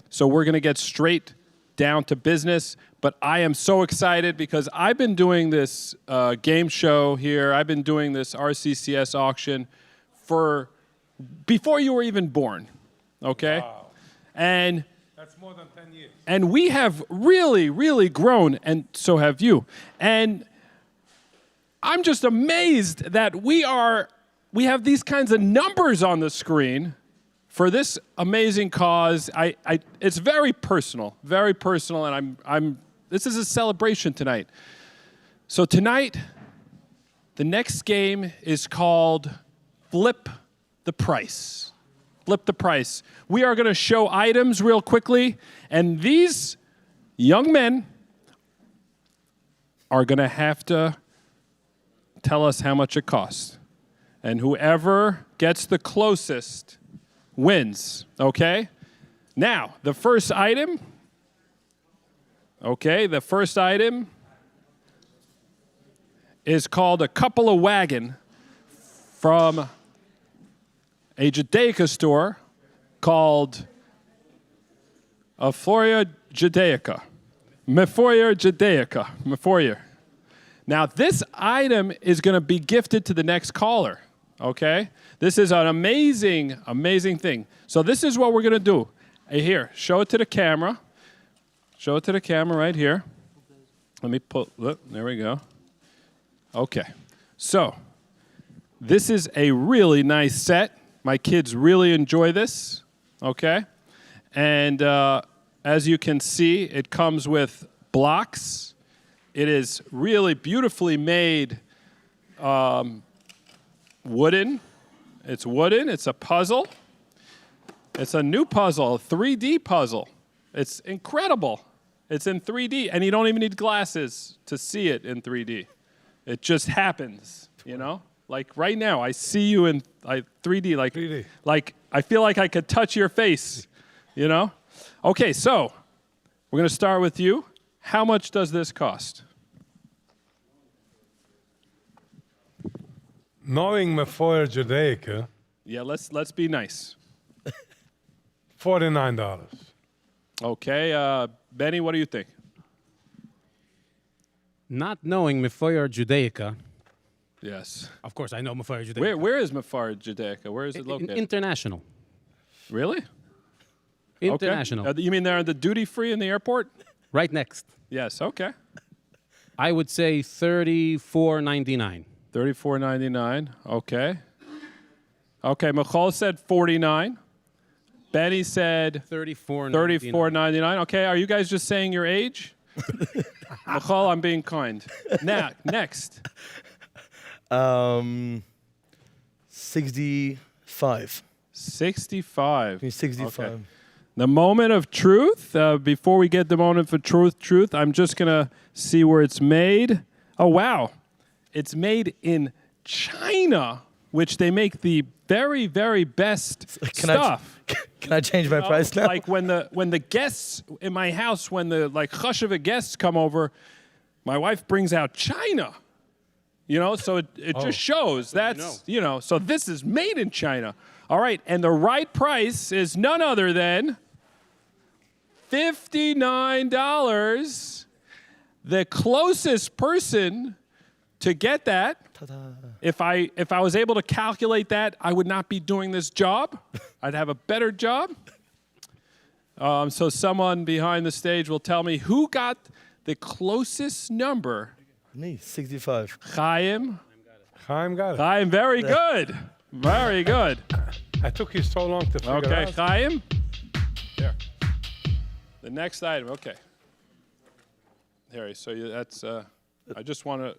so we're going to get straight down to business. But I am so excited because I've been doing this game show here. I've been doing this RCCS auction for before you were even born, okay? Wow. And That's more than 10 years. and we have really, really grown, and so have you. And I'm just amazed that we have these kinds of numbers on the screen for this amazing cause. It's very personal, and this is a celebration tonight. So tonight, the next game is called Flip the Price. Flip the Price. We are going to show items real quickly, and these young men are going to have to tell us how much it costs. And whoever gets the closest wins, okay? Now, the first item is called a couple of wagon from a Judaica store called Meforia Judaica. Meforia Judaica. Meforia. Now, this item is going to be gifted to the next caller, okay? This is an amazing, amazing thing. So this is what we're going to do. Here, show it to the camera. Show it to the camera right here. Let me pull, look, there we go. Okay, so this is a really nice set. My kids really enjoy this, okay? And as you can see, it comes with blocks. It is really beautifully made wooden. It's wooden, it's a puzzle. It's a new puzzle, a 3D puzzle. It's incredible. It's in 3D, and you don't even need glasses to see it in 3D. It just happens, you know? Like right now, I see you in 3D, like I feel like I could touch your face, you know? Okay, so we're gonna start with you. How much does this cost? Knowing Meforia Judaica. Yeah, let's be nice. $49. Okay, Benny, what do you think? Not knowing Meforia Judaica. Yes. Of course, I know Meforia Judaica. Where is Meforia Judaica? Where is it located? International. Really? International. Okay. You mean they're on the duty free in the airport? Right next. Yes, okay. I would say $34.99. $34.99, okay. Okay, Michal said 49. Benny said $34.99. Okay, are you guys just saying your age? Michal, I'm being kind. Now, next. 65. 65. 65. Okay. The moment of truth. Before we get the moment of truth, I'm just going to see where it's made. Oh, wow. It's made in China, which they make the very, very best stuff. Can I change my price now? Like when the guests in my house, when the chashuva guests come over, my wife brings out China. You know, so it just shows that's, you know, so this is made in China. All right, and the right price is none other than $59. The closest person to get that, if I was able to calculate that, I would not be doing this job. I'd have a better job. So someone behind the stage will tell me who got the closest number. Me, 65. Chaim. Chaim got it. Chaim, very good. Very good. I took you so long to figure it Okay, out. Chaim. There. The next item, okay. There, so that's, I just want to,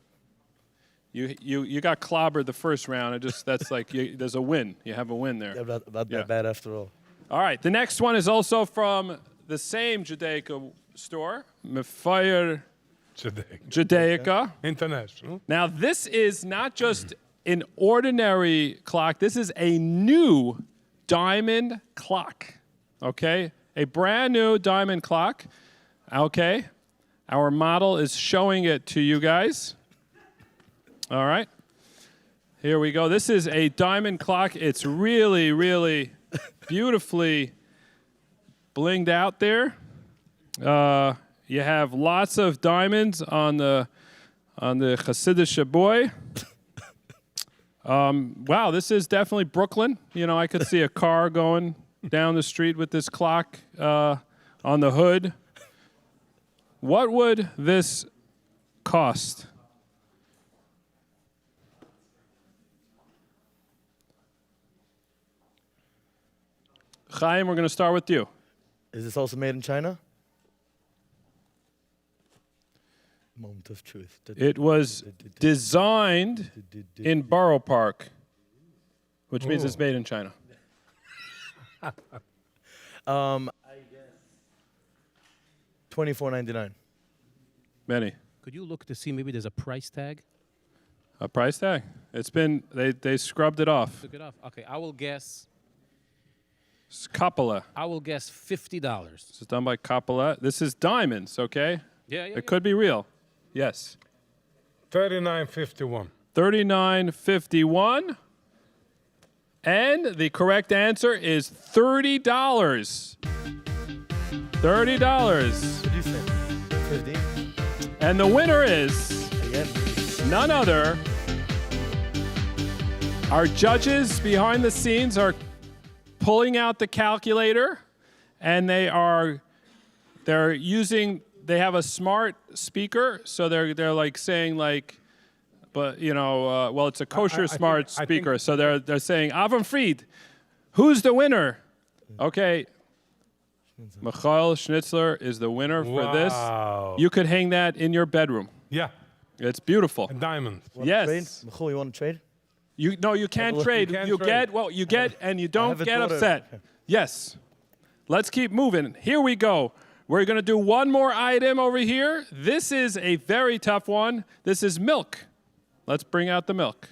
you got clobbered the first round. That's like, there's a win. You have a win there. Yeah, not that bad after all. All right, the next one is also from the same Judaica store, Mefayer Judaica. International. Now, this is not just an ordinary clock. This is a new diamond clock, okay? A brand new diamond clock, okay? Our model is showing it to you guys. All right. Here we go. This is a diamond clock. It's really, really beautifully blinged out there. You have lots of diamonds on the Hasidic boy. Wow, this is definitely Brooklyn. You know, I could see a car going down the street with this clock on the hood. What would this cost? Chaim, we're going to start with you. Is this also made in China? Moment of truth. It was designed in Borough Park, which means it's made in China. I guess $24.99. Many. Could you look to see maybe there's a price tag? A price tag? It's been, they scrubbed it off. Took it off. Okay, I will guess. It's Coppola. I will guess $50. This is done by Coppola. This is diamonds, okay? Yeah, yeah. It could be real. Yes. $39.51. $39.51. And the correct answer is $30. $30. What did you say? 50? And the winner is none other. Our judges behind the scenes are pulling out the calculator, and they have a smart speaker, so they're like saying like, but you know, well, it's a kosher smart speaker, so they're saying Avram Fried, who's the winner? Okay, Michael Schnitzler is the winner for this. You could hang that in your bedroom. Yeah. It's beautiful. A diamond. Yes. Michael, you want to trade? You can't trade. You get what you get, and you don't get upset. Yes. Let's keep moving. Here we go. We're going to do one more item over here. This is a very tough one. This is milk. Let's bring out the milk.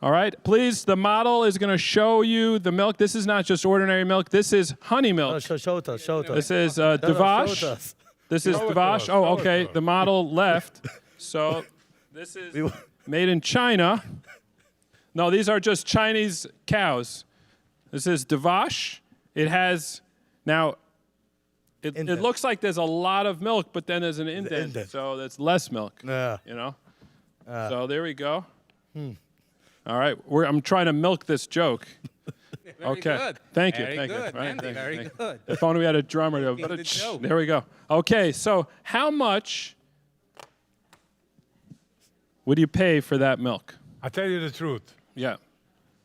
All right. Please, the model is going to show you the milk. This is not just ordinary milk. This is honey milk. Show it us. This is show it Davash. us. This is Davash. Oh, okay. The model left. So this is made in China. No, these are just Chinese cows. This is Davash. It has, now, it looks like there's a lot of milk, but then there's an indent. So that's less milk. Yeah. You know? So there we go. All right. I'm trying to milk this joke. Very good. Thank you. Very Thank good, you. Right, Andy, thank you, very thank you. good. If only we had a drummer. Milking the joke. There we go. Okay, so how much would you pay for that milk? I tell you the truth. Yeah.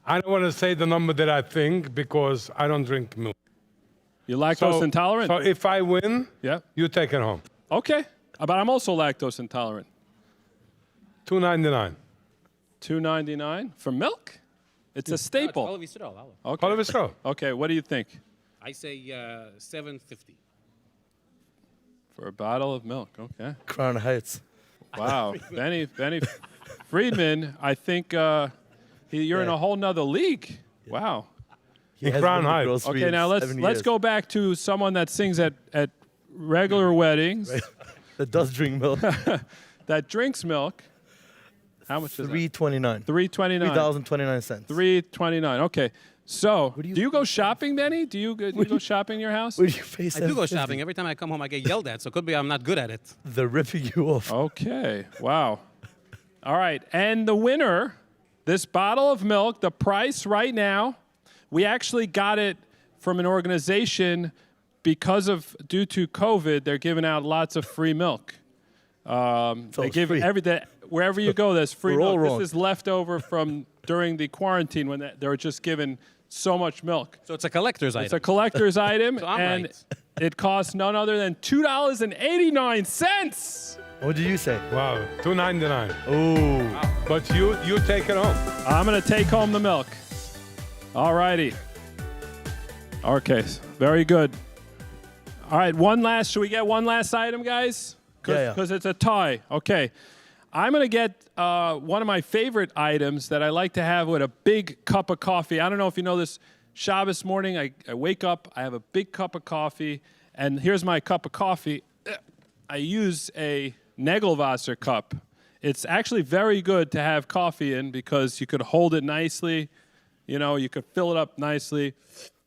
I don't want to say the number that I think because I don't drink milk. You're lactose intolerant? So if I win, you take it home. Okay. But I'm also lactose intolerant. $2.99. $2.99 for milk? It's a staple. Olive Yisrael, olive. Okay. Olive Yisrael. Okay, what do you think? I say $7.50. For a bottle of milk, okay. Crown Heights. Wow. Benny Friedman, I think you're in a whole nother league. Wow. Crown Heights. Okay, now let's go back to someone that sings at regular weddings. Right. That does drink milk. That drinks milk. How much is that? $3.29. $3.29. $3.29. $3.29. Okay. So, do you go shopping, Benny? Do you go shopping in your house? Where do you face I do go shopping. Every time I come home, I get yelled at, so it could be I'm not good at it. They're ripping you off. Okay. Wow. All right. And the winner, this bottle of milk, the price right now, we actually got it from an organization due to COVID, they're giving out lots of free milk. They give wherever you go, there's free milk. This is leftover from during the quarantine when they were just given so much milk. So it's a collector's item. It's a collector's item, So I'm and right. it costs none other than $2.89. What did you say? Wow, $2.99. Oh. But you take it home. I'm going to take home the milk. All righty. Okay, very good. All right, should we get one last item, guys? Yeah. Because it's a tie. Okay. I'm going to get one of my favorite items that I like to have with a big cup of coffee. I don't know if you know this. Shabbos morning, I wake up, I have a big cup of coffee, and here's my cup of coffee. I use a Negelwasser cup. It's actually very good to have coffee in because you could hold it nicely. You know, you could fill it up nicely.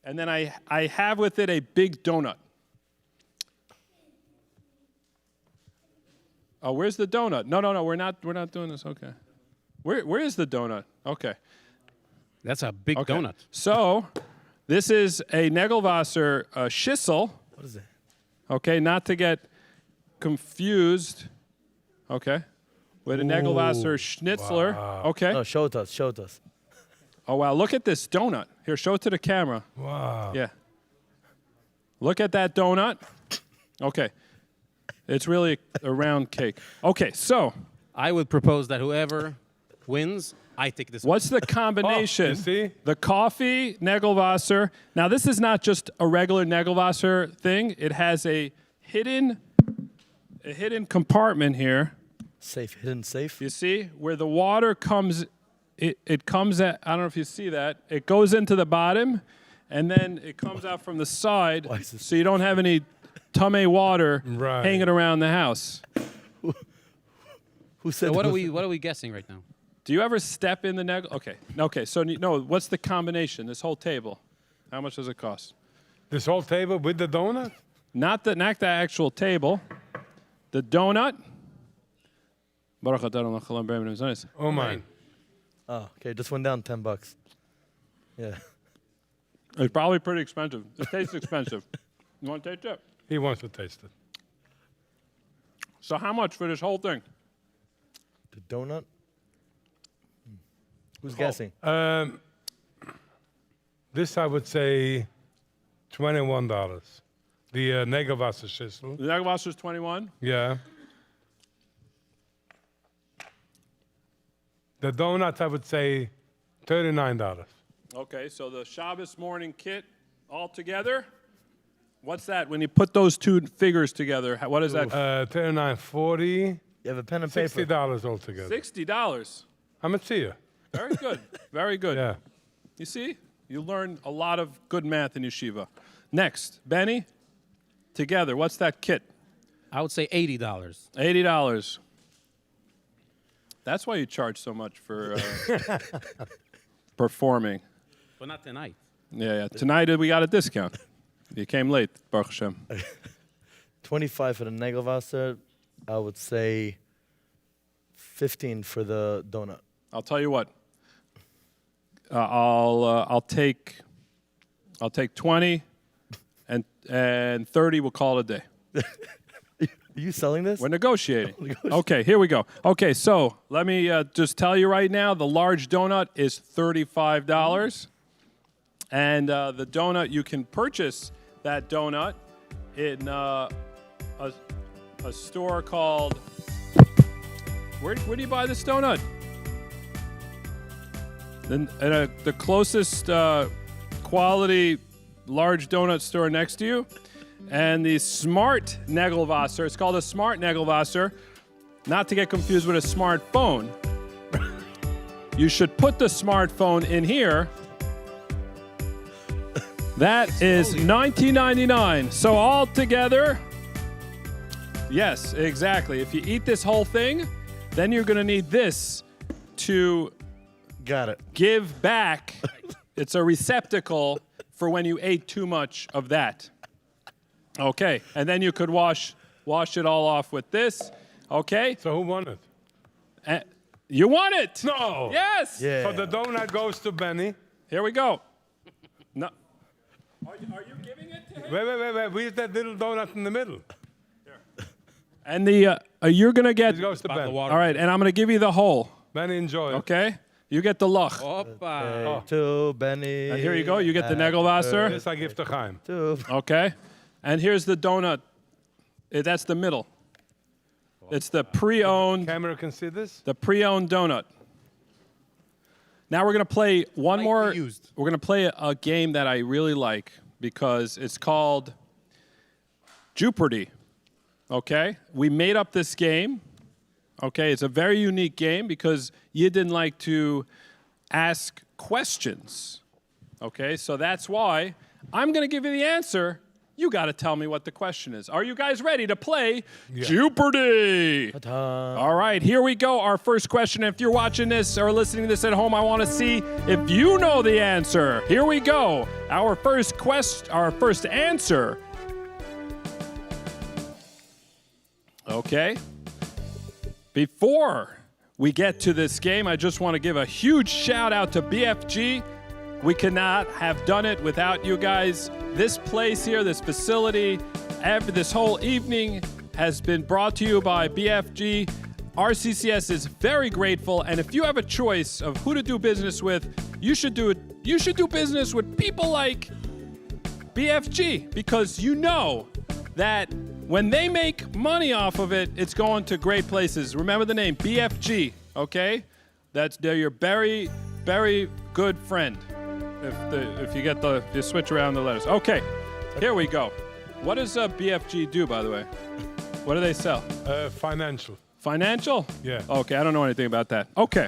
And then I have with it a big donut. Oh, where's the donut? No, we're not doing this. Okay. Where is the donut? Okay. That's a big donut. So, this is a Negelwasser Schissel. What is it? Okay, not to get confused. Okay. With a Negelwasser Schnitzler. Wow. Okay. No, show it us. Oh, wow. Look at this donut. Here, show it to the camera. Wow. Yeah. Look at that donut. Okay. It's really a round cake. Okay, so. I would propose that whoever wins, I take this. What's the combination? Oh, you see? The coffee, Negelwasser. Now, this is not just a regular Negelwasser thing. It has a hidden compartment here. Hidden safe. You see? Where the water comes, it comes at, I don't know if you see that. It goes into the bottom, and then it comes out from the side, so you don't have any tummy water hanging around the house. Who said So what that? are we guessing right now? Do you ever step in the Negel? Okay, so no, what's the combination, this whole table? How much does it cost? This whole table with the donut? Not the actual table. The donut. Oh, my. Oh, okay. Just went down $10. Yeah. It's probably pretty expensive. It tastes expensive. You want to taste it? He wants to taste it. So how much for this whole thing? The donut? Who's guessing? This I would say $21. The Negelwasser Schissel. The Negelwasser is 21. Yeah. The donut I would say $39. Okay, so the Shabbos morning kit all together. What's that? When you put those two figures together, what is that? $39.40. You have a pen and paper. $60 altogether. $60. I'm a cheer. Very good. Very good. Yeah. You see, you learn a lot of good math in yeshiva. Next, Benny, together, what's that kit? I would say $80. $80. That's why you charge so much for performing. But not tonight. Yeah. Tonight we got a discount. You came late, Baruch Hashem. 25 for the Negelwasser. I would say 15 for the donut. I'll tell you what. I'll take 20, and 30. We'll call it a day. Are you selling this? We're negotiating. Okay, here we go. Okay, so let me just tell you right now, the large donut is $35, and the donut, you can purchase that donut in a store called. Where do you buy this donut? The closest quality large donut store next to you. And the Smart Negelwasser, it's called a Smart Negelwasser, not to get confused with a smartphone. You should put the smartphone in here. That is $19.99. So all together, yes, exactly. If you eat this whole thing, then you're going to need this to Got it. give back it's a receptacle for when you ate too much of that. Okay, and then you could wash it all off with this. Okay. So who won it? You won it. No. Yes. Yeah. So the donut goes to Benny. Here we go. No. Are you giving it to him? Wait. Where's that little donut in the middle? And the you're gonna get. This goes to Ben. All right, and I'm gonna give you the whole. Benny, enjoy it. Okay. You get the loch. Hey, to Benny. And here you go. You get the Negelwasser. This I give to Chaim. Okay. And here's the donut. That's the middle. It's the pre-owned. Camera can see this. The pre-owned donut. Now we're gonna play one more. We're gonna play a game that I really like because it's called Jeopardy. Okay. We made up this game. Okay. It's a very unique game because you didn't like to ask questions. Okay. So that's why I'm gonna give you the answer. You got to tell me what the question is. Are you guys ready to play Jeopardy? All right, here we go. Our first question. If you're watching this or listening to this at home, I want to see if you know the answer. Here we go. Our first answer. Okay. Before we get to this game, I just want to give a huge shout out to BFG. We could not have done it without you guys. This place here, this facility, this whole evening has been brought to you by BFG. RCCS is very grateful, and if you have a choice of who to do business with, you should do business with people like BFG, because you know that when they make money off of it, it's going to great places. Remember the name, BFG, okay? They're your very, very good friend. If you switch around the letters. Okay, here we go. What does BFG do, by the way? What do they sell? Financial. Financial? Yeah. Okay, I don't know anything about that. Okay.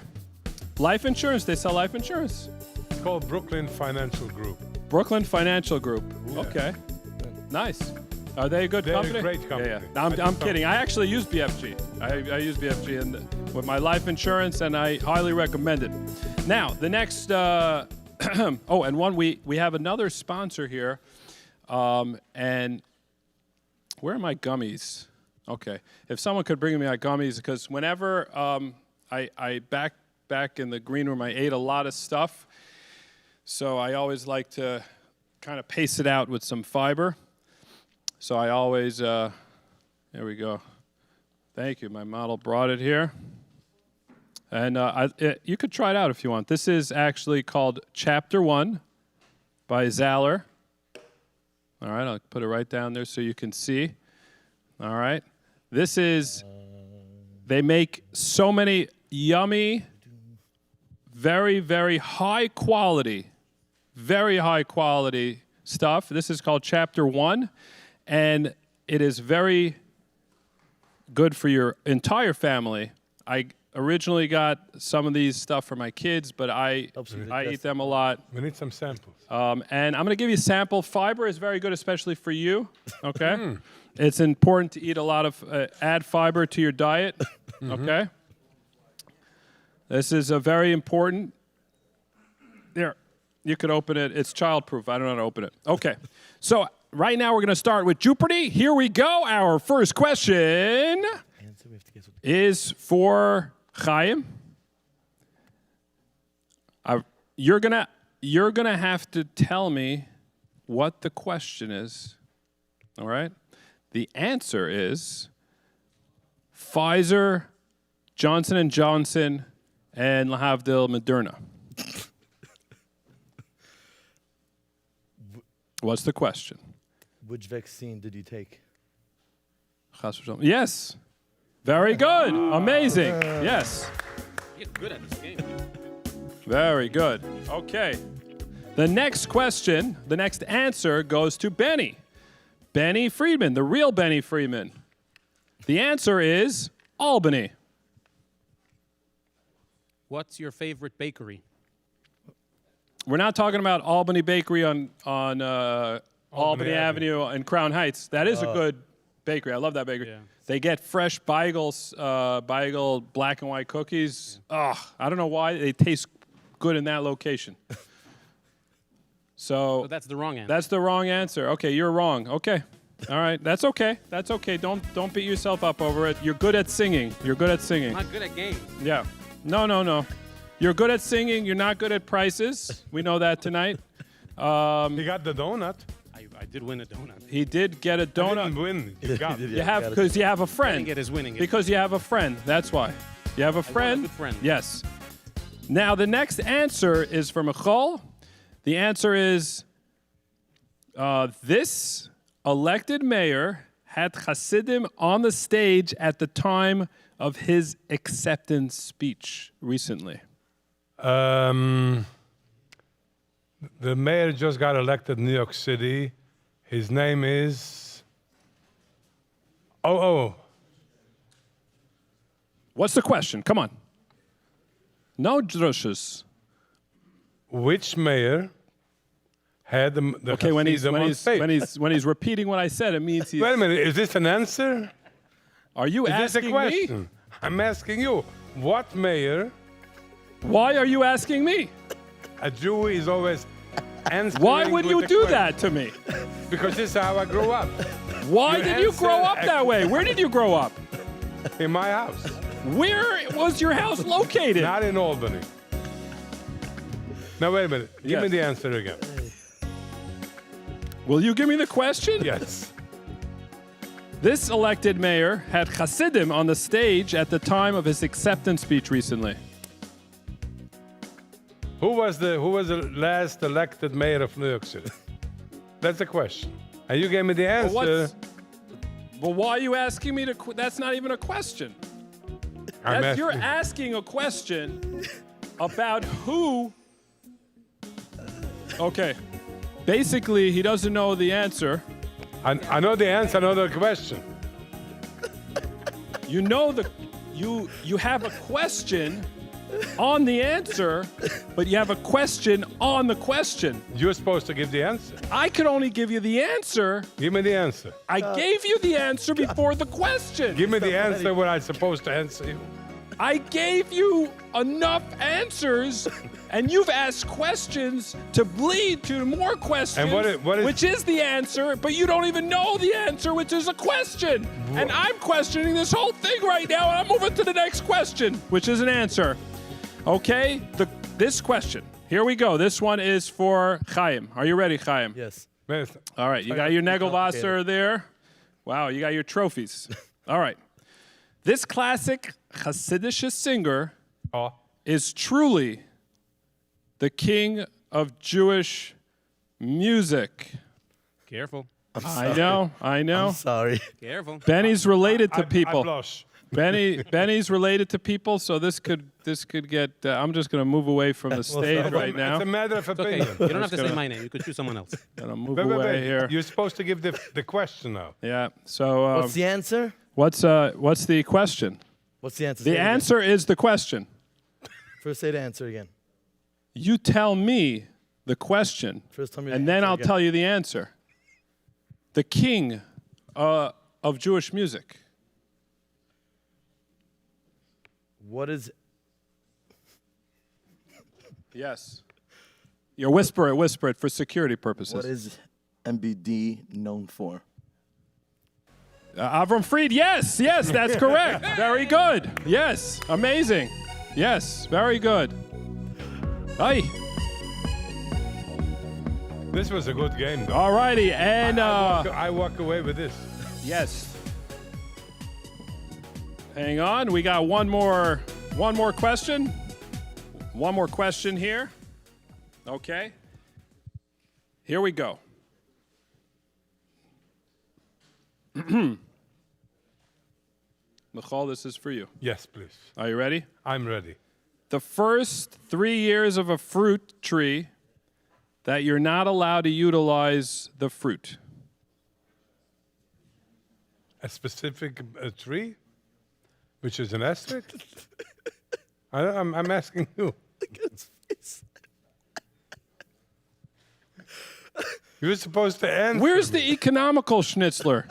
Life insurance, they sell life insurance. It's called Brooklyn Financial Group. Brooklyn Financial Group. Yeah. Okay. Nice. Are they a good company? They're a great company. Yeah. I'm kidding. I actually use BFG. I use BFG with my life insurance, and I highly recommend it. Now, the next... oh, and we have another sponsor here, and where are my gummies? Okay, if someone could bring me my gummies, because whenever I back in the green room, I ate a lot of stuff, so I always like to kind of pace it out with some fiber. So I always, there we go. Thank you. My model brought it here. And you could try it out if you want. This is actually called Chapter 1 by Zahler. All right, I'll put it right down there so you can see. All right. This is, they make so many yummy, very, very high quality stuff. This is called Chapter 1, and it is very good for your entire family. I originally got some of these stuff for my kids, but I eat them a lot. We need some samples. And I'm going to give you a sample. Fiber is very good, especially for you, okay? It's important to eat a lot of, add fiber to your diet, okay? This is a very important. There, you could open it. It's childproof. I don't know how to open it. Okay, so right now we're going to start with Jeopardy. Here we go. Our first question is for Chaim. You're gonna have to tell me what the question is. All right. The answer is Pfizer, Johnson & Johnson, and Lahavdil Moderna. What's the question? Which vaccine did you take? Yes. Very good. Amazing. Yes. You get good at this game. Very good. Okay. The next question, the next answer goes to Benny. Benny Friedman, the real Benny Friedman. The answer is Albany. What's your favorite bakery? We're not talking about Albany Bakery on Albany Avenue in Crown Heights. That is a good bakery. I love that bakery. Yeah. They get fresh bagel black and white cookies. I don't know why they taste good in that location. So that's the wrong answer. That's the wrong answer. Okay, you're wrong. Okay. All right. That's okay. That's okay. Don't beat yourself up over it. You're good at singing. You're good at singing. I'm not good at games. Yeah. No. You're good at singing. You're not good at prices. We know that tonight. He got the donut. I did win a donut. He did get a donut. I didn't win. You got it. You have because you have a friend. I didn't get his winning. Because you have a friend. That's why. You have a friend. good friend. Yes. Now the next answer is for Michal. The answer is this elected mayor had Hasidim on the stage at the time of his acceptance speech recently. The mayor just got elected in New York City. His name is... Oh. What's the question? Come on. No drushes. Which mayor had the Okay, when he's Hasidim on stage? when he's repeating what I said, it means he's... Wait a minute, is this an answer? Are you Is this a asking question? me? I'm asking you. What mayor? Why are you asking me? A Jew is always answering. Why would with you a do question. that to me? Because this is how I grew up. Why You did you grow answer up that way? Where did you grow up? In my house. Where was your house located? Not in Albany. Now wait a minute. Give me Yes. the answer again. Will you give me the question? Yes. This elected mayor had Hasidim on the stage at the time of his acceptance speech recently. Who was the last elected mayor of New York City? That's the question. And you gave me the answer. Well, why are you asking me to? That's not even a question. You're asking a question about who. Okay. Basically, he doesn't know the answer. I know the answer. I know the question. You know you have a question on the answer, but you have a question on the question. You're supposed to give the answer. I could only give you the answer. Give me the answer. I gave you the answer before the question. Give me the answer when I'm supposed to answer you. I gave you enough answers, and you've asked questions to lead to more questions, And what is which is the answer, but you don't even know the answer, which is a question. And I'm questioning this whole thing right now, and I'm moving to the next question, which is an answer. Okay, this question. Here we go. This one is for Chaim. Are you ready, Chaim? Yes. All right, you got your Negelwasser there. Wow, you got your trophies. All right. This classic Hasidic singer is truly the king of Jewish music. Careful. I know. I'm sorry. Careful. Benny's related to people. I blush. Benny's related to people, so this could get. I'm just gonna move away from the stage right now. It's a matter of It's okay. opinion. You don't have to say my name. You could choose someone else. Gonna move Wait, away here. You're supposed to give the question now. Yeah. So. What's the answer? What's the question? What's the answer? Say The it again. answer is the question. First, say the answer again. You tell me the question, First, tell me the and then answer I'll again. tell you the answer. The king of Jewish music. What is? Yes. You whisper it for security purposes. What is MBD known for? Avram Fried, yes, that's correct. Very good. Yes, amazing. Yes, very good. Aye. This was a good game, though. All righty, and I walk away with this. yes. Hang on, we got one more question. One more question here. Okay. Here we go. Michal, this is for you. Yes, please. Are you ready? I'm ready. The first 3 years of a fruit tree that you're not allowed to utilize the fruit. A specific tree, which is an asterisk. I'm asking you. You're supposed to answer. Where's the economical schnitzler?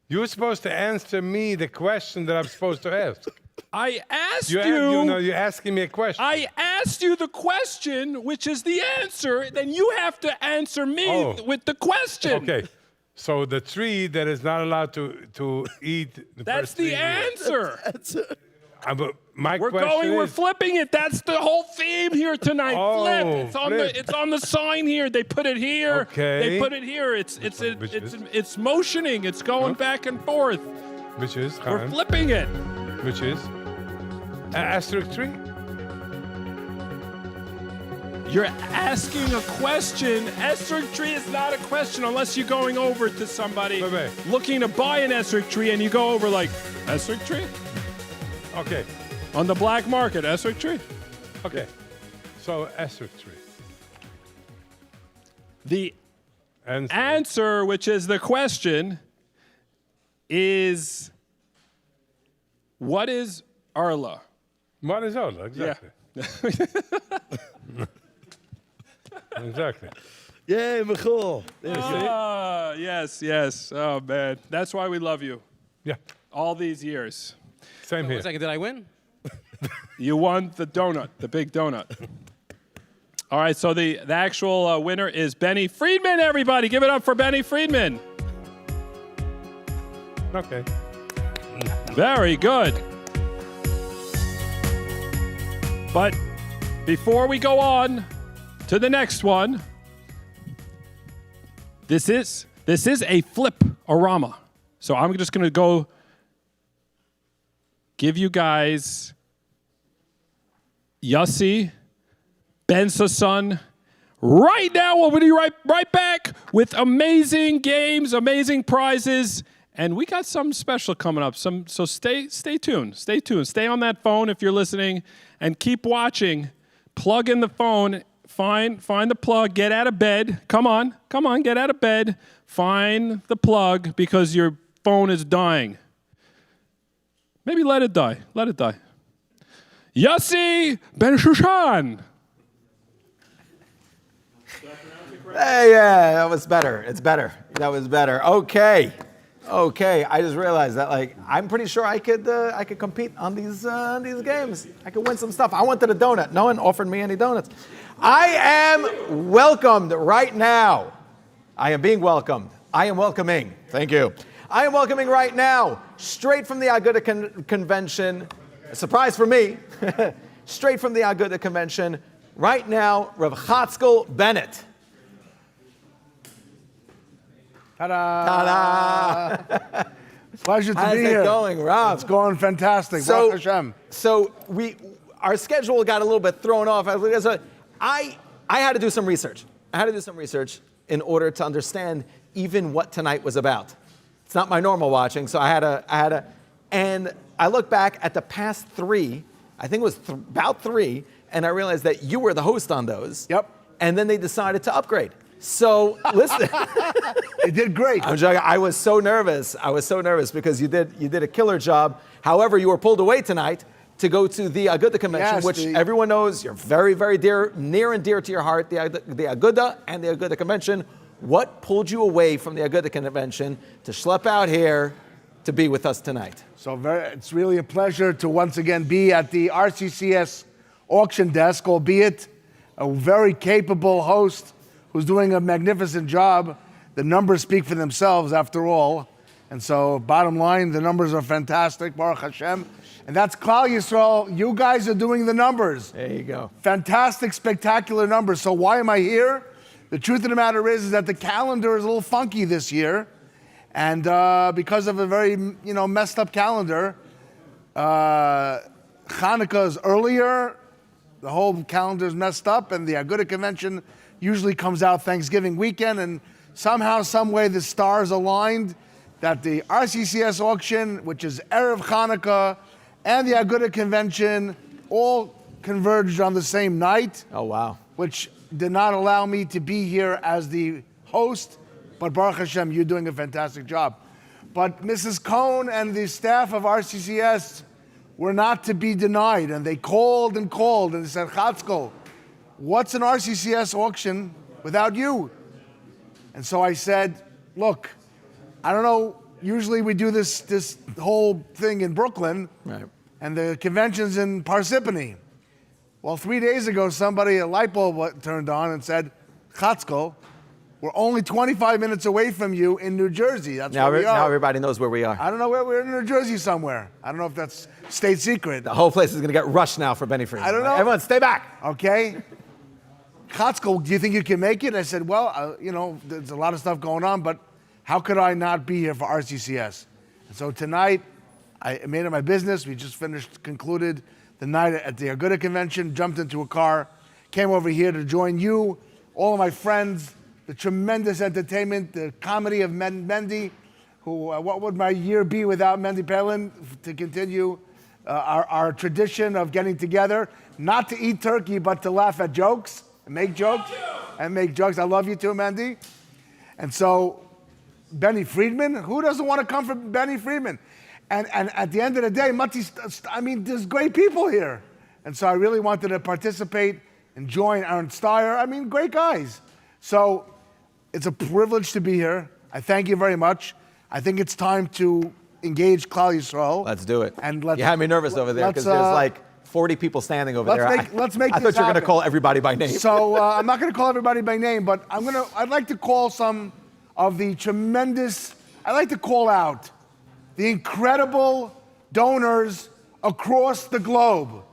You're supposed to answer me the question that I'm supposed to ask. I asked You're asking me a question. I asked you the question, which is the answer. Then you have to answer me with the question. Okay. So the tree that is not allowed to eat. That's the answer. We're flipping it. That's the whole theme here tonight. Oh, flip. It's on the sign here. They put it here. Okay. They put it here. It's motioning. It's going back and forth. Which is? We're flipping it. Which is? Asterisk tree? You're asking a question. Esrig tree is not a question unless you're going over to somebody looking to buy an Esrig tree and you go over like, Esrig tree? Okay. On the black market, Esrig tree? Okay. So asterisk tree. The answer, which is the question, is what is Arla? What is Arla? Exactly. Yeah. Exactly. Yay, Michal. Yes. Oh, man. That's why we love you. Yeah. All these years. Same here. One second, did I win? You won the donut, the big donut. All right, so the actual winner is Benny Friedman, everybody. Give it up for Benny Friedman. Okay. Very good. But before we go on to the next one, this is a flip-orama. So I'm just going to go give you guys Yossi, Ben Sasson. Right now, we'll be right back with amazing games, amazing prizes, and we got something special coming up. So stay tuned. Stay tuned. Stay on that phone if you're listening, and keep watching. Plug in the phone. Find the plug. Get out of bed. Come on. Get out of bed. Find the plug because your phone is dying. Maybe let it die. Let it die. Yossi Ben Shushan. Hey, yeah, that was better. It's better. That was better. Okay. I just realized that, I'm pretty sure I could compete on these games. I could win some stuff. I wanted a donut. No one offered me any donuts. I am welcomed right now. I am being welcomed. I am welcoming. Thank you. I am welcoming right now, straight from the Aguda convention. A surprise for me. Straight from the Aguda convention. Right now, Rav Chatzkel Bennett. Ta-da! Pleasure to How's be it here. going, Rob? It's going fantastic. Baruch Hashem. So our schedule got a little bit thrown off. I had to do some research. In order to understand even what tonight was about. It's not my normal watching, so I had to, and I look back at the past three. I think it was about three, and I realized that you were the host on those. Yep. And then they decided to upgrade. So listen, they did great. I'm joking. I was so nervous because you did a killer job. However, you were pulled away tonight to go to the Aguda convention, which everyone knows you're very, very near and dear to your heart. The Aguda and the Aguda convention. What pulled you away from the Aguda convention to schlep out here to be with us tonight? So it's really a pleasure to once again be at the RCCS auction desk, albeit a very capable host who's doing a magnificent job. The numbers speak for themselves after all. And so bottom line, the numbers are fantastic, Baruch Hashem. And that's Klal Yisrael. You guys are doing the numbers. There you go. Fantastic, spectacular numbers. So why am I here? The truth of the matter is that the calendar is a little funky this year. And because of a very, messed up calendar, Hanukkah is earlier. The whole calendar is messed up, and the Aguda convention usually comes out Thanksgiving weekend. And somehow, some way, the stars aligned that the RCCS auction, which is Erev Hanukkah, and the Aguda convention all converged on the same night. Oh, wow. Which did not allow me to be here as the host, but Baruch Hashem, you're doing a fantastic job. But Mrs. Cohn and the staff of RCCS were not to be denied, and they called and they said, Chatzkel, what's an RCCS auction without you? And so I said, look, I don't know, usually we do this whole thing in Brooklyn, right. and the convention's in Parsippany. Well, 3 days ago, a light bulb turned on and said, Chatzkel, we're only 25 minutes away from you in New Jersey. That's where we are. Now everybody knows where we are. I don't know where we're in New Jersey somewhere. I don't know if that's state secret. The whole place is going to get rushed now for Benny Friedman. I don't know. Everyone, stay back. Okay. Chatzkel, do you think you can make it? I said, well, there's a lot of stuff going on, but how could I not be here for RCCS? And so tonight, I made it my business. We just concluded the night at the Aguda convention, jumped into a car, came over here to join you, all of my friends, the tremendous entertainment, the comedy of Mendy, who, what would my year be without Mendy Palin to continue our tradition of getting together, not to eat turkey, but to laugh at jokes and make jokes. I love you too, Mendy. And so, Benny Friedman, who doesn't want to come for Benny Friedman? And at the end of the day, there's great people here. And so I really wanted to participate and join Aaron Steyer. Great guys. So it's a privilege to be here. I thank you very much. I think it's time to engage Klal Yisrael. Let's do it. And you had me nervous over there because there's like 40 people standing over there. Let's make I this thought you were going to happen. call everybody by name. So I'm not going to call everybody by name, but I'd like to call some of the I'd like to call out the incredible donors across the globe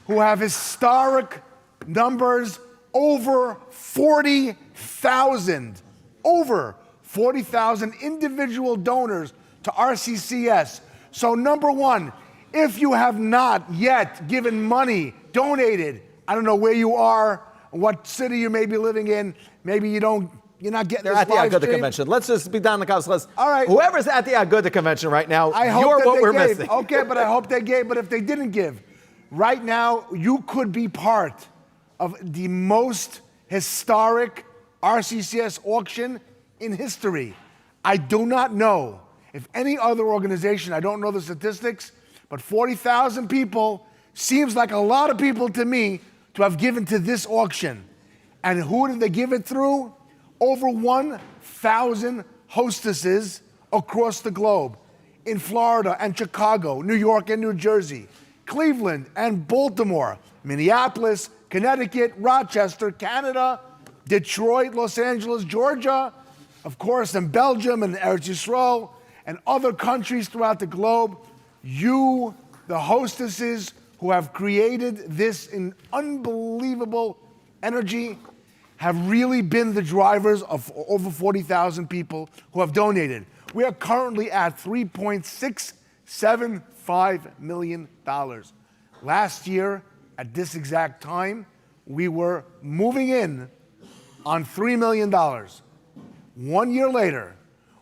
who have historic numbers, over 40,000 individual donors to RCCS. So number one, if you have not yet given money, donated, I don't know where you are, what city you may be living in, maybe you're not getting They're this at the live Aguda stream. convention. Let's just be down the couch. All right. Whoever's at the Aguda convention right now, you're what we're missing. Okay, but I hope they gave. But if they didn't give, right now you could be part of the most historic RCCS auction in history. I do not know if any other organization, I don't know the statistics, but 40,000 people seems like a lot of people to me to have given to this auction. And who did they give it through? Over 1,000 hostesses across the globe in Florida and Chicago, New York and New Jersey, Cleveland and Baltimore, Minneapolis, Connecticut, Rochester, Canada, Detroit, Los Angeles, Georgia, of course, in Belgium and Eretz Yisrael, and other countries throughout the globe. You, the hostesses who have created this in unbelievable energy, have really been the drivers of over 40,000 people who have donated. We are currently at $3.675 million. Last year, at this exact time, we were moving in on $3 million. 1 year later,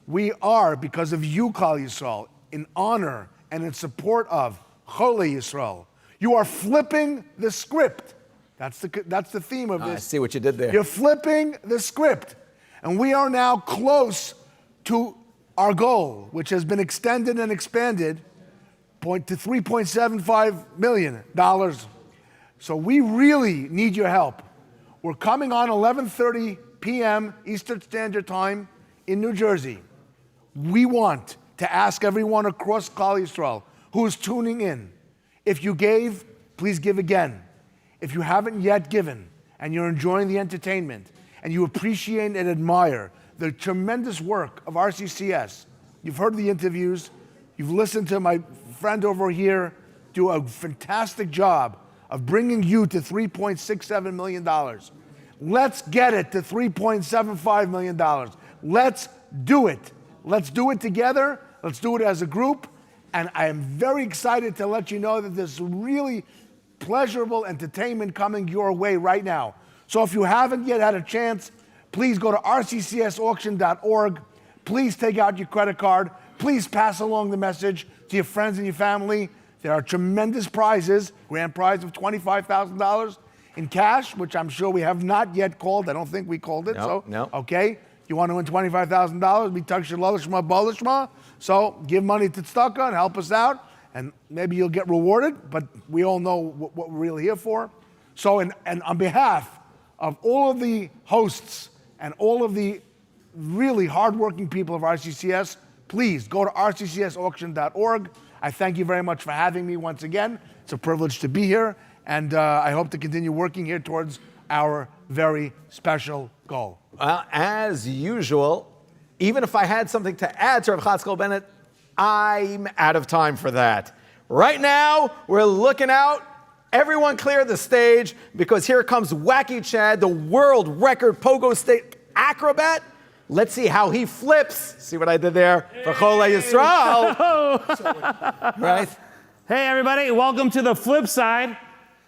we are, because of you, Klal Yisrael, in honor and in support of Chole Yisrael. You are flipping the script. That's the theme of this. I see what you did there. You're flipping the script. And we are now close to our goal, which has been extended and expanded to $3.75 million. So we really need your help. We're coming on 11:30 p.m. Eastern Standard Time in New Jersey. We want to ask everyone across Klal Yisrael who is tuning in, if you gave, please give again. If you haven't yet given and you're enjoying the entertainment and you appreciate and admire the tremendous work of RCCS, you've heard the interviews, you've listened to my friend over here do a fantastic job of bringing you to $3.67 million. Let's get it to $3.75 million. Let's do it. Let's do it together. Let's do it as a group. And I am very excited to let you know that there's really pleasurable entertainment coming your way right now. So if you haven't yet had a chance, please go to rccsauction.org. Please take out your credit card. Please pass along the message to your friends and your family. There are tremendous prizes, grand prize of $25,000 in cash, which I'm sure we have not yet called. I don't think we called it. No. Okay. You want to win $25,000? We touch your lolishma, bolishma. So give money to Tzedakah and help us out, and maybe you'll get rewarded. But we all know what we're really here for. So, and on behalf of all of the hosts and all of the really hardworking people of RCCS, please go to rccsauction.org. I thank you very much for having me once again. It's a privilege to be here, and I hope to continue working here towards our very special goal. Well, as usual, even if I had something to add to Rav Chatzkel Bennett, I'm out of time for that. Right now, we're looking out. Everyone clear the stage, because here comes Wacky Chad, the world record pogo stick acrobat. Let's see how he flips. See what I did there? For Chole Yisrael. Right? Hey, everybody. Welcome to the flip side.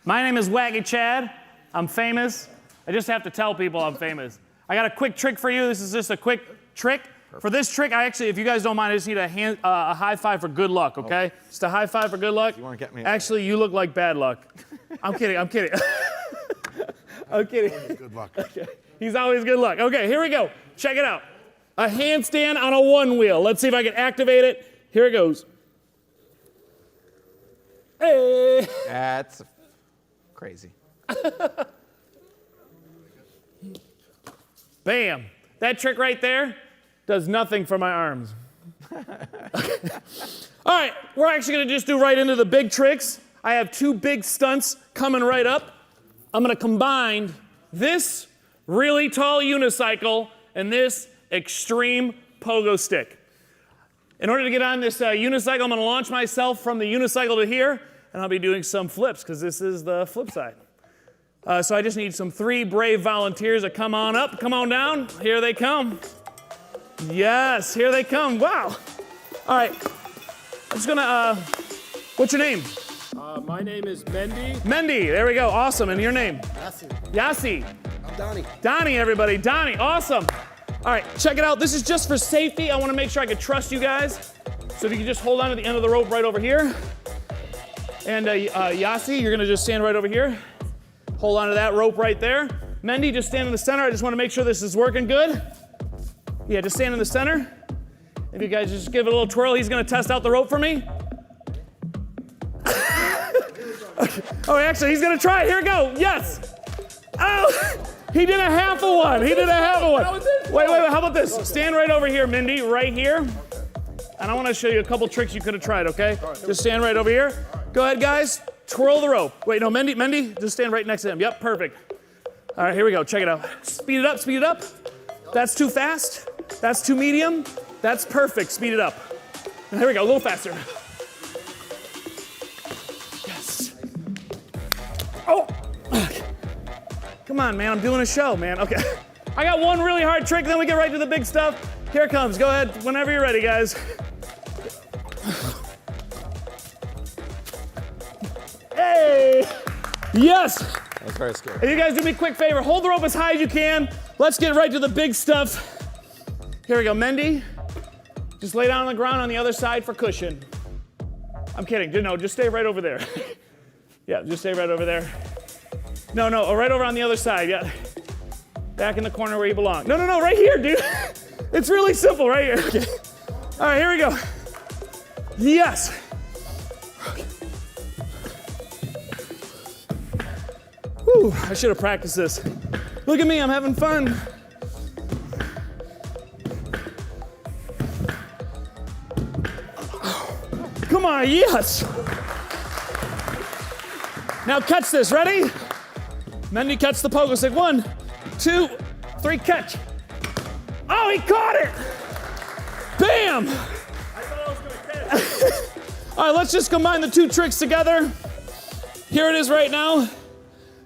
My name is Wacky Chad. I'm famous. I just have to tell people I'm famous. I got a quick trick for you. This is just a quick trick. For this trick, I actually, if you guys don't mind, I just need a high five for good luck, okay? Just a high five for good luck. You want to get me? Actually, you look like bad luck. I'm kidding. I'm kidding. I'm kidding. Good luck. Okay. He's always good luck. Okay, here we go. Check it out. A handstand on a one wheel. Let's see if I can activate it. Here it goes. Hey. That's crazy. Bam. That trick right there does nothing for my arms. All right, we're actually going to just do right into the big tricks. I have two big stunts coming right up. I'm going to combine this really tall unicycle and this extreme pogo stick. In order to get on this unicycle, I'm going to launch myself from the unicycle to here, and I'll be doing some flips, because this is the flip side. So I just need some 3 brave volunteers to come on up, come on down. Here they come. Yes, here they come. Wow. All right. I'm just gonna, what's your name? My name is Mendy. Mendy, there we go. Awesome. And your name? Yassi. Yassi. I'm Donnie. Donnie, everybody. Donnie, awesome. All right, check it out. This is just for safety. I want to make sure I can trust you guys. So if you can just hold on to the end of the rope right over here. And Yassi, you're gonna just stand right over here. Hold on to that rope right there. Mendy, just stand in the center. I just want to make sure this is working good. Yeah, just stand in the center. If you guys just give it a little twirl, he's gonna test out the rope for me. Okay. Oh, actually, he's gonna try it. Here we go. Yes. Oh, he did a half of one. He did a half of one. Wait. How about this? Stand right over here, Mindy, right here. And I want to show you a couple tricks you could have tried, okay? Just stand right over here. Go ahead, guys. Twirl the rope. Wait, no, Mendy, just stand right next to him. Yep, perfect. All right, here we go. Check it out. Speed it up, speed it up. That's too fast. That's too medium. That's perfect. Speed it up. And here we go, a little faster. Yes. Oh. Come on, man, I'm doing a show, man. Okay. I got one really hard trick, then we get right to the big stuff. Here it comes. Go ahead, whenever you're ready, guys. Hey! Yes! That's very scary. Hey, you guys do me a quick favor. Hold the rope as high as you can. Let's get right to the big stuff. Here we go. Mendy, just lay down on the ground on the other side for cushion. I'm kidding. No, just stay right over there. Yeah, just stay right over there. No, right over on the other side. Yeah. Back in the corner where you belong. No, right here, dude. It's really simple right here. Okay. All right, here we go. Yes. Whew, I should have practiced this. Look at me, I'm having fun. Come on, yes. Now catch this, ready? Mendy catch the pogo stick. 1, 2, 3, catch. Oh, he caught it. Bam. I thought I was gonna catch it. All right, let's just combine the 2 tricks together. Here it is right now.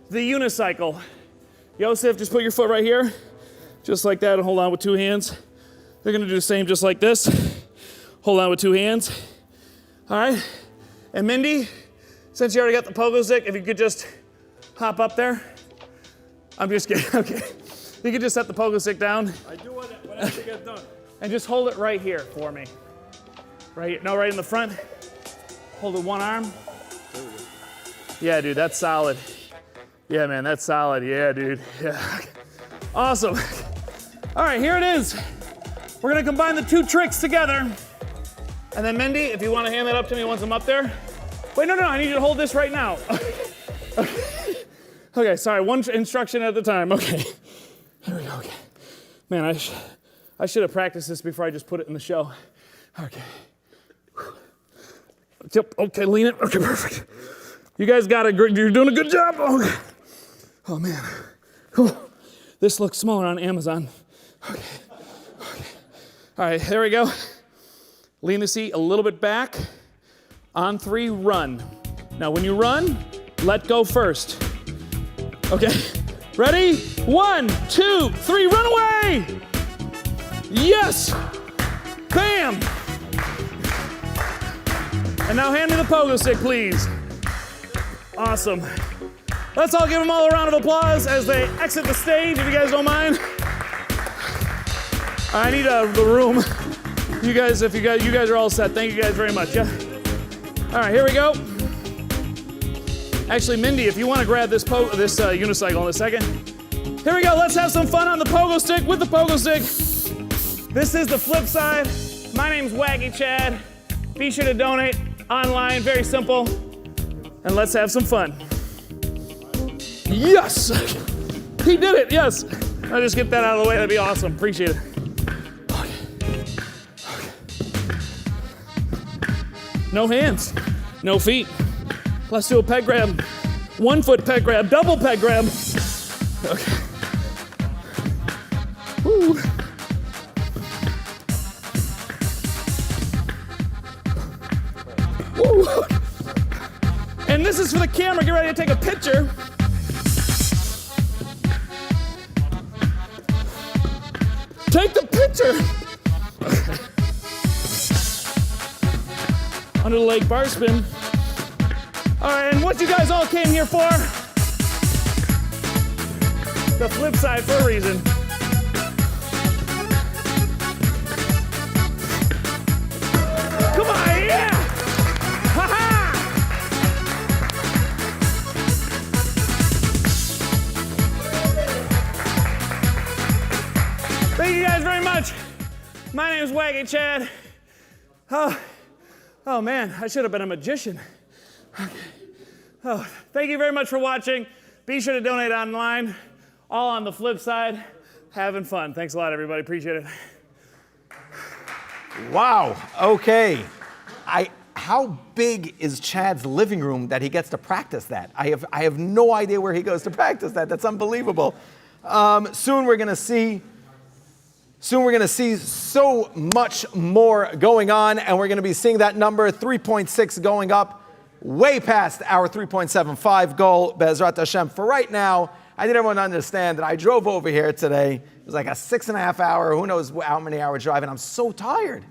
The unicycle. Yosef, just put your foot right here. Just like that, and hold on with 2 hands. They're gonna do the same just like this. Hold on with 2 hands. All right, and Mindy, since you already got the pogo stick, if you could just hop up there. I'm just kidding, okay. You could just set the pogo stick down. I do whatever you get done. And just hold it right here for me. Right here, no, right in the front. Hold it 1 arm. Yeah, dude, that's solid. Yeah, man, that's solid. Yeah, dude. Yeah. Awesome. All right, here it is. We're gonna combine the 2 tricks together. And then Mendy, if you want to hand that up to me once I'm up there. Wait, no, I need you to hold this right now. Okay, sorry, 1 instruction at a time. Okay, here we go. Okay, man, I should have practiced this before I just put it in the show. Okay. Yep. Okay, lean it. Okay, perfect. You guys got it. You're doing a good job. Okay. Oh man. Whew. This looks smaller on Amazon. Okay. All right, there we go. Lean the seat a little bit back. On 3, run. Now when you run, let go first. Okay, ready? 1, 2, 3, run away! Yes! Bam! And now hand me the pogo stick, please. Awesome. Let's all give them all a round of applause as they exit the stage, if you guys don't mind. I need the room. You guys are all set. Thank you guys very much. Yeah. All right, here we go. Actually, Mindy, if you want to grab this unicycle in a second. Here we go. Let's have some fun on the pogo stick with the pogo stick. This is the flip side. My name's Waggy Chad. Be sure to donate online. Very simple. And let's have some fun. Yes! He did it. Yes. I'll just get that out of the way. That'd be awesome. Appreciate it. No hands, no feet. Let's do a peg grab. 1 foot peg grab, double peg grab. Okay. Woo. Woo. And this is for the camera. Get ready to take a picture. Take the picture. Under the leg bar spin. All right, and what you guys all came here for? The flip side for a reason. Come on, yeah! Ha-ha! Thank you guys very much. My name is Waggy Chad. Oh man, I should have been a magician. Okay. Oh, thank you very much for watching. Be sure to donate online. All on the flip side. Having fun. Thanks a lot, everybody. Appreciate it. Wow. Okay. How big is Chad's living room that he gets to practice that? I have no idea where he goes to practice that. That's unbelievable. Soon we're going to see so much more going on, and we're going to be seeing that number 3.6 going up way past our 3.75 goal, Be'ezrat Hashem. For right now, I need everyone to understand that I drove over here today. It was like a 6.5 hour, who knows how many hour drive, and I'm so tired.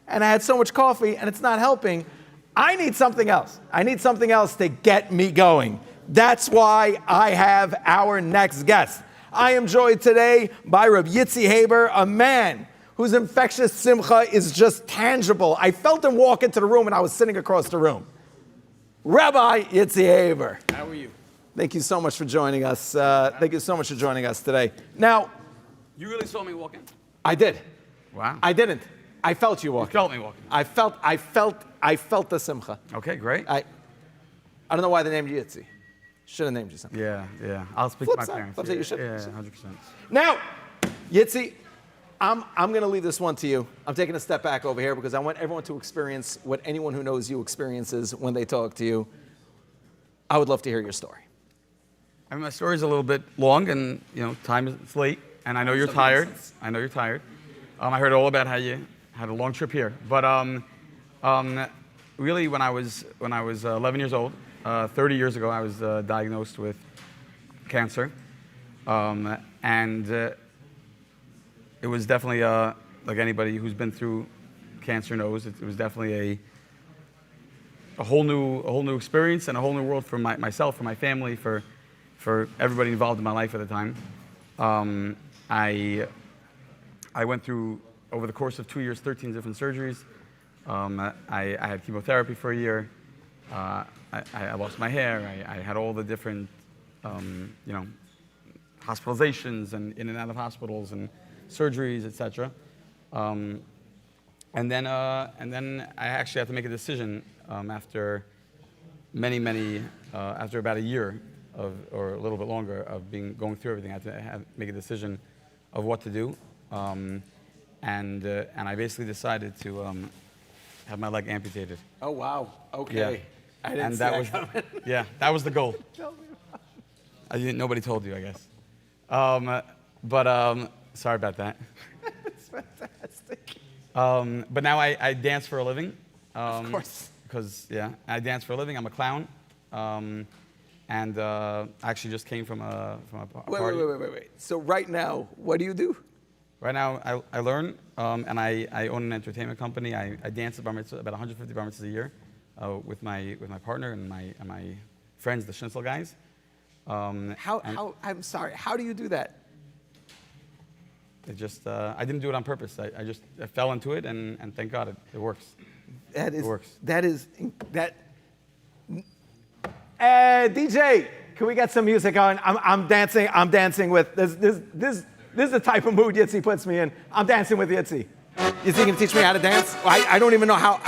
And I had so much coffee, and it's not helping. I need something else. I need something else to get me going. That's why I have our next guest. I am joined today by Rabbi Yitzi Haber, a man whose infectious simcha is just tangible. I felt him walk into the room and I was sitting across the room. Rabbi Yitzi Haber. How are you? Thank you so much for joining us. Thank you so much for joining us today. Now, you really saw me walking? I did. Wow. I didn't. I felt you walking. You felt me walking. I felt the simcha. Okay, great. I don't know why they named you Yitzi. Should have named you something. Yeah. I'll speak Flip to my side. parents. Flip side, you should. Yeah, 100%. Now, Yitzi, I'm going to leave this one to you. I'm taking a step back over here because I want everyone to experience what anyone who knows you experiences when they talk to you. I would love to hear your story. I mean, my story's a little bit long, and time is late, and I know you're tired. I heard all about how you had a long trip here, but really, when I was 11 years old, 30 years ago, I was diagnosed with cancer, and it was definitely like anybody who's been through cancer knows. It was definitely a whole new experience and a whole new world for myself, for my family, for everybody involved in my life at the time. I went through, over the course of 2 years, 13 different surgeries. I had chemotherapy for a year. I lost my hair. I had all the different, hospitalizations and in and out of hospitals and surgeries, etc. And then I actually had to make a decision after after about a year or a little bit longer of going through everything. I had to make a decision of what to do, and I basically decided to have my leg amputated. Oh, wow. Okay. Yeah. I didn't And see that that was coming. yeah, that was the goal. Tell me about it. Nobody told you, I guess. Sorry about that. It's fantastic. But now I dance for a living. Of course. Because, yeah, I dance for a living. I'm a clown. And I actually just came from a party. Wait. So right now, what do you do? Right now, I learn, and I own an entertainment company. I dance at bar mitzvah, about 150 bar mitzvahs a year, with my partner and my friends, the Schnitzel guys. I'm sorry, how do you do that? It just, I didn't do it on purpose. I just fell into it, and thank God it works. It works. DJ, can we get some music on? I'm dancing with, this is the type of mood Yitzi puts me in. I'm dancing with Yitzi. You think you can teach me how to dance? I don't even know how,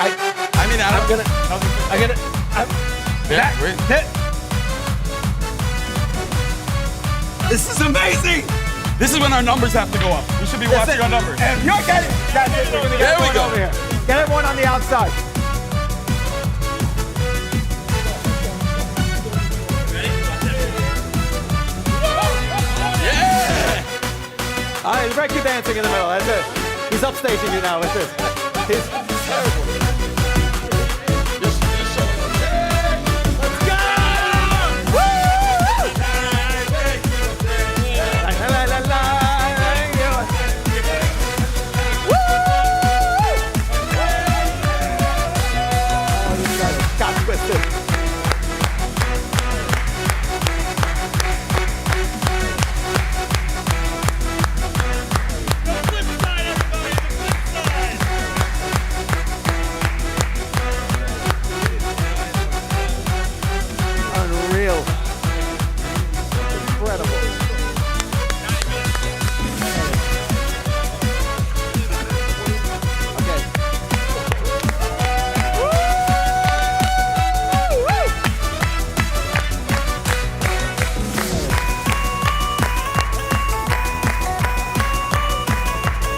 This is amazing! This is when our numbers have to go up. We should be watching our numbers. You're getting, that's it. We're gonna get There we everyone go. over here. Get everyone on the outside. All right, break your dancing in the middle. That's it. He's upstaging you now with this. He's terrible. Let's go! Woo! La, la, la, la. Woo! Oh, this guy got twisted. Unreal. Incredible. Okay.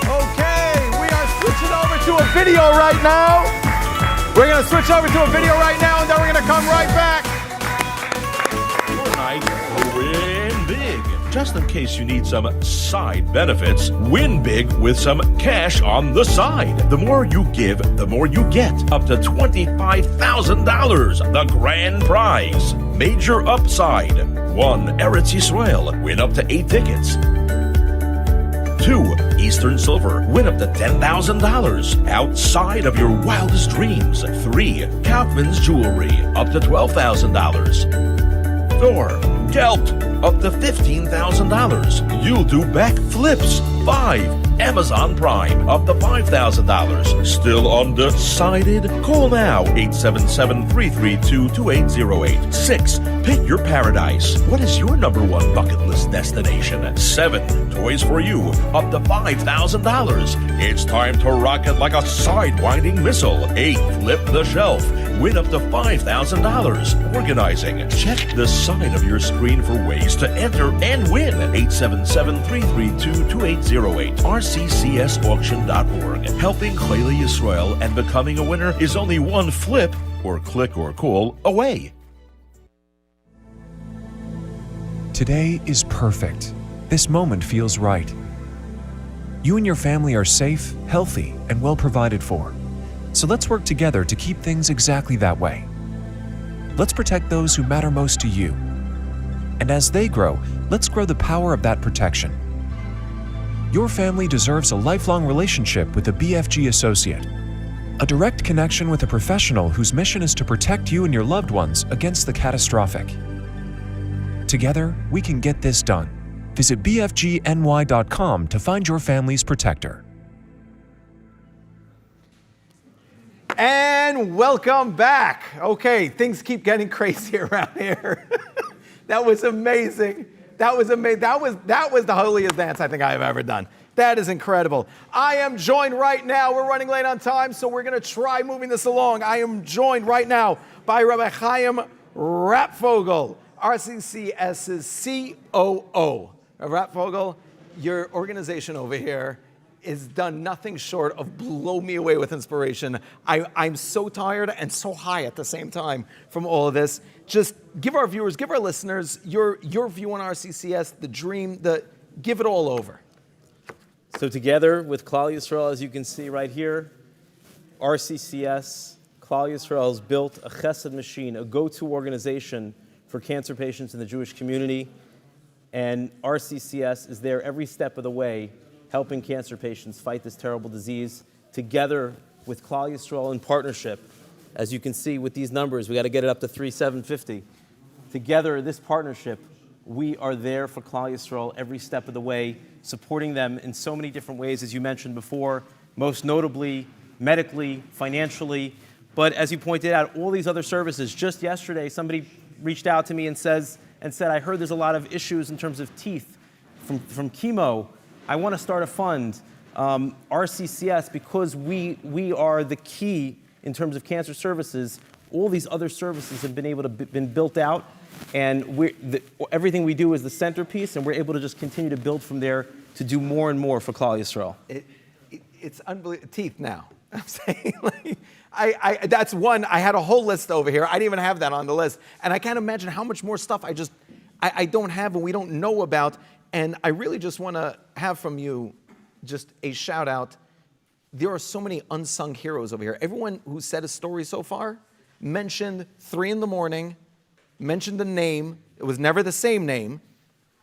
Okay, we are switching over to a video right now. We're gonna switch over to a video right now, and then we're gonna come right back. Fortnite, win big. Just in case you need some side benefits, win big with some cash on the side. The more you give, the more you get. Up to $25,000, the grand prize. Major upside. 1. Eretz Yisrael, win up to 8 tickets. 2. Eastern Silver, win up to $10,000 outside of your wildest dreams. 3. Kaufman's Jewelry, up to $12,000. 4. Gelt, up to $15,000. You'll do backflips. 5. Amazon Prime, up to $5,000. Still undecided? Call now, 877-332-2808. 6. Pick your paradise. What is your #1 bucket list destination? 7. Toys for You, up to $5,000. It's time to rock it like a sidewinding missile. 8. Flip the Shelf, win up to $5,000. Organizing. Check the side of your screen for ways to enter and win. 877-332-2808. RCCSauction.org. Helping Chayla Yisrael and becoming a winner is only one flip or click or call away. Today is perfect. This moment feels right. You and your family are safe, healthy, and well provided for. So let's work together to keep things exactly that way. Let's protect those who matter most to you. And as they grow, let's grow the power of that protection. Your family deserves a lifelong relationship with a BFG associate. A direct connection with a professional whose mission is to protect you and your loved ones against the catastrophic. Together, we can get this done. Visit bfgny.com to find your family's protector. And welcome back. Okay, things keep getting crazy around here. That was amazing. That was amazing. That was the holiest dance I think I have ever done. That is incredible. I am joined right now. We're running late on time, so we're going to try moving this along. I am joined right now by Rabbi Chaim Rapfogel, RCCS's COO. Rapfogel, your organization over here has done nothing short of blow me away with inspiration. I'm so tired and so high at the same time from all of this. Just give our viewers, give our listeners your view on RCCS, the dream, give it all over. So together with Klal Yisrael, as you can see right here, RCCS, Klal Yisrael has built a chesed machine, a go-to organization for cancer patients in the Jewish community. And RCCS is there every step of the way, helping cancer patients fight this terrible disease. Together with Klal Yisrael in partnership, as you can see with these numbers, we got to get it up to 3,750. Together, this partnership, we are there for Klal Yisrael every step of the way, supporting them in so many different ways, as you mentioned before, most notably medically, financially, but as you pointed out, all these other services. Just yesterday, somebody reached out to me and said, I heard there's a lot of issues in terms of teeth from chemo. I want to start a fund. RCCS, because we are the key in terms of cancer services, all these other services have been able to been built out, and everything we do is the centerpiece, and we're able to just continue to build from there to do more and more for Klal Yisrael. It's unbelievable. Teeth now. I'm saying, that's one. I had a whole list over here. I didn't even have that on the list. And I can't imagine how much more stuff I don't have and we don't know about. And I really just want to have from you just a shout out. There are so many unsung heroes over here. Everyone who said a story so far mentioned 3 a.m, mentioned a name. It was never the same name.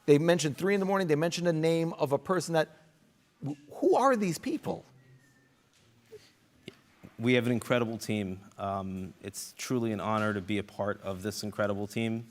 They mentioned 3 a.m. They mentioned a name of a person who are these people? We have an incredible team. It's truly an honor to be a part of this incredible team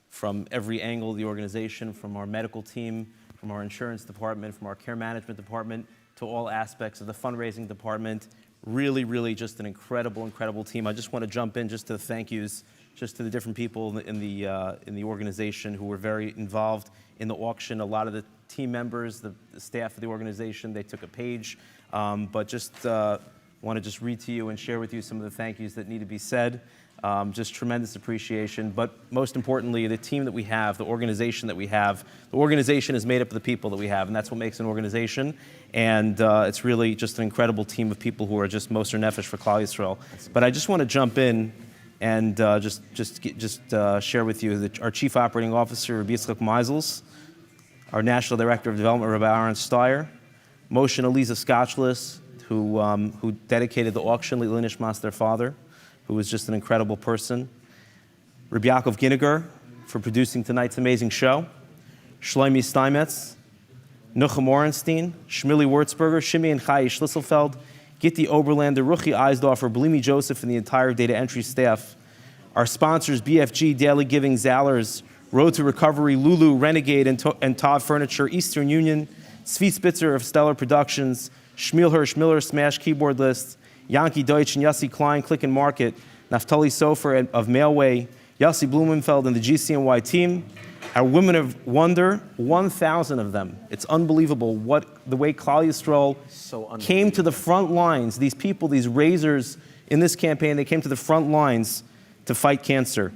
from every angle of the organization, from our medical team, from our insurance department, from our care management department, to all aspects of the fundraising department. Really, really just an incredible, incredible team. I just want to jump in just to the thank yous, just to the different people in the organization who were very involved in the auction. A lot of the team members, the staff of the organization, they took a page, but just want to just read to you and share with you some of the thank yous that need to be said. Just tremendous appreciation, but most importantly, the team that we have, the organization that we have. The organization is made up of the people that we have, and that's what makes an organization. And it's really just an incredible team of people who are just Moser Nefesh for Klal Yisrael. But I just want to jump in and just share with you our Chief Operating Officer, Rabbi Yitzchak Meisels, our National Director of Development, Rabbi Aaron Steyer, Moshe and Eliza Scotchless, who dedicated the auction, Le'ilui Nishmas, their father, who was just an incredible person. Rabbi Yaakov Ginniger for producing tonight's amazing show. Shlomi Steinmetz, Nuchem Orenstein, Shmili Wurzberger, Shimei and Chai Schlisselfeld, Gitti Oberlander, Ruchi Eisdorfer, Belimi Joseph, and the entire data entry staff. Our sponsors, BFG, Daily Giving, Zallers, Road to Recovery, Lulu, Renegade, and Todd Furniture, Eastern Union, Tzvi Spitzer of Stellar Productions, Shmuel Hirsch Miller, Smash Keyboard List, Yankee Deutsch and Yossi Klein, Click and Market, Naftali Sofer of Mailway, Yossi Blumenfeld and the GCNY team, our Women of Wonder, 1,000 of them. It's unbelievable the way Klal Yisrael came to the front lines. These people, these raisers in this campaign, they came to the front lines to fight cancer.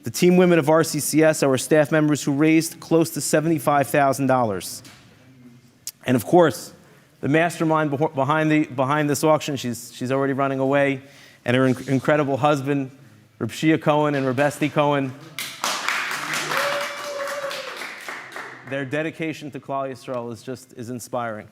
The team women of RCCS, our staff members who raised close to $75,000. And of course, the mastermind behind this auction, she's already running away, and her incredible husband, Reb Shia Cohen and Reb Esti Cohen. Their dedication to Klal Yisrael is inspiring.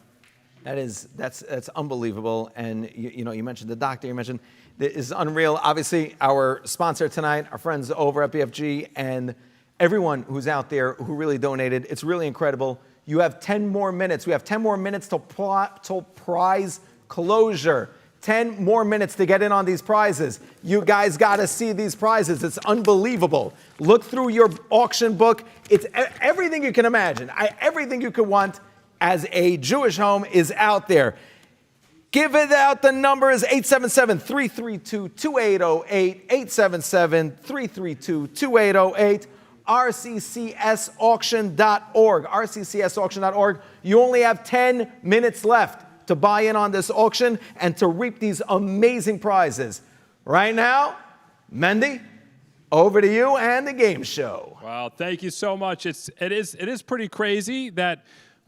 That's unbelievable. And you mentioned the doctor, you mentioned it is unreal. Obviously, our sponsor tonight, our friends over at BFG, and everyone who's out there who really donated. It's really incredible. You have 10 more minutes. We have 10 more minutes till prize closure. 10 more minutes to get in on these prizes. You guys got to see these prizes. It's unbelievable. Look through your auction book. It's everything you can imagine. Everything you could want as a Jewish home is out there. Give it out. The number is 877-332-2808, 877-332-2808. rccsauction.org, rccsauction.org. You only have 10 minutes left to buy in on this auction and to reap these amazing prizes. Right now, Mendy, over to you and the game show. Wow, thank you so much. It is pretty crazy that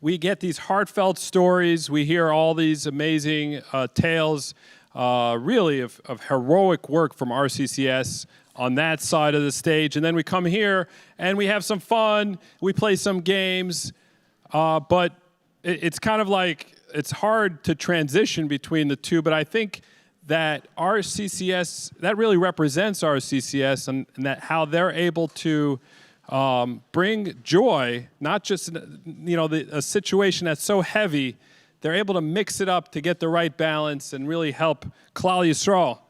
we get these heartfelt stories. We hear all these amazing tales, really, of heroic work from RCCS on that side of the stage. And then we come here and we have some fun. We play some games. But it's kind of like, it's hard to transition between the two. But I think that RCCS, that really represents RCCS and that how they're able to bring joy, not just, a situation that's so heavy, they're able to mix it up to get the right balance and really help Klal Yisrael.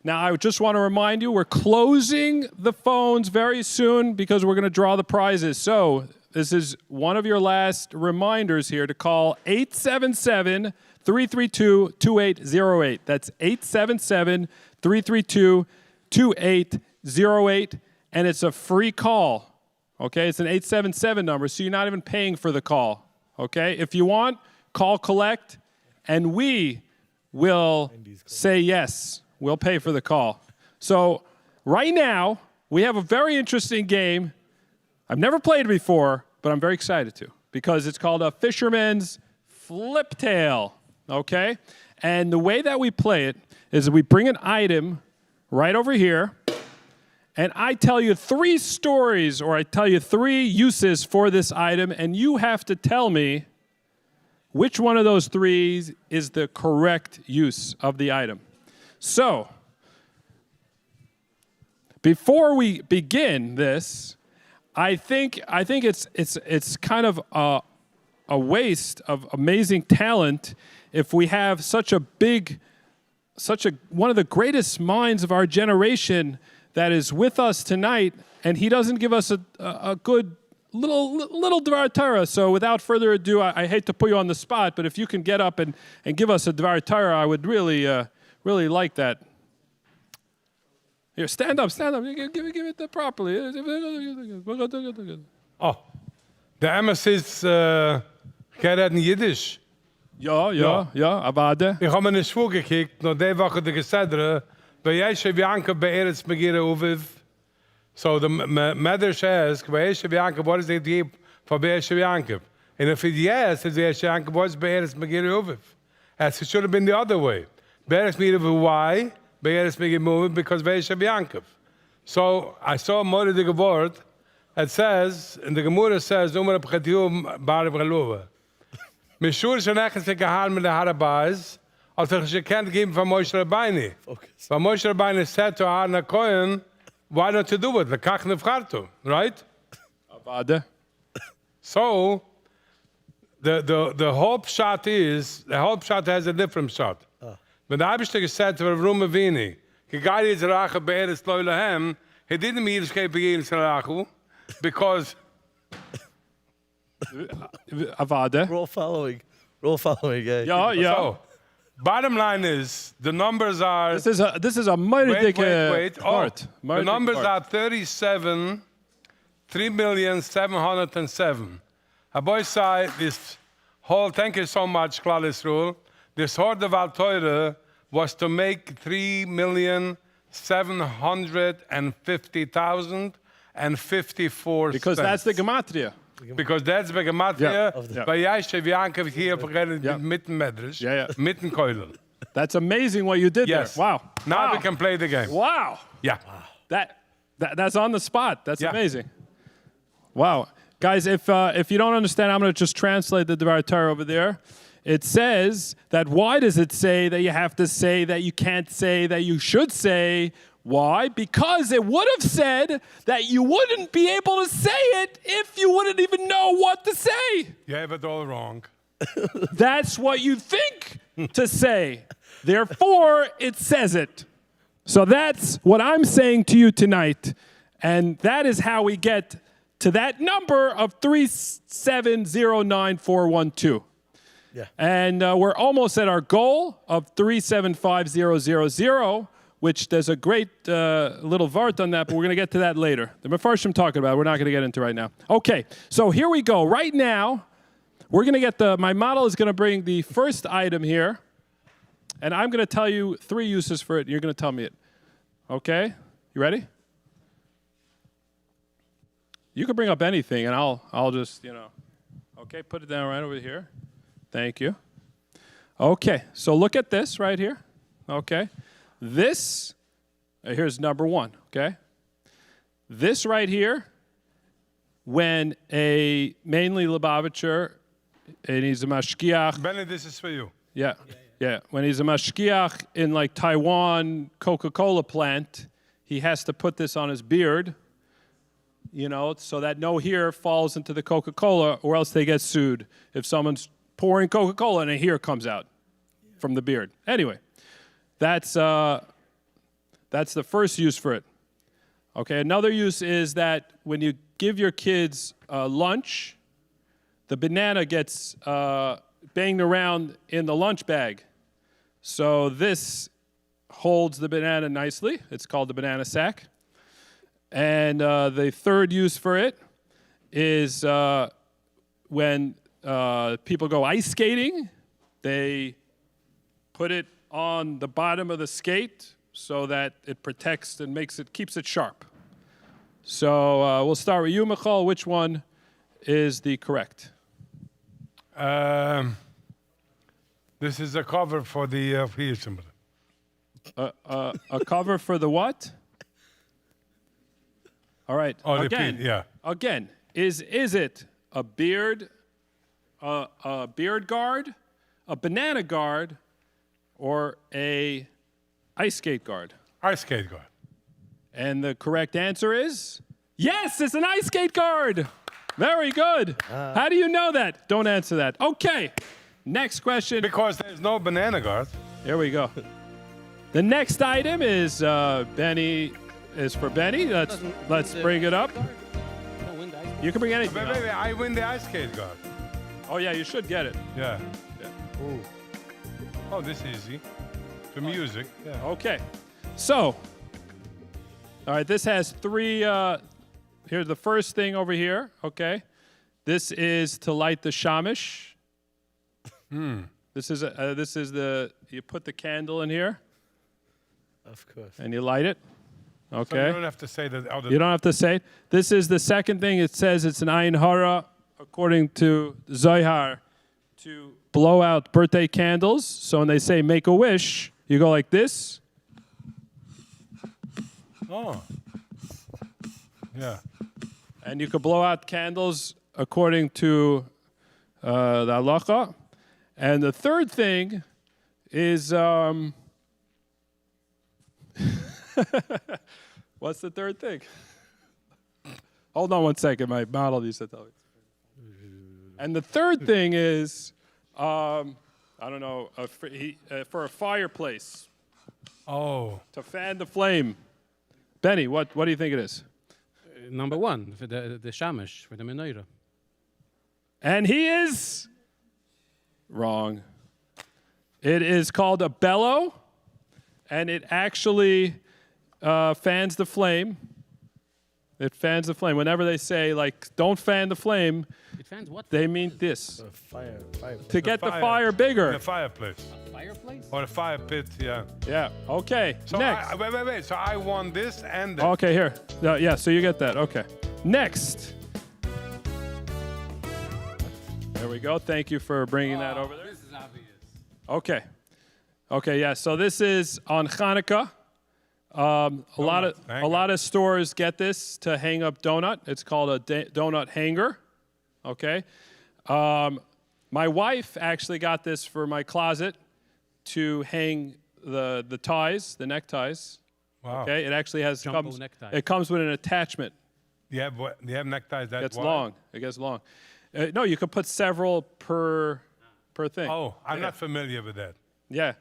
Now, I just want to remind you, we're closing the phones very soon because we're going to draw the prizes. So this is one of your last reminders here to call 877-332-2808. That's 877-332-2808, and it's a free call. Okay, it's an 877 number, so you're not even paying for the call. Okay, if you want, call collect, and we will say yes. We'll pay for the call. So right now, we have a very interesting game. I've never played it before, but I'm very excited to, because it's called a Fisherman's Flip Tail, okay? And the way that we play it is we bring an item right over here, and I tell you 3 stories, or I tell you 3 uses for this item, and you have to tell me which one of those 3 is the correct use of the item. So, before we begin this, I think it's kind of a waste of amazing talent if we have one of the greatest minds of our generation that is with us tonight, and he doesn't give us a good little Dvar Torah. So without further ado, I hate to put you on the spot, but if you can get up and give us a Dvar Torah, I would really like that. Here, stand up. Give it properly. Oh, the Amos is, geht in Jiddisch? Ja, avade. Ich habe mir nicht vorgekickt, nur die Woche die Gesedre, bei Yeshev Yankov bei Eretz Megillah Uviv. So the Medrash asks, by Yeshev Yankov, what is the deep for Yeshev Yankov? And if it's yes, it's Yeshev Yankov, what's by Eretz Megillah Uviv? As it should have been the other way. Be'eretz Megillah Uviv, why? Be'eretz Megillah Uviv, because Yeshev Yankov. So I saw a Moedige word that says, and the Gemara says, Numar B'chatiyu Bar B'chaluva. Mishur Shanech is gehaal mit der Harabais, als ich can't give from Moshe Rabbeinu. But Moshe Rabbeinu said to Aaron Cohen, why don't you do it? Lekach nefchartu, right? Avade. So the whole shot has a different shot. When the Eibishter said to Avrum Avini, Kigari is Racha Be'eretz Lo Lahem, he didn't mean to escape Be'eretz Rachu, because Avade. We're all following, guy. Yeah. So, bottom line is, the numbers are... This is a mighty wait. part. The numbers are 37, 3,707,000. A boy said this whole, thank you so much, Klal Yisrael. This whole Devar Torah was to make 3,750,054 because that's the gematria. Because that's the gematria. By Yeshev Yankov here, mitten Medrash, mitten Koilel. That's amazing what you did there. Wow. Now we can play the game. Wow. Yeah. That's on the spot. That's amazing. Wow. Guys, if you don't understand, I'm going to just translate the Devar Torah over there. It says that why does it say that you have to say, that you can't say, that you should say? Why? Because it would have said that you wouldn't be able to say it if you wouldn't even know what to say. You have it all wrong. That's what you think to say. Therefore, it says it. So that's what I'm saying to you tonight. And that is how we get to that number of 3709412. Yeah. And we're almost at our goal of 375,000, which there's a great little vart on that, but we're going to get to that later. The Mefarshim talking about it, we're not going to get into right now. Okay, so here we go. Right now, we're going to get my model is going to bring the first item here, and I'm going to tell you 3 uses for it, and you're going to tell me it. Okay? You ready? You can bring up anything, and I'll just, Okay, put it down right over here. Thank you. Okay, so look at this right here. Okay, this, here's number one, okay? This right here, when a mainly Lubavitcher, and he's a mashgiach. Benny, this is for you. Yeah. When he's a mashgiach in like Taiwan Coca-Cola plant, he has to put this on his beard, you know, so that no hair falls into the Coca-Cola, or else they get sued if someone's pouring Coca-Cola and a hair comes out from the beard. Anyway, that's the first use for it. Okay, another use is that when you give your kids lunch, the banana gets banged around in the lunch bag. So this holds the banana nicely. It's called the banana sack. And the third use for it is when people go ice skating, they put it on the bottom of the skate so that it protects and keeps it sharp. So we'll start with you, Michal. Which one is the correct? This is a cover for the a cover for the what? All right. Oh, again, yeah. Again, is it a beard guard, a banana guard, or a ice skate guard? Ice skate guard. And the correct answer is yes. It's an ice skate guard. Very good. How do you know that? Don't answer that. Okay. Next question. Because there's no banana guard. Here we go. The next item is Benny. Is for Benny. Let's bring it up. You can bring anything. Wait, I win the ice skate guard. Oh yeah, you should get it. Yeah. Ooh. Oh, this is easy. The music. Yeah. Okay. So, all right. This has three. Here's the first thing over here. Okay. This is to light the shamish. This is you put the candle in here. Of course. And you light it. Okay. So you don't have to say that. You don't have to say it. This is the second thing. It says it's an ayin hara, according to Zohar, to blow out birthday candles. So when they say make a wish, you go like this. Oh. Yeah. And you could blow out candles according to the halacha. And the third thing is, what's the third thing? Hold on one second. My model used to tell me. And the third thing is, I don't know, for a fireplace. Oh. To fan the flame. Benny, what do you think it is? Number one, for the shamish, for the menorah. And he is wrong. It is called a bellow, and it actually fans the flame. It fans the flame. Whenever they say, like, don't fan the flame, It fans what? they mean this. Fire. To get the fire bigger. The fireplace. A fireplace? Or a fire pit, yeah. Yeah, okay. So Next. wait. So I won this and that. Okay, here. Yeah, so you get that. Okay. Next. There we go. Thank you for bringing that over there. This is obvious. Okay. Okay, yeah. So this is on Hanukkah. A lot of stores get this to hang up donut. It's called a donut hanger. Okay. My wife actually got this for my closet to hang the ties, the neckties. Wow. Okay. It actually Jumbo necktie. It comes with an attachment. You have neckties that It's wide? long. It gets long. No, you can put several per thing. Oh, I'm not familiar with that. Yeah,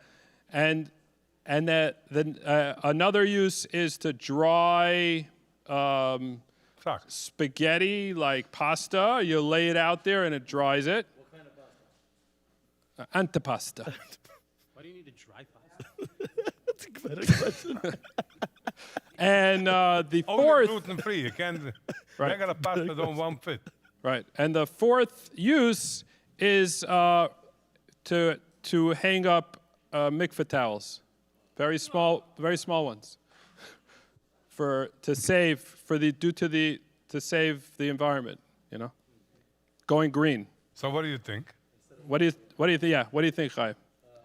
and another use is to dry spaghetti like pasta. You lay it out there and it dries it. What kind of pasta? Antipasta. Why do you need to dry pasta? That's a better question. And the Only fourth. gluten-free. You can't. Right. Regular pasta won't fit. Right, and the fourth use is to hang up mikveh towels, very small ones, to save the environment, you know, going green. So what do you think? What do you think? Yeah, what do you think, Chaim?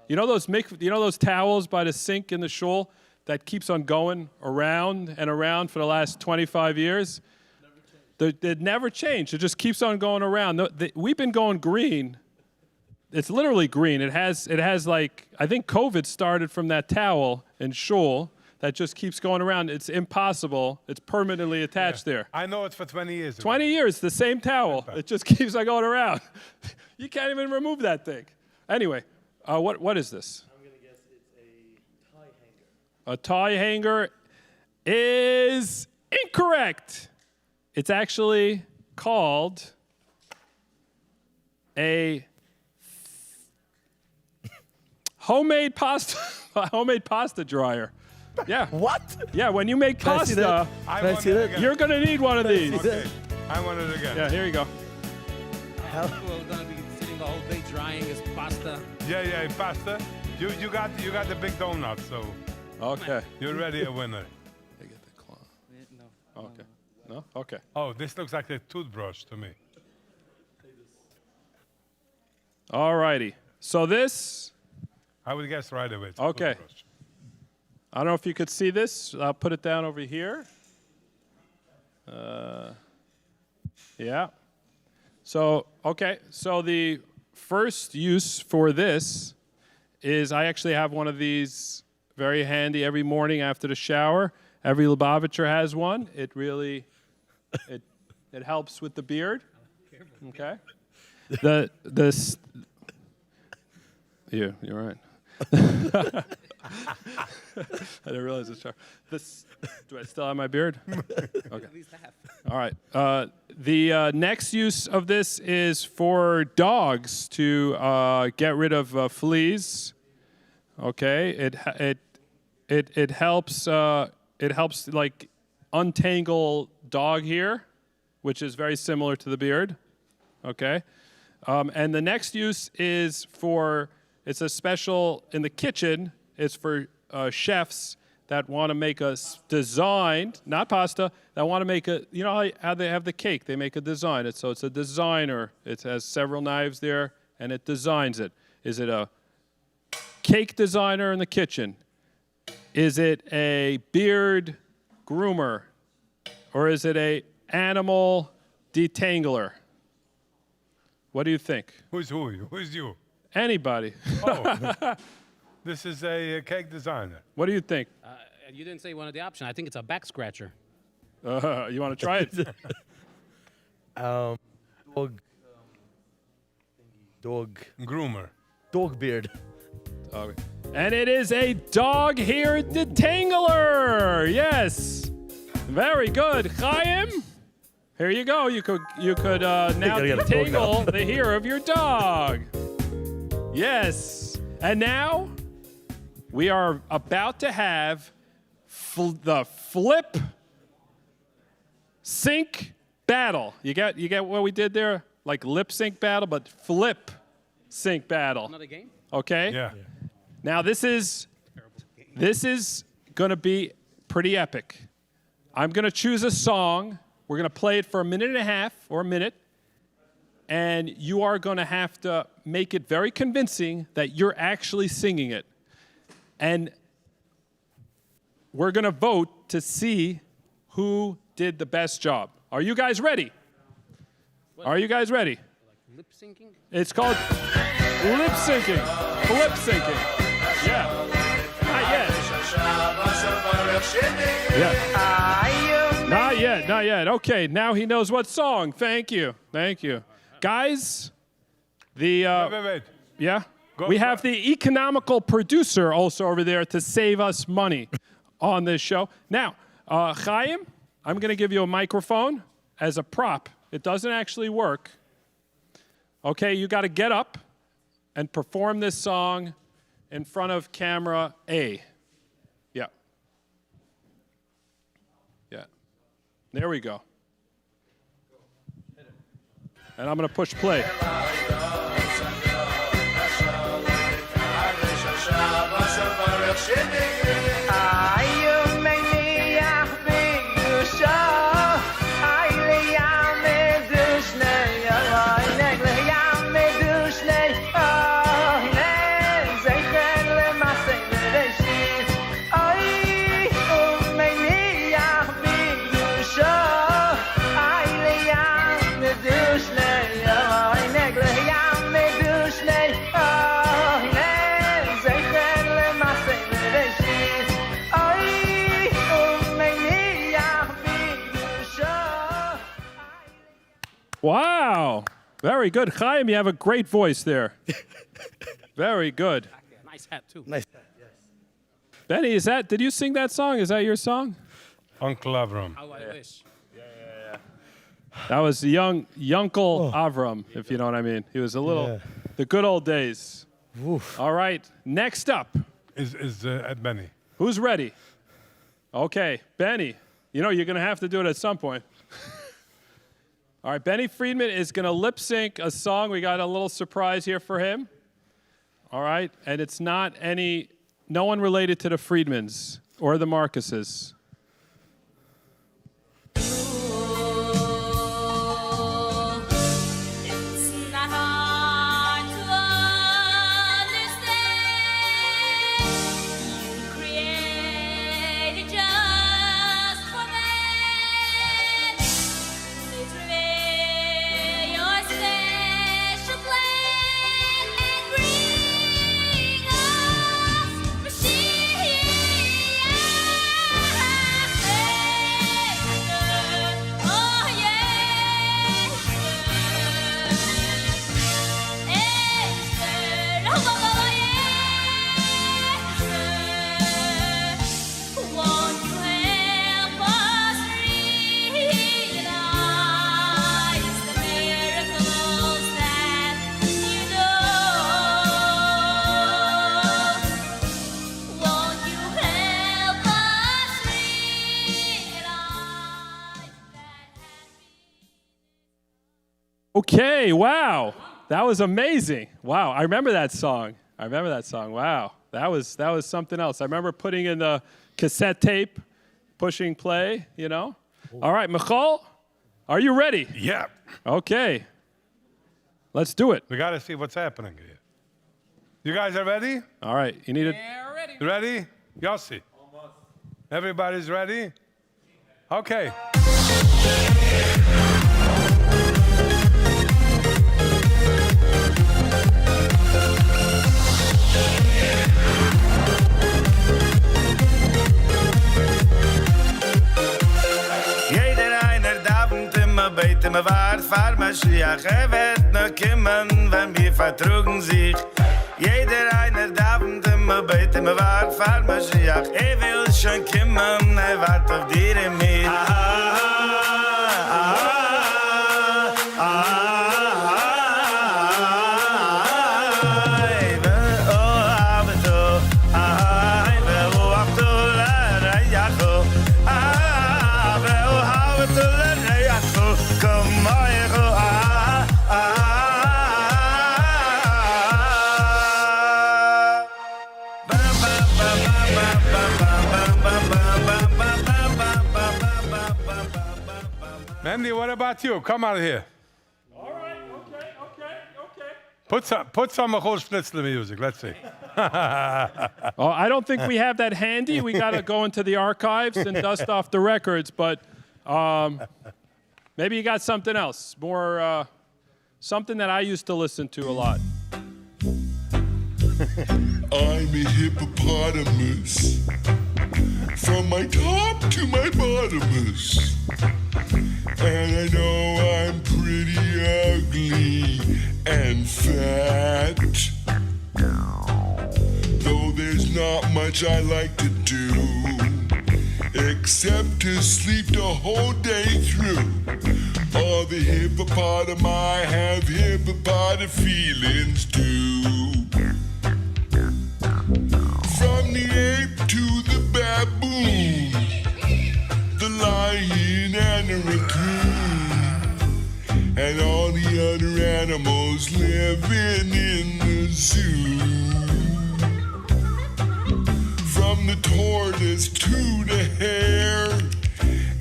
You know those towels by the sink in the shul that keeps on going around and around for the last 25 years? It never changed. It just keeps on going around. We've been going green. It's literally green. It has like, I think COVID started from that towel in shul that just keeps going around. It's impossible. It's permanently attached there. I know it's for 20 years. 20 years, the same towel. It just keeps on going around. You can't even remove that thing. Anyway, what is this? I'm going to guess it's a tie hanger. A tie hanger is incorrect. It's actually called a homemade pasta dryer. Yeah. What? Yeah, when you make Can I see that? pasta, Can I see that? you're going to need one of these. Okay. I want it again. Yeah, here you go. We're gonna be sitting the whole day drying his pasta. Yeah, pasta. You got the big donut, so Okay. you're already a winner. No. Okay. No? Okay. Oh, this looks like a toothbrush to me. All righty. So this, I would guess right away. It's a okay. toothbrush. I don't know if you could see this. I'll put it down over here. Yeah. So, okay. So the first use for this is I actually have one of these very handy every morning after the shower. Every Lubavitcher has one. It really, it helps with the beard. Okay. You're right. I didn't realize it's sharp. Do I still have my beard? Okay. At least half. All right. The next use of this is for dogs to get rid of fleas. Okay. It helps. It helps like untangle dog hair, which is very similar to the beard. Okay. And the next use is for, it's a special in the kitchen. It's for chefs that want to make a design, not pasta, that want to make a, you know how they have the cake? They make a design. So it's a designer. It has several knives there, and it designs it. Is it a cake designer in the kitchen? Is it a beard groomer? Or is it a animal detangler? What do you think? Who's who? Who's you? Anybody. Oh, this is a cake designer. What do you think? You didn't say one of the options. I think it's a back scratcher. You want to try it? Dog groomer. Dog beard. Okay. And it is a dog hair detangler. Yes. Very good. Chaim, here you go. You could now detangle the hair of your dog. Yes. And now we are about to have the flip sync battle. You get what we did there? Like lip sync battle, but flip sync battle. Another game? Okay? Yeah. Now this is going to be pretty epic. I'm going to choose a song. We're going to play it for a minute and a half or a minute. And you are going to have to make it very convincing that you're actually singing it. And we're going to vote to see who did the best job. Are you guys ready? Are you guys ready? Lip syncing? It's called lip syncing. Flip syncing. Yeah. Not yet. Yeah. Not yet. Okay, now he knows what song. Thank you. Guys, Wait. yeah? We have the economical producer also over there to save us money on this show. Now, Chaim, I'm going to give you a microphone as a prop. It doesn't actually work. Okay, you got to get up and perform this song in front of camera A. Yeah. Yeah. There we go. And I'm going to push play. Wow. Very good. Chaim, you have a great voice there. Very good. Nice hat, too. Nice. Benny, did you sing that song? Is that your song? Uncle Avram. How I wish. That was young Uncle Avram, if you know what I mean. He was a little, the good old days. All right, next up. Is Benny. Who's ready? Okay, Benny. You know, you're going to have to do it at some point. All right, Benny Friedman is going to lip sync a song. We got a little surprise here for him. All right, and it's not no one related to the Friedmans or the Marcuses. Okay, wow. That was amazing. Wow, I remember that song. Wow, that was something else. I remember putting in the cassette tape, pushing play, you know. All right, Michal, are you ready? Yeah. Okay. Let's do it. We got to see what's happening here. You guys are ready? All right, you need it. Yeah, ready. Ready? Yossi? Almost. Everybody's ready? Okay. Me waard vaar Mashiach, wird noch kommen, wenn wir vertrugen sich. Jeder einer davent me beten, me waard vaar Mashiach, will schon kommen, wart auf dir und mir. Mandy, what about you? Come out of here. All right, okay. Put some Michal Schnitzler music. Let's see. Oh, I don't think we have that handy. We got to go into the archives and dust off the records, but maybe you got something else, more something that I used to listen to a lot. I'm a hippopotamus, from my top to my bottomus. And I know I'm pretty ugly and fat, though there's not much I like to do, except to sleep the whole day through. All the hippopotami have hippopotami feelings too. From the ape to the baboon, the lion and the raccoon, and all the other animals living in the zoo. From the tortoise to the hare,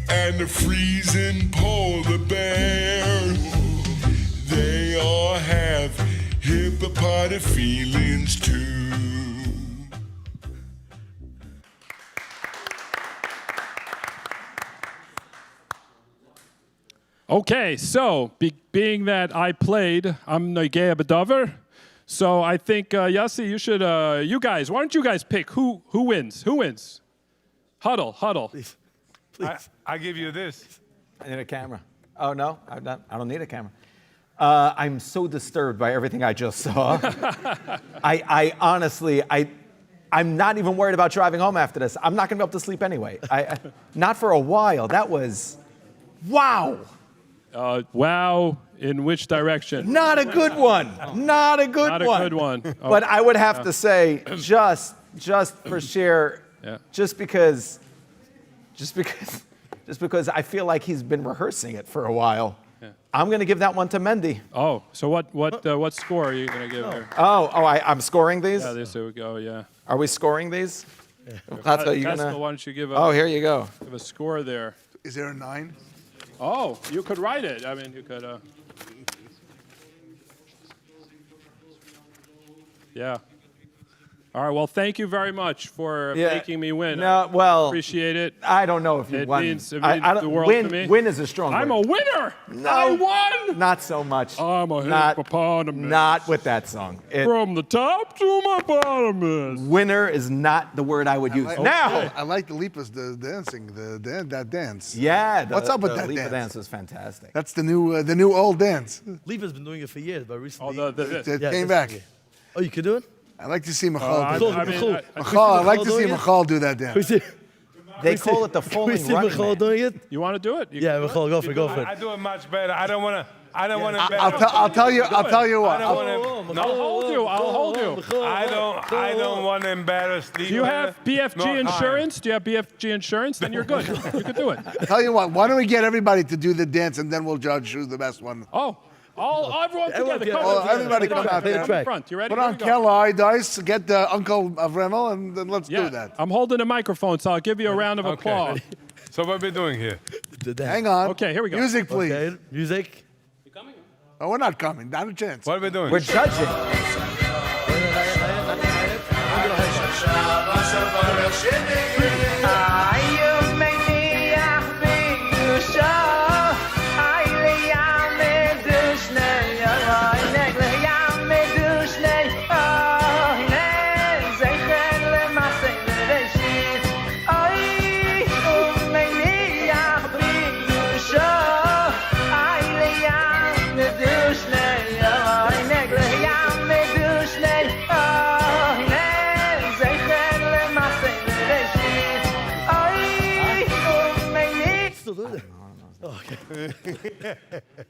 and the freezing polar bear, they all have hippopotami feelings too. Okay, so being that I played, I'm Noigea B'Dover. So I think Yossi, you should, you guys, why don't you guys pick who wins? Who wins? Huddle. Please. I give you this. I need a camera. Oh, no? I don't need a camera. I'm so disturbed by everything I just saw. I honestly, I'm not even worried about driving home after this. I'm not going to be able to sleep anyway. Not for a while. That was, wow. Wow, in which direction? Not a good one. Not a good one. Not a good one. Oh, But I would have to say, just for sheer, just because I feel like he's been rehearsing it for a while. Yeah. I'm going to give that one to Mendy. Oh, so what score are you going to give here? I'm scoring these? Yeah, there we go, yeah. Are we scoring these? Pascal, why don't you give here you go. Give a score there. Is there a 9? Oh, you could write it. I mean, you could. Yeah. All right. Well, thank you very much for making me win. No, well, appreciate it. I don't know if you won. It means the don't, world win, to me. Win is a strong word. I'm a winner. No, I won. Not so much. I'm a Not- hippopotamus. Not with that song. From the top to my bottom. Winner is not the word I would use. Now, I like the Lipa's dancing, that dance. yeah, What's up with that Lipa dance? dance was fantastic. That's the new old dance. Lipa's been doing it for years, but recently It came back. Oh, you could do it? I like to see Michal I do that. mean, Michal, I like to see Michal do that dance. They call it the Can we falling see running Michal man. doing it? You want to do it? Yeah, Michal, go for it. I do it much better. I don't want to I'll tell you what. I'll hold you. I'll hold you. I don't want to embarrass Lipa. Do you have BFG nor Chaim. insurance? Do you have BFG insurance? Then you're good. You can do it. Tell you what, why don't we get everybody to do the dance and then we'll judge who's the best one. Oh, everyone together. Come Oh, on, everybody come come out there. in front. You ready? Put Here on we go. Kelly dice, get Uncle Avremel, and then let's do that. I'm holding a microphone, so I'll give you a round of applause. So what are we doing here? Hang on. Okay, here we go. Music, please. Okay, music. Oh, we're not coming. Not a chance. What are we doing? We're judging.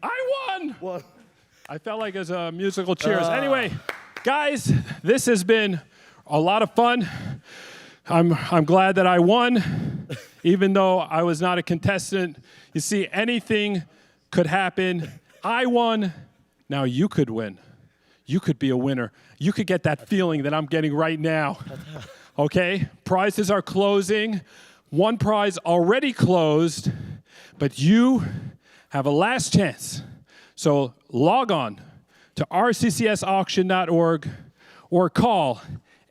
I won! I felt like it was a musical cheers. Anyway, guys, this has been a lot of fun. I'm glad that I won, even though I was not a contestant. You see, anything could happen. I won. Now you could win. You could be a winner. You could get that feeling that I'm getting right now. Okay? Prizes are closing. One prize already closed, but you have a last chance. So log on to rccsauction.org or call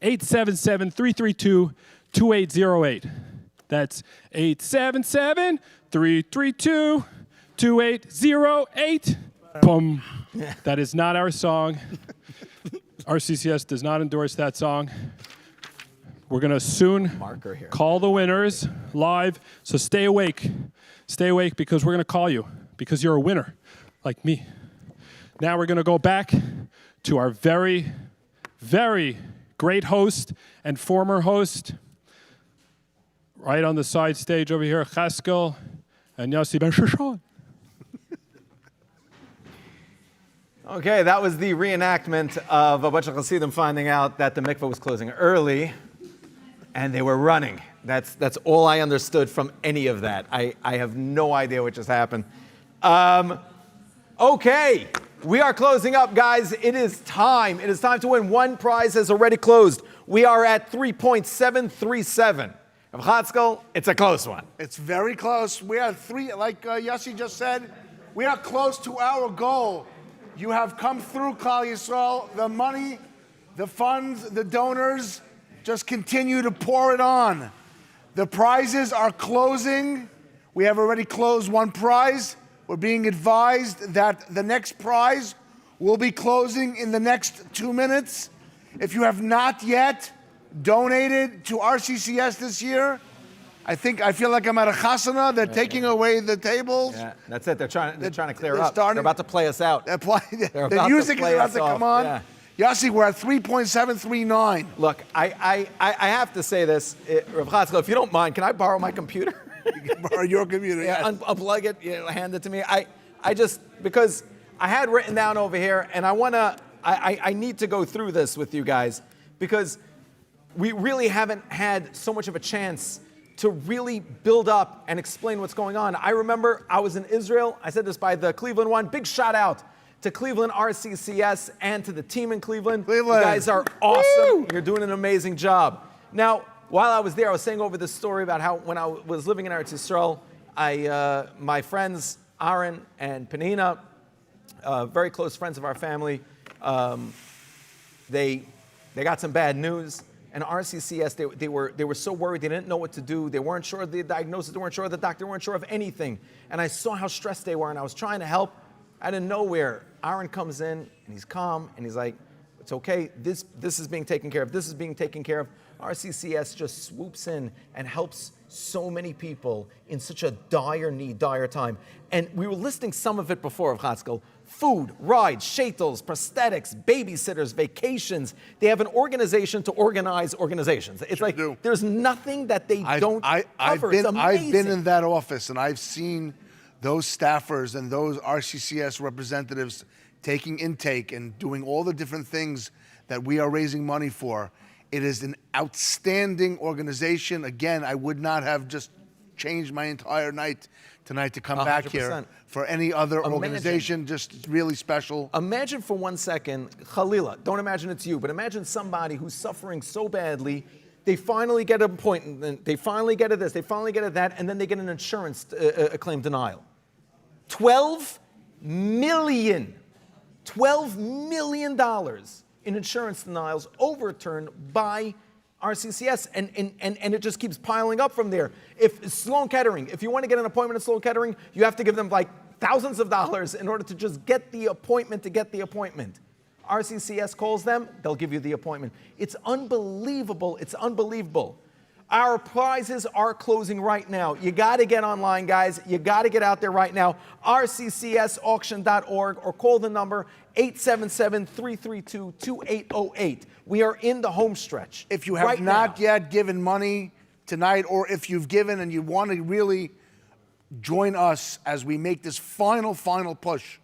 877-332-2808. That's 877-332-2808. Boom. That is not our song. RCCS does not endorse that song. We're going to soon call the winners live, so stay awake. Stay awake because we're going to call you because you're a winner, like me. Now we're going to go back to our very, very great host and former host, right on the side stage over here, Chaskel and Yossi Ben Shishon. Okay, that was the reenactment of a bunch of Hasidim finding out that the mikveh was closing early, and they were running. That's all I understood from any of that. I have no idea what just happened. Okay, we are closing up, guys. It is time. It is time to win. One prize has already closed. We are at 3.737. Of Chatzkel, it's a close one. It's very close. We are like Yossi just said, we are close to our goal. You have come through, Klal Yisrael. The money, the funds, the donors, just continue to pour it on. The prizes are closing. We have already closed one prize. We're being advised that the next prize will be closing in the next 2 minutes. If you have not yet donated to RCCS this year, I feel like I'm at a chasana. They're taking away the tables. Yeah, that's it. They're trying to clear they're up. starting- They're about to play us out. The about music to is play about us to come off. on. Yeah. Yossi, we're at 3.739. Look, I have to say this, Rav Chatzkel, if you don't mind, can I borrow my computer? You can borrow your computer. Yeah, Yes. unplug it, hand it to me. I just, because I had written down over here, and I need to go through this with you guys, because we really haven't had so much of a chance to really build up and explain what's going on. I remember I was in Israel. I said this by the Cleveland one. Big shout out to Cleveland RCCS and to the team in Cleveland. Cleveland. You guys are awesome. You're doing an amazing job. Now, while I was there, I was saying over this story about how when I was living in Eretz Yisrael, my friends Aaron and Penina, very close friends of our family, they got some bad news. And RCCS, they were so worried, they didn't know what to do. They weren't sure of the diagnosis, they weren't sure of the doctor, they weren't sure of anything. And I saw how stressed they were, and I was trying to help. Out of nowhere, Aaron comes in, and he's calm, and he's like, it's okay, this is being taken care of, this is being taken care of. RCCS just swoops in and helps so many people in such a dire need, dire time. And we were listing some of it before, of Chatzkel. Food, rides, shetels, prosthetics, babysitters, vacations. They have an organization to organize organizations. It's like there's nothing that they don't cover. It's amazing. I've been in that office, and I've seen those staffers and those RCCS representatives taking intake and doing all the different things that we are raising money for. It is an outstanding organization. Again, I would not have just changed my entire night tonight to come back here 100%. for any other Imagine. organization. Just really special. Imagine for 1 second, Khalila, don't imagine it's you, but imagine somebody who's suffering so badly, they finally get an appointment, they finally get a this, they finally get a that, and then they get an insurance claim denial. $12 million in insurance denials overturned by RCCS, and it just keeps piling up from there. If Sloan Kettering, if you want to get an appointment at Sloan Kettering, you have to give them like thousands of dollars in order to just get the appointment RCCS calls them, they'll give you the appointment. It's unbelievable. It's unbelievable. Our prizes are closing right now. You got to get online, guys. You got to get out there right now. rccsauction.org or call the number 877-332-2808. We are in the home stretch. If you have not yet given money tonight, or if you've given and you want to really join us as we make this final push,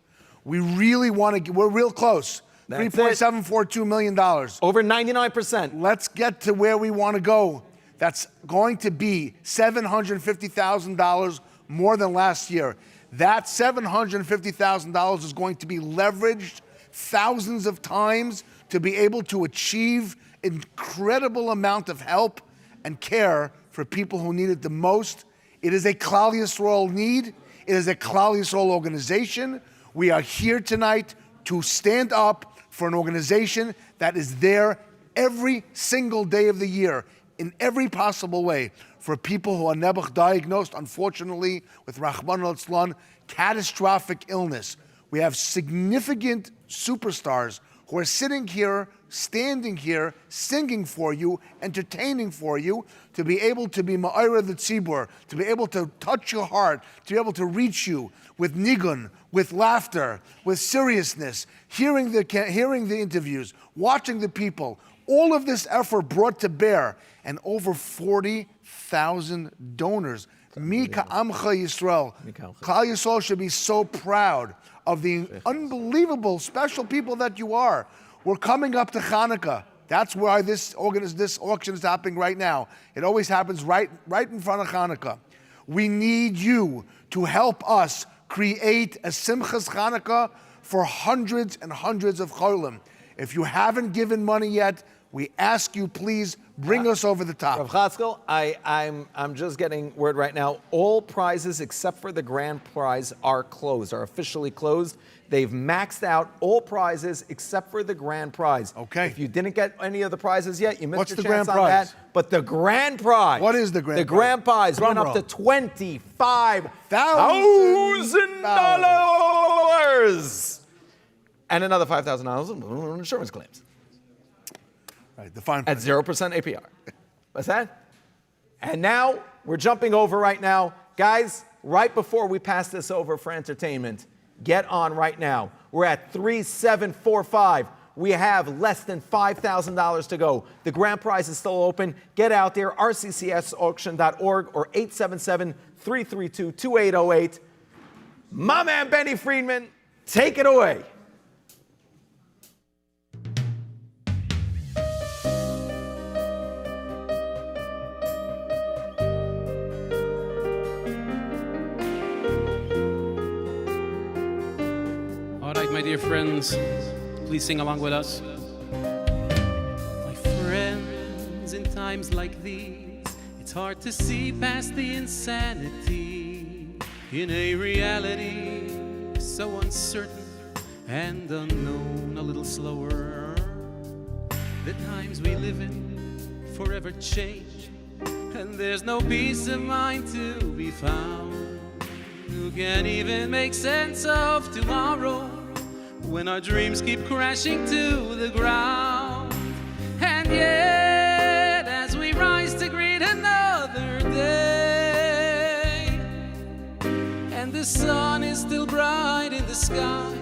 we really want to, we're real close. $3.742 million. Over 99%. Let's get to where we want to go. That's going to be $750,000 more than last year. That $750,000 is going to be leveraged thousands of times to be able to achieve incredible amount of help and care for people who need it the most. It is a Klal Yisrael need. It is a Klal Yisrael organization. We are here tonight to stand up for an organization that is there every single day of the year, in every possible way, for people who are nebuch diagnosed, unfortunately, with Rahman al-Islan, catastrophic illness. We have significant superstars who are sitting here, standing here, singing for you, entertaining for you, to be able to be ma'ira the tzibur, to be able to touch your heart, to be able to reach you with nigun, with laughter, with seriousness, hearing the interviews, watching the people. All of this effort brought to bear, and over 40,000 donors. Mi ka'amcha Yisrael. Klal Yisrael should be so proud of the unbelievable special people that you are. We're coming up to Hanukkah. That's why this auction is happening right now. It always happens right in front of Hanukkah. We need you to help us create a Simchas Hanukkah for hundreds and hundreds of cholim. If you haven't given money yet, we ask you, please bring us over the top. Rav Chatzkel, I'm just getting word right now. All prizes except for the grand prize are officially closed. They've maxed out all prizes except for the grand prize. Okay. If you didn't get any of the prizes yet, you missed What's your the chance grand on prize? that. But the grand prize. What is the grand prize? The grand prize Drum went up roll. to $25,000 and another $5,000 in insurance claims. Right, the fine at 0% APR. What's that? And now we're jumping over right now. Guys, right before we pass this over for entertainment, get on right now. We're at 3745. We have less than $5,000 to go. The grand prize is still open. Get out there, rccsauction.org or 877-332-2808. My man Benny Friedman, take it away. All right, my dear friends, please sing along with us. My friends, in times like these, it's hard to see past the insanity in a reality so uncertain and unknown. A little slower, the times we live in forever change, and there's no peace of mind to be found. Who can even make sense of tomorrow when our dreams keep crashing to the ground? And yet, as we rise to greet another day, and the sun is still bright in the sky,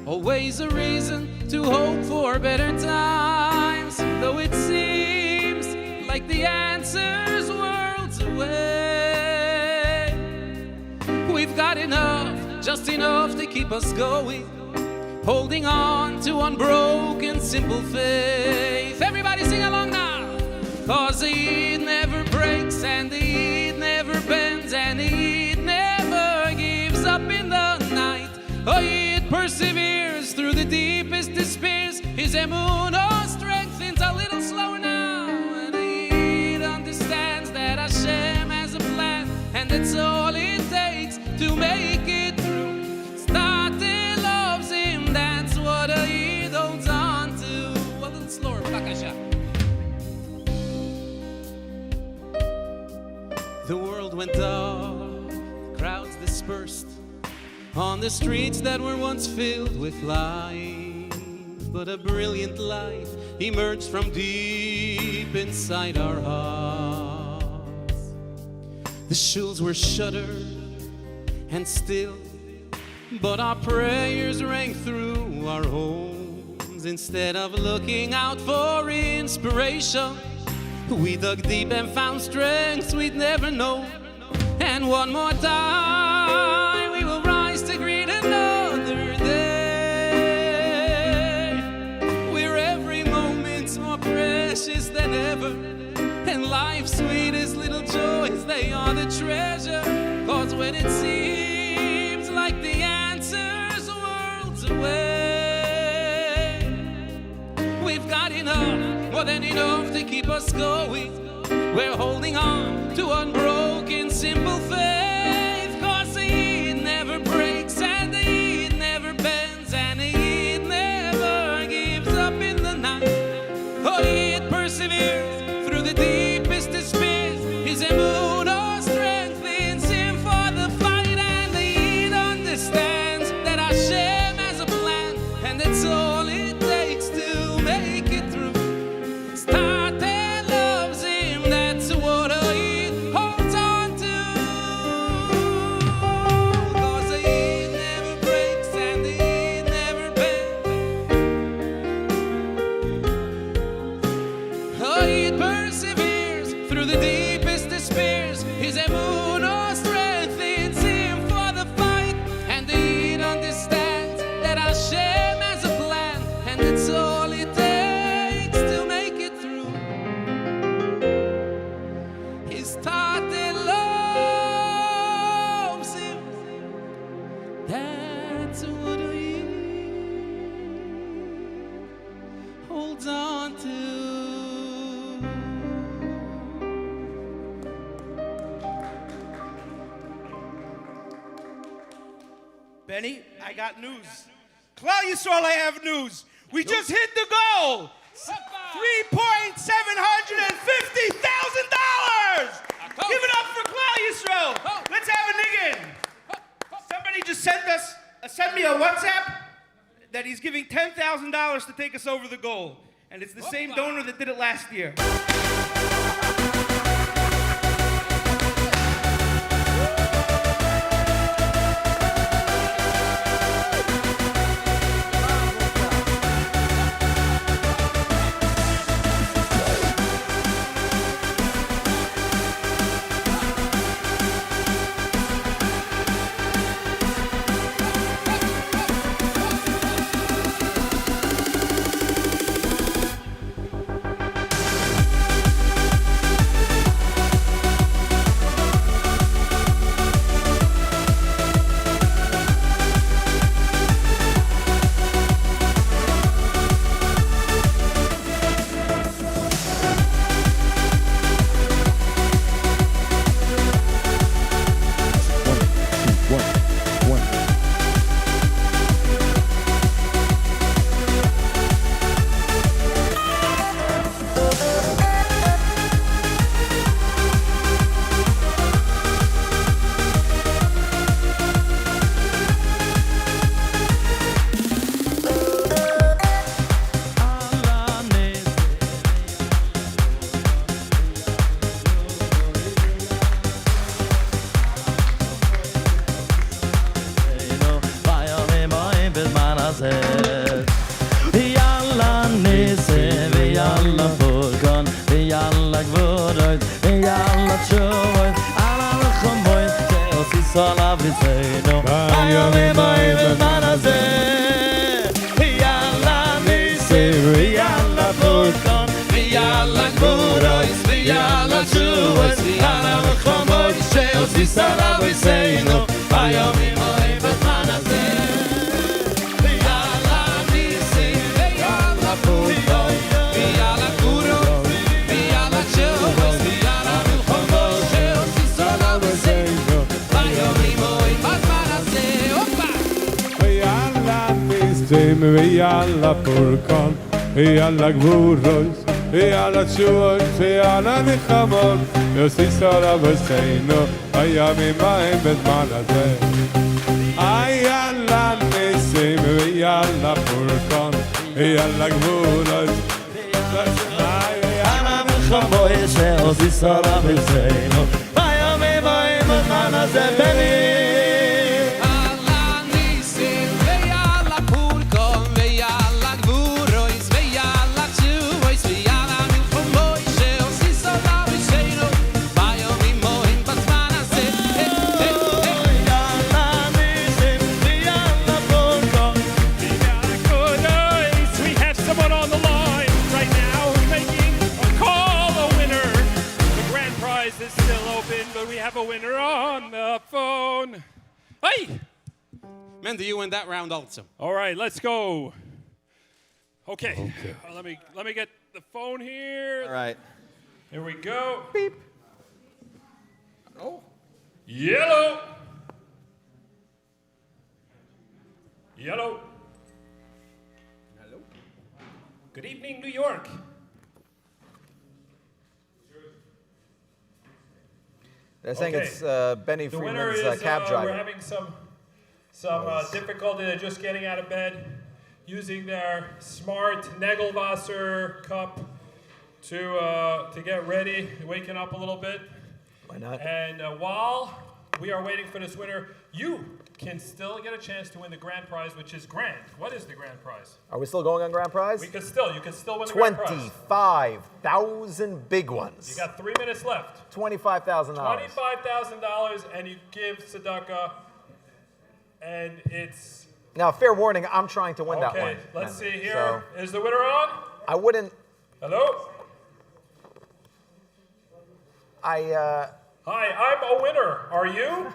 always a reason to hope for better times, though it seems like the answer's worlds away. We've got enough, just enough to keep us going, holding on to unbroken, simple faith. Everybody sing along now. 'Cause the Eid never breaks, and the Eid never bends, and the Eid never gives up in the night. Oh, Eid perseveres through the deepest despairs. His emunah strengthens a little slower now. And Eid understands that Hashem has a plan, and that's all it takes to make it through. Started loves him, that's what Eid holds on to. A little slower, Bakasha. The world went dark, the crowds dispersed on the streets that were once filled with light. But a brilliant light emerged from deep inside our hearts. The shuls were shuttered and still, but our prayers rang through our homes. Instead of looking out for inspiration, we dug deep and found strengths we'd never known. And one more time, we will rise to greet another day, where every moment's more precious than ever, and life's sweetest little joys, they are the treasure. 'Cause when it seems like the answer's worlds away, we've got enough, more than enough to keep us going. We're holding on to unbroken, simple faith. 'Cause the Eid never breaks, and the Eid never bends, and the Eid never gives up in the night. Oh, Eid perseveres through the deepest despairs. His emunah strengthens him for the fight, and the Eid understands that Hashem has a plan, and that's all it takes to make it through. Start and loves him, that's what Eid holds on to. 'Cause the Eid never breaks, and the Eid never bends. Oh, Eid perseveres through the deepest despairs. His emunah strengthens him for the fight, and the Eid understands that Hashem has a plan, and it's all it takes to make it through. His Tate loves him, that's what Eid holds on to. Benny, I got news. Klal Yisrael, I have news. We just hit the goal. $3,750,000. Give it up for Klal Yisrael. Let's have a niggin. Somebody just sent me a WhatsApp that he's giving $10,000 to take us over the goal. And it's the same donor that did it last year. la chuvoy, ala la chamoy, she'osi salav v'seinu. Hayomim ha'im b'zman hazeh. Yalla nisim, yalla furqan, yalla gvuros, yalla chuvoy, ala la chamoy, she'osi salav v'seinu. Hayomim ha'im b'zman hazeh. Yalla nisim, yalla furqan, yalla gvuros, yalla chuvoy, yalla milchomot, she'osi salav v'seinu. Hayomim ha'im b'zman hazeh. Opa! Yalla nisim, yalla furqan, yalla gvuros, yalla chuvoy, yalla milchomot, she'osi salav v'seinu. Hayomim ha'im b'zman hazeh. Yalla nisim, yalla furqan, yalla gvuros, yalla milchomoy, she'osi salav v'seinu. Hayomim ha'im b'zman hazeh. Benny. We have someone on the line right now who's making a call, a winner. The grand prize is still open, but we have a winner on the phone. Hey! Mendy, you win that round also. All right, let's go. Okay. Let me get the phone here. All right. Here we go. Beep. Oh. Yellow. Yellow. Hello. Good evening, New York. They're saying Okay. it's Benny The winner Friedman's is, cab driver. we're having some difficulty. They're just getting out of bed, using their smart Nagelwasser cup to get ready, waking up a little bit. Why not? And while we are waiting for this winner, you can still get a chance to win the grand prize, which is grand. What is the grand prize? Are we still going on grand prize? You can still win the grand prize. 25,000 big ones. You got 3 minutes left. $25,000. $25,000, and you give tzedakah, and it's Now, fair warning, I'm trying to win that one. okay. Let's see So, here. Is the winner on? I wouldn't. Hello. Hi, I'm a winner. Are you?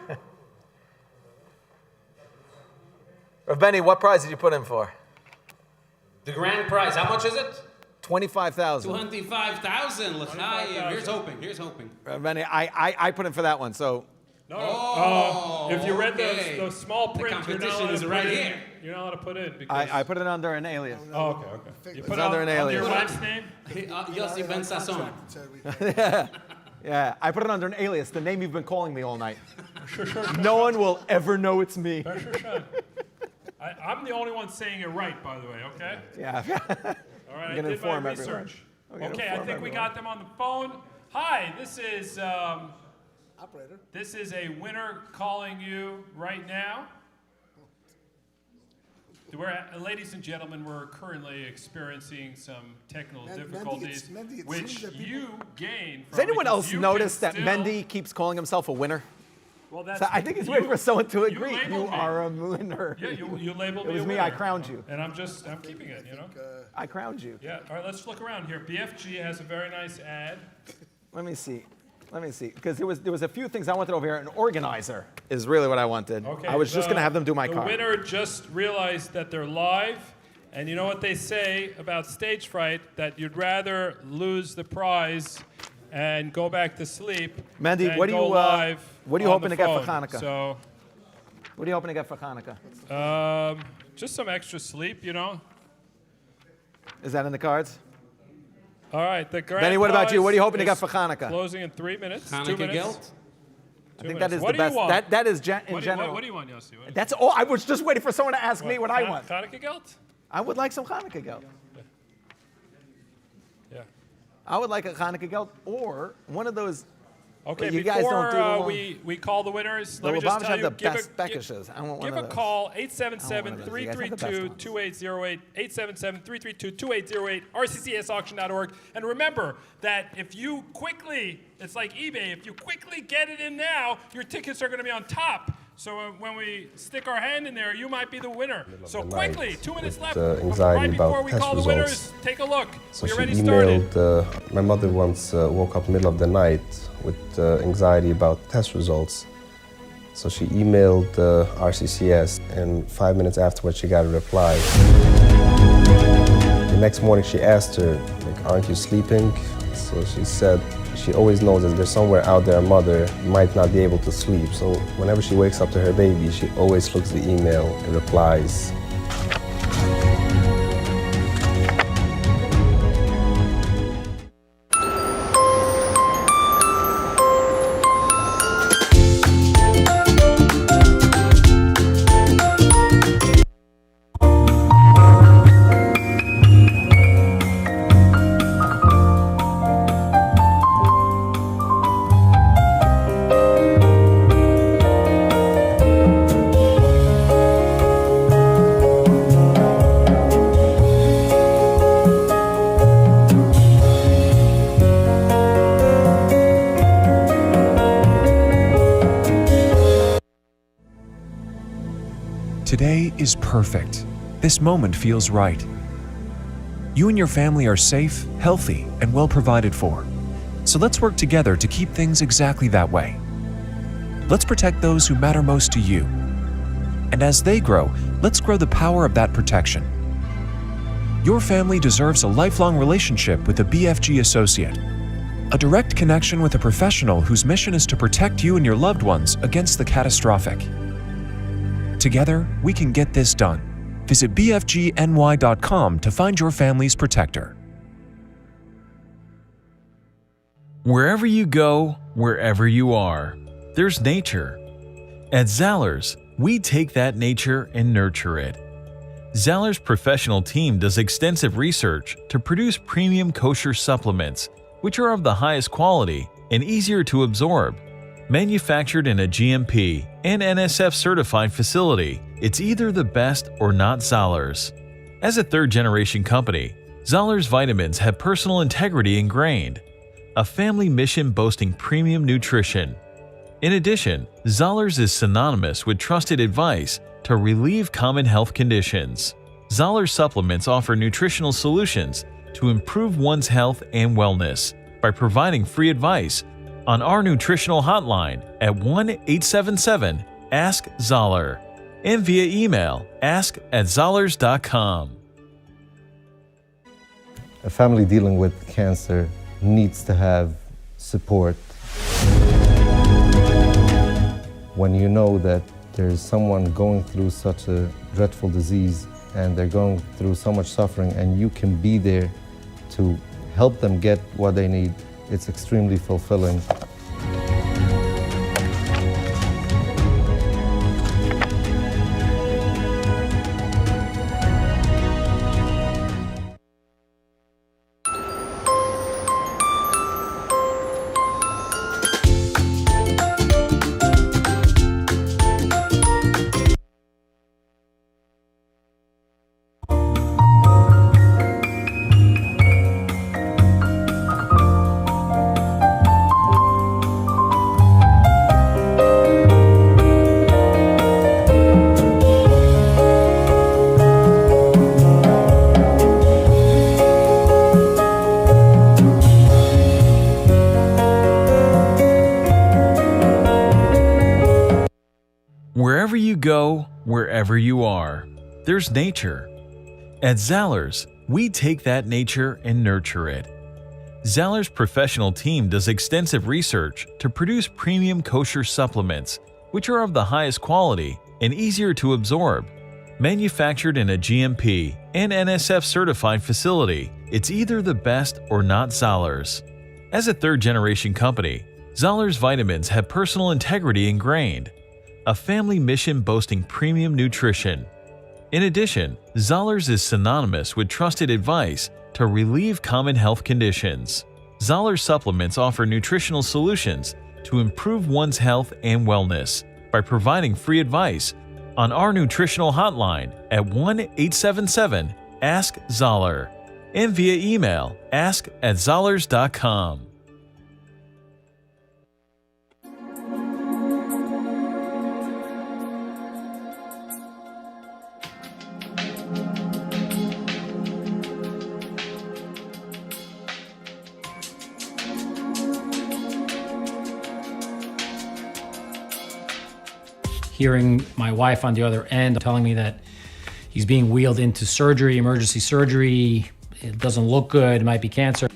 Benny, what prize did you put in for? The grand prize, how much is it? 25,000. 25,000. Here's hoping. Here's hoping. Benny, I put in for that one, so. No. If you read okay. the small The print, you're not competition allowed is to right put here. in. You're not allowed to put in because I put it under an alias. Oh, okay. You It's put under an alias. your wife's name? Yossi Ben Sasson. Yeah, I put it under an alias, the name you've been calling me all night. No one will ever know it's me. I'm the only one saying it right, by the way. Okay. Yeah. All right. I'm I gonna did my inform everyone. research. I'm gonna Okay, I inform think we everyone. got them on the phone. Hi, this is Operator. This is a winner calling you right now. Ladies and gentlemen, we're currently experiencing some technical difficulties, Mendy, it which seems that you gain from. Does anyone because else you notice can that still- Mendy keeps calling himself a winner? Well, that's, So I think he's waiting for someone to agree. labeled You me. are a winner. Yeah, you labeled It me was a me, winner. I crowned you. And I'm keeping it, you know? I crowned you. Yeah, all right, let's look around here. BFG has a very nice ad. Let me see. Because there was a few things I wanted over here. An organizer is really what I wanted. Okay, I was just going to have them do my the card. The winner just realized that they're live, and you know what they say about stage fright, that you'd rather lose the prize and go back to sleep Mendy, than what do go you, live what are you on hoping the to get for phone. Hanukkah? So, What are you hoping to get for Hanukkah? just some extra sleep, you know? Is that in the cards? All right, the grand Benny, what about you? What are you hoping to get is for Hanukkah? Closing in 3 minutes, 2 Hanukkah minutes. gelt? I think that is What the do you best. want? That is in What general. do you want, Yossi? What- That's all. I was just waiting for someone to ask me what I want. Hanukkah gelt? I would like some Hanukkah gelt. Yeah. I would like a Hanukkah gelt or one of those Okay, But you guys don't do before the we call the winners, The let me just Lubavitch tell have you, the give best a, Bekishes. I want one give of a those. call, I want one of those. You guys have the best ones. 877-332-2808, 877-332-2808, rccsauction.org. And remember that if you quickly, it's like eBay, if you quickly get it in now, your tickets are going to be on top. So when we stick our hand in there, you might be the winner. So quickly, 2 minutes left. anxiety Right before about we test call the results. winners, take a look. So We she already started. emailed, my mother once woke up middle of the night with anxiety about test results. So she emailed RCCS, and 5 minutes afterwards she got a reply. The next morning she asked her, like, aren't you sleeping? So she said she always knows that there's somewhere out there a mother might not be able to sleep. So whenever she wakes up to her baby, she always looks at the email and replies. Today is perfect. This moment feels right. You and your family are safe, healthy, and well provided for. So let's work together to keep things exactly that way. Let's protect those who matter most to you. And as they grow, let's grow the power of that protection. Your family deserves a lifelong relationship with a BFG associate. A direct connection with a professional whose mission is to protect you and your loved ones against the catastrophic. Together, we can get this done. Visit bfgny.com to find your family's protector. Wherever you go, wherever you are, there's nature. At Zallers, we take that nature and nurture it. Zallers' professional team does extensive research to produce premium kosher supplements, which are of the highest quality and easier to absorb. Manufactured in a GMP and NSF certified facility, it's either the best or not Zallers. As a third-generation company, Zallers vitamins have personal integrity ingrained, a family mission boasting premium nutrition. In addition, Zallers is synonymous with trusted advice to relieve common health conditions. Zallers supplements offer nutritional solutions to improve one's health and wellness by providing free advice on our nutritional hotline at 1-877-ASK-ZALLER and via email ask@zallers.com. A family dealing with cancer needs to have support. When you know that there's someone going through such a dreadful disease and they're going through so much suffering and you can be there to help them get what they need, it's extremely fulfilling. Wherever you go, wherever you are, there's nature. At Zallers, we take that nature and nurture it. Zallers' professional team does extensive research to produce premium kosher supplements, which are of the highest quality and easier to absorb. Manufactured in a GMP and NSF certified facility, it's either the best or not Zallers. As a third-generation company, Zallers vitamins have personal integrity ingrained, a family mission boasting premium nutrition. In addition, Zallers is synonymous with trusted advice to relieve common health conditions. Zallers supplements offer nutritional solutions to improve one's health and wellness by providing free advice on our nutritional hotline at 1-877-ASK-ZOLLER and via email ask@zollers.com. Hearing my wife on the other end telling me that he's being wheeled into surgery, emergency surgery, it doesn't look good, it might be cancer.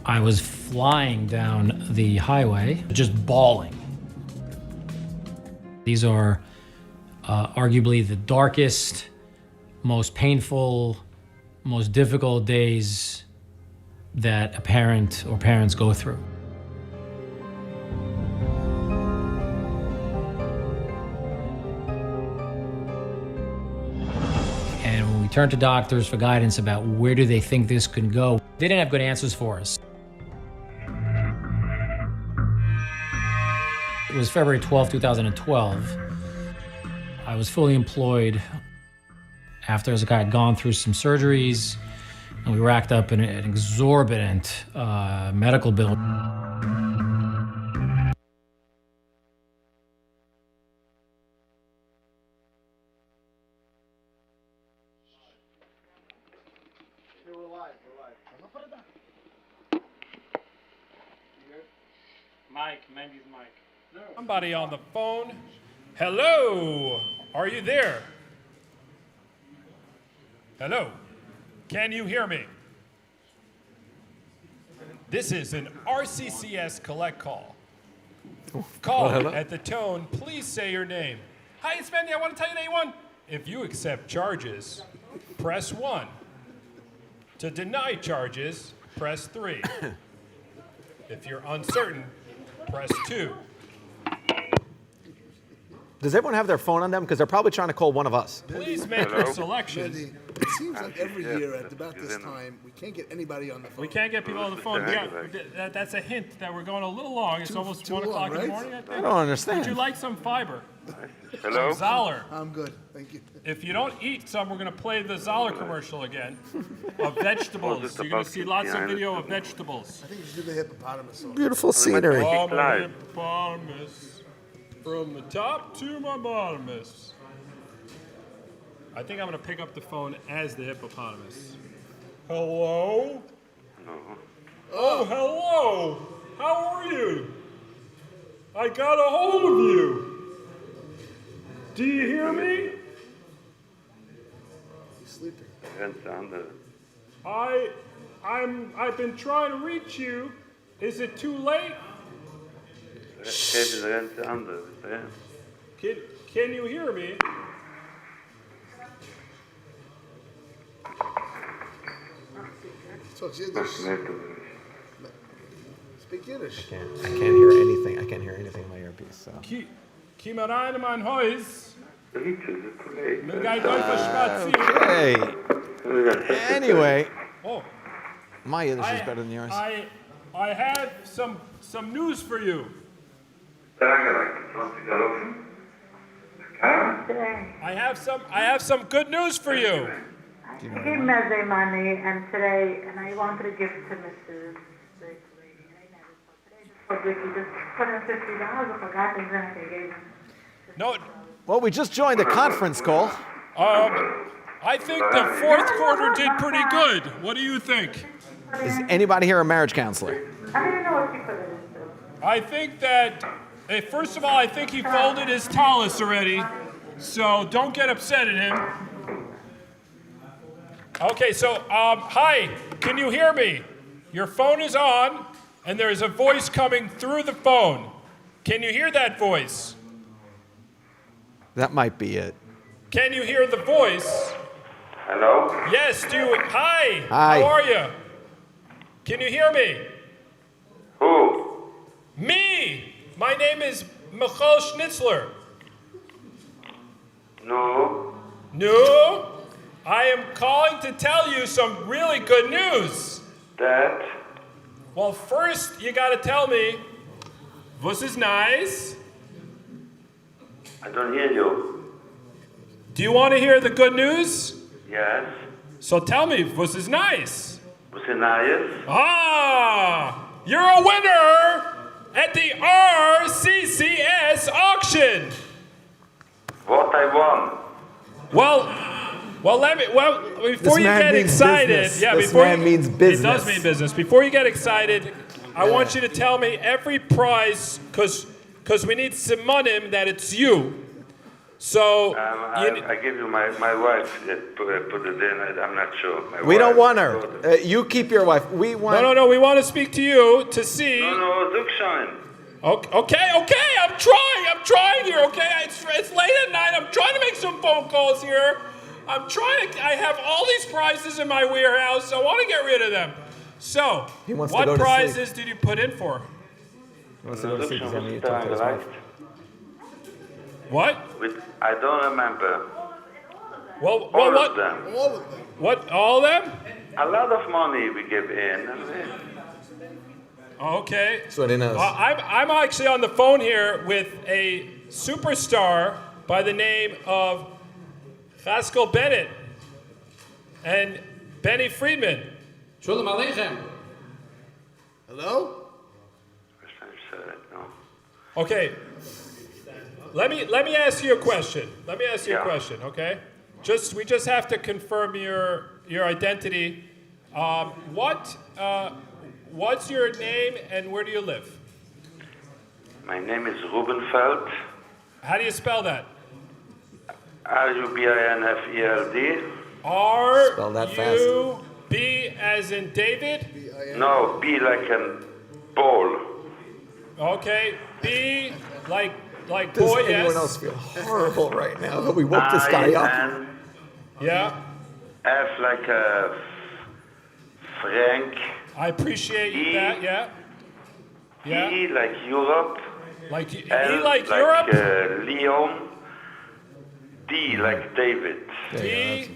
I was flying down the highway, just bawling. These are arguably the darkest, most painful, most difficult days that a parent or parents go through. Turned to doctors for guidance about where do they think this could go. They didn't have good answers for us. It was February 12, 2012. I was fully employed after I had gone through some surgeries, and we racked up an exorbitant medical bill. Mike, Mendy's Mike. Somebody on the phone. Hello, are you there? Hello, can you hear me? This is an RCCS collect call. Call at the tone, please say your name. Hi, it's Mendy, I want to tell you that you won. If you accept charges, press 1. To deny charges, press 3. If you're uncertain, press 2. Does everyone have their phone on them? Because they're probably trying to call one of us. Please make your selection. Mendy, it seems like every year at about this time, we can't get anybody on the phone. We can't get people on the phone. That's a hint that we're going a little long. It's almost 1 o'clock in the morning, I think. I don't understand. Would you like some fiber? Hello? Some Zoller. I'm good, thank you. If you don't eat some, we're going to play the Zoller commercial again of vegetables. You're going to see lots of video of vegetables. I think you should do the hippopotamus song. Beautiful scenery. I'm a hippopotamus. From the top to my bottomest. I think I'm going to pick up the phone as the hippopotamus. Hello? Oh, hello. How are you? I got a hold of you. Do you hear me? He's sleeping. I've been trying to reach you. Is it too late? Can you hear me? Talk Yiddish. Speak Yiddish. I can't hear anything. I can't hear anything in my earpiece. So. Komm rein in mein Haus. Mir geht einfach spazieren. Okay. Anyway. Oh. My Yiddish is better than yours. I have some news for you. I have some good news for you. I gave Meze money, and today, and I wanted to give it to Mrs. Blakely. I never told Vicky, just put in $50. I forgot things, and I gave him. No. Well, we just joined a conference call. I think the fourth quarter did pretty good. What do you think? Is anybody here a marriage counselor? I didn't know what she put it into. I think that, first of all, I think he folded his talus already, so don't get upset at him. Okay, so, hi, can you hear me? Your phone is on, and there's a voice coming through the phone. Can you hear that voice? That might be it. Can you hear the voice? Hello? Yes, hi. Hi. How are you? Can you hear me? Who? Me! My name is Michal Schnitzler. No. No? I am calling to tell you some really good news. That? Well, first, you gotta tell me Was is nice? I don't hear you. Do you want to hear the good news? Yes. So tell me, was is nice? Was it nice? Ah! You're a winner at the RCCS auction. What I won? Well, before you get excited, means business. It does mean business. Before you get excited, I want you to tell me every prize, because we need simonim that it's you. So I give you my wife that put it in. I'm not sure. We don't want her. You keep your wife. We want. No. We want to speak to you to see. No, Zuckschein. Okay. I'm trying here. Okay, it's late at night. I'm trying to make some phone calls here. I have all these prizes in my warehouse. I want to get rid of them. So, what prizes did you put in for? What? I don't remember. Well, all what? Of them. What? All of them? A lot of money we give in. Okay. That's what he knows. I'm actually on the phone here with a superstar by the name of Haskell Bennett and Benny Friedman. Shalom Aleichem. Hello? Okay. Let me ask you a question. Okay? We just have to confirm your identity. What's your name and where do you live? My name is Rubenfeld. How do you spell that? R-U-B-I-N-F-E-L-D. Spell that fast. R-U-B as in David? No, B like a ball. Okay. B like Does boy, anyone yes. else feel horrible right now that we woke this guy up? Yeah. F like a Frank. I appreciate that, yeah. Yeah. E like Europe. Like E L like Europe. Leon. D like David. D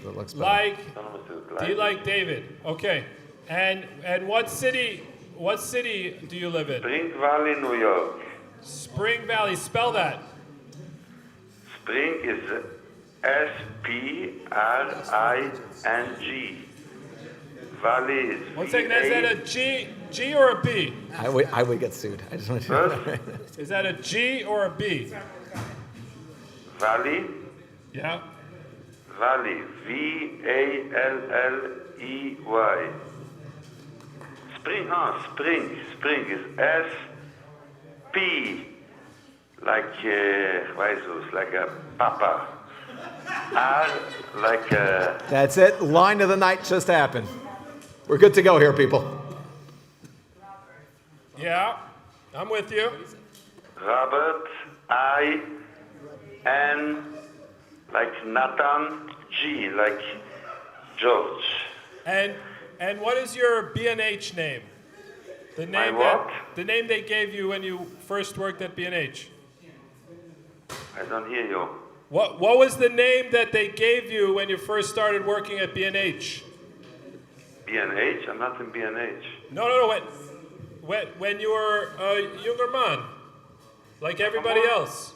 like David. Okay. And what city do you live in? Spring Valley, New York. Spring Valley, spell that. Spring is S-P-R-I-N-G. Valley is One second, is that a G or a B? I would get sued. I just want to know that right now. Is that a G or a B? Valley? Yeah. Valley. V-A-L-L-E-Y. Spring is S-P. Like, like a papa. R like a... That's it. Line of the night just happened. We're good to go here, people. Yeah, I'm with you. Robert, I-N, like Nathan, G, like George. And what is your B&H name? The name the name they gave you when you first worked at B&H. I don't hear you. What was the name that they gave you when you first started working at B&H? B&H? I'm not in B&H. No. When you were a younger man, like everybody else.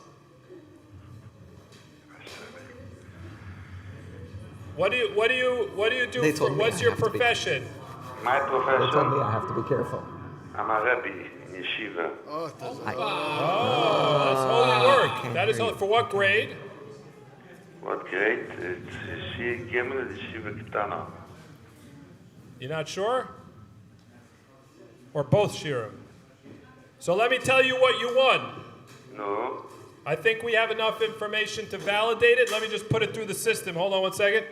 What do you do? What's your profession? My profession? They told me I have to be careful. I'm a Rebbe in yeshiva. That's holy work. That is holy. For what grade? What grade? It's Yeshiva Gimel, Yeshiva Ketana. You're not sure? Or both Shirim? So let me tell you what you won. No. I think we have enough information to validate it. Let me just put it through the system. Hold on one second.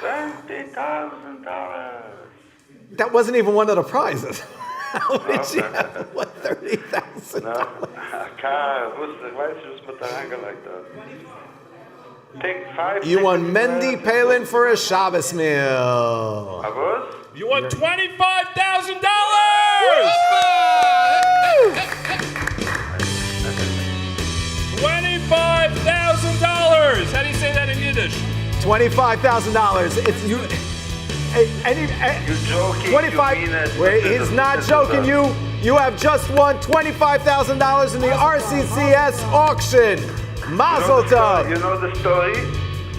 $20,000. That wasn't even one of the prizes. How did you have what, $30,000? No. Weißt du, was mit der angelegt hat? Take 5. You won Mendy Palin for a Shabbos meal. You won $25,000! $25,000! How do you say that in Yiddish? $25,000. It's you. You're joking. 25. You mean it. Wait, he's not joking. You have just won $25,000 in the RCCS auction. Mazel tov. You know the story?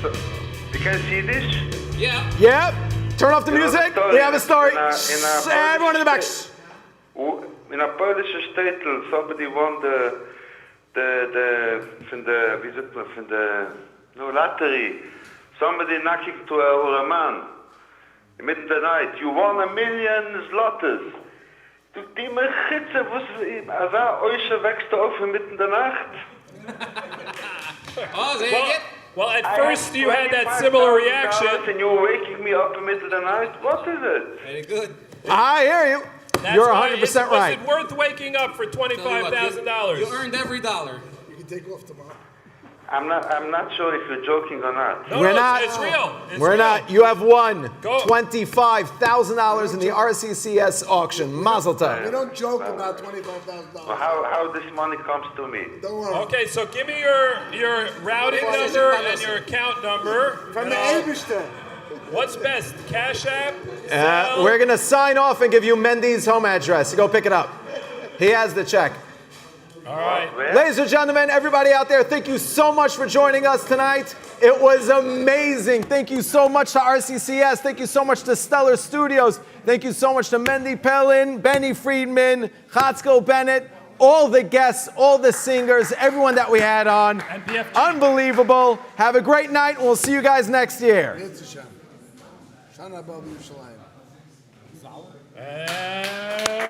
So, you can see this? Yeah. Yep. Turn off the music. We have a story. Everyone in the back. In a Polish shtetl, somebody won the lottery. Somebody knocking to a man. Mitten der night. You won $1 million zlotys. Du, die Mechitze, was wächst auf mitten der Nacht? Oh, say Well, again? well, at first you had that similar reaction. And you're waking me up in the middle of the night? What is it? Very good. I hear you. That's You're why 100% right. Was it worth waking up for $25,000? You earned every dollar. You can take off tomorrow. I'm not sure if you're joking or not. No, We're no, not. It's real. It's We're real. not. You have won Go. $25,000 in the RCCS auction. Mazel We tov. don't joke about $25,000. Well, how this money comes to me? Don't worry. Okay, so give me your routing number and your account number. From the And Eibishter. what's best, Cash App? Zelle? We're going to sign off and give you Mendy's home address. Go pick it up. He has the check. All right. Ladies and gentlemen, everybody out there, thank you so much for joining us tonight. It was amazing. Thank you so much to RCCS. Thank you so much to Stellar Studios. Thank you so much to Mendy Pellin, Benny Friedman, Chatzkel Bennett, all the guests, all the singers, everyone that we had on. Unbelievable. Have a great night, and we'll see you guys next year. Shana Baruch Yerushalayim.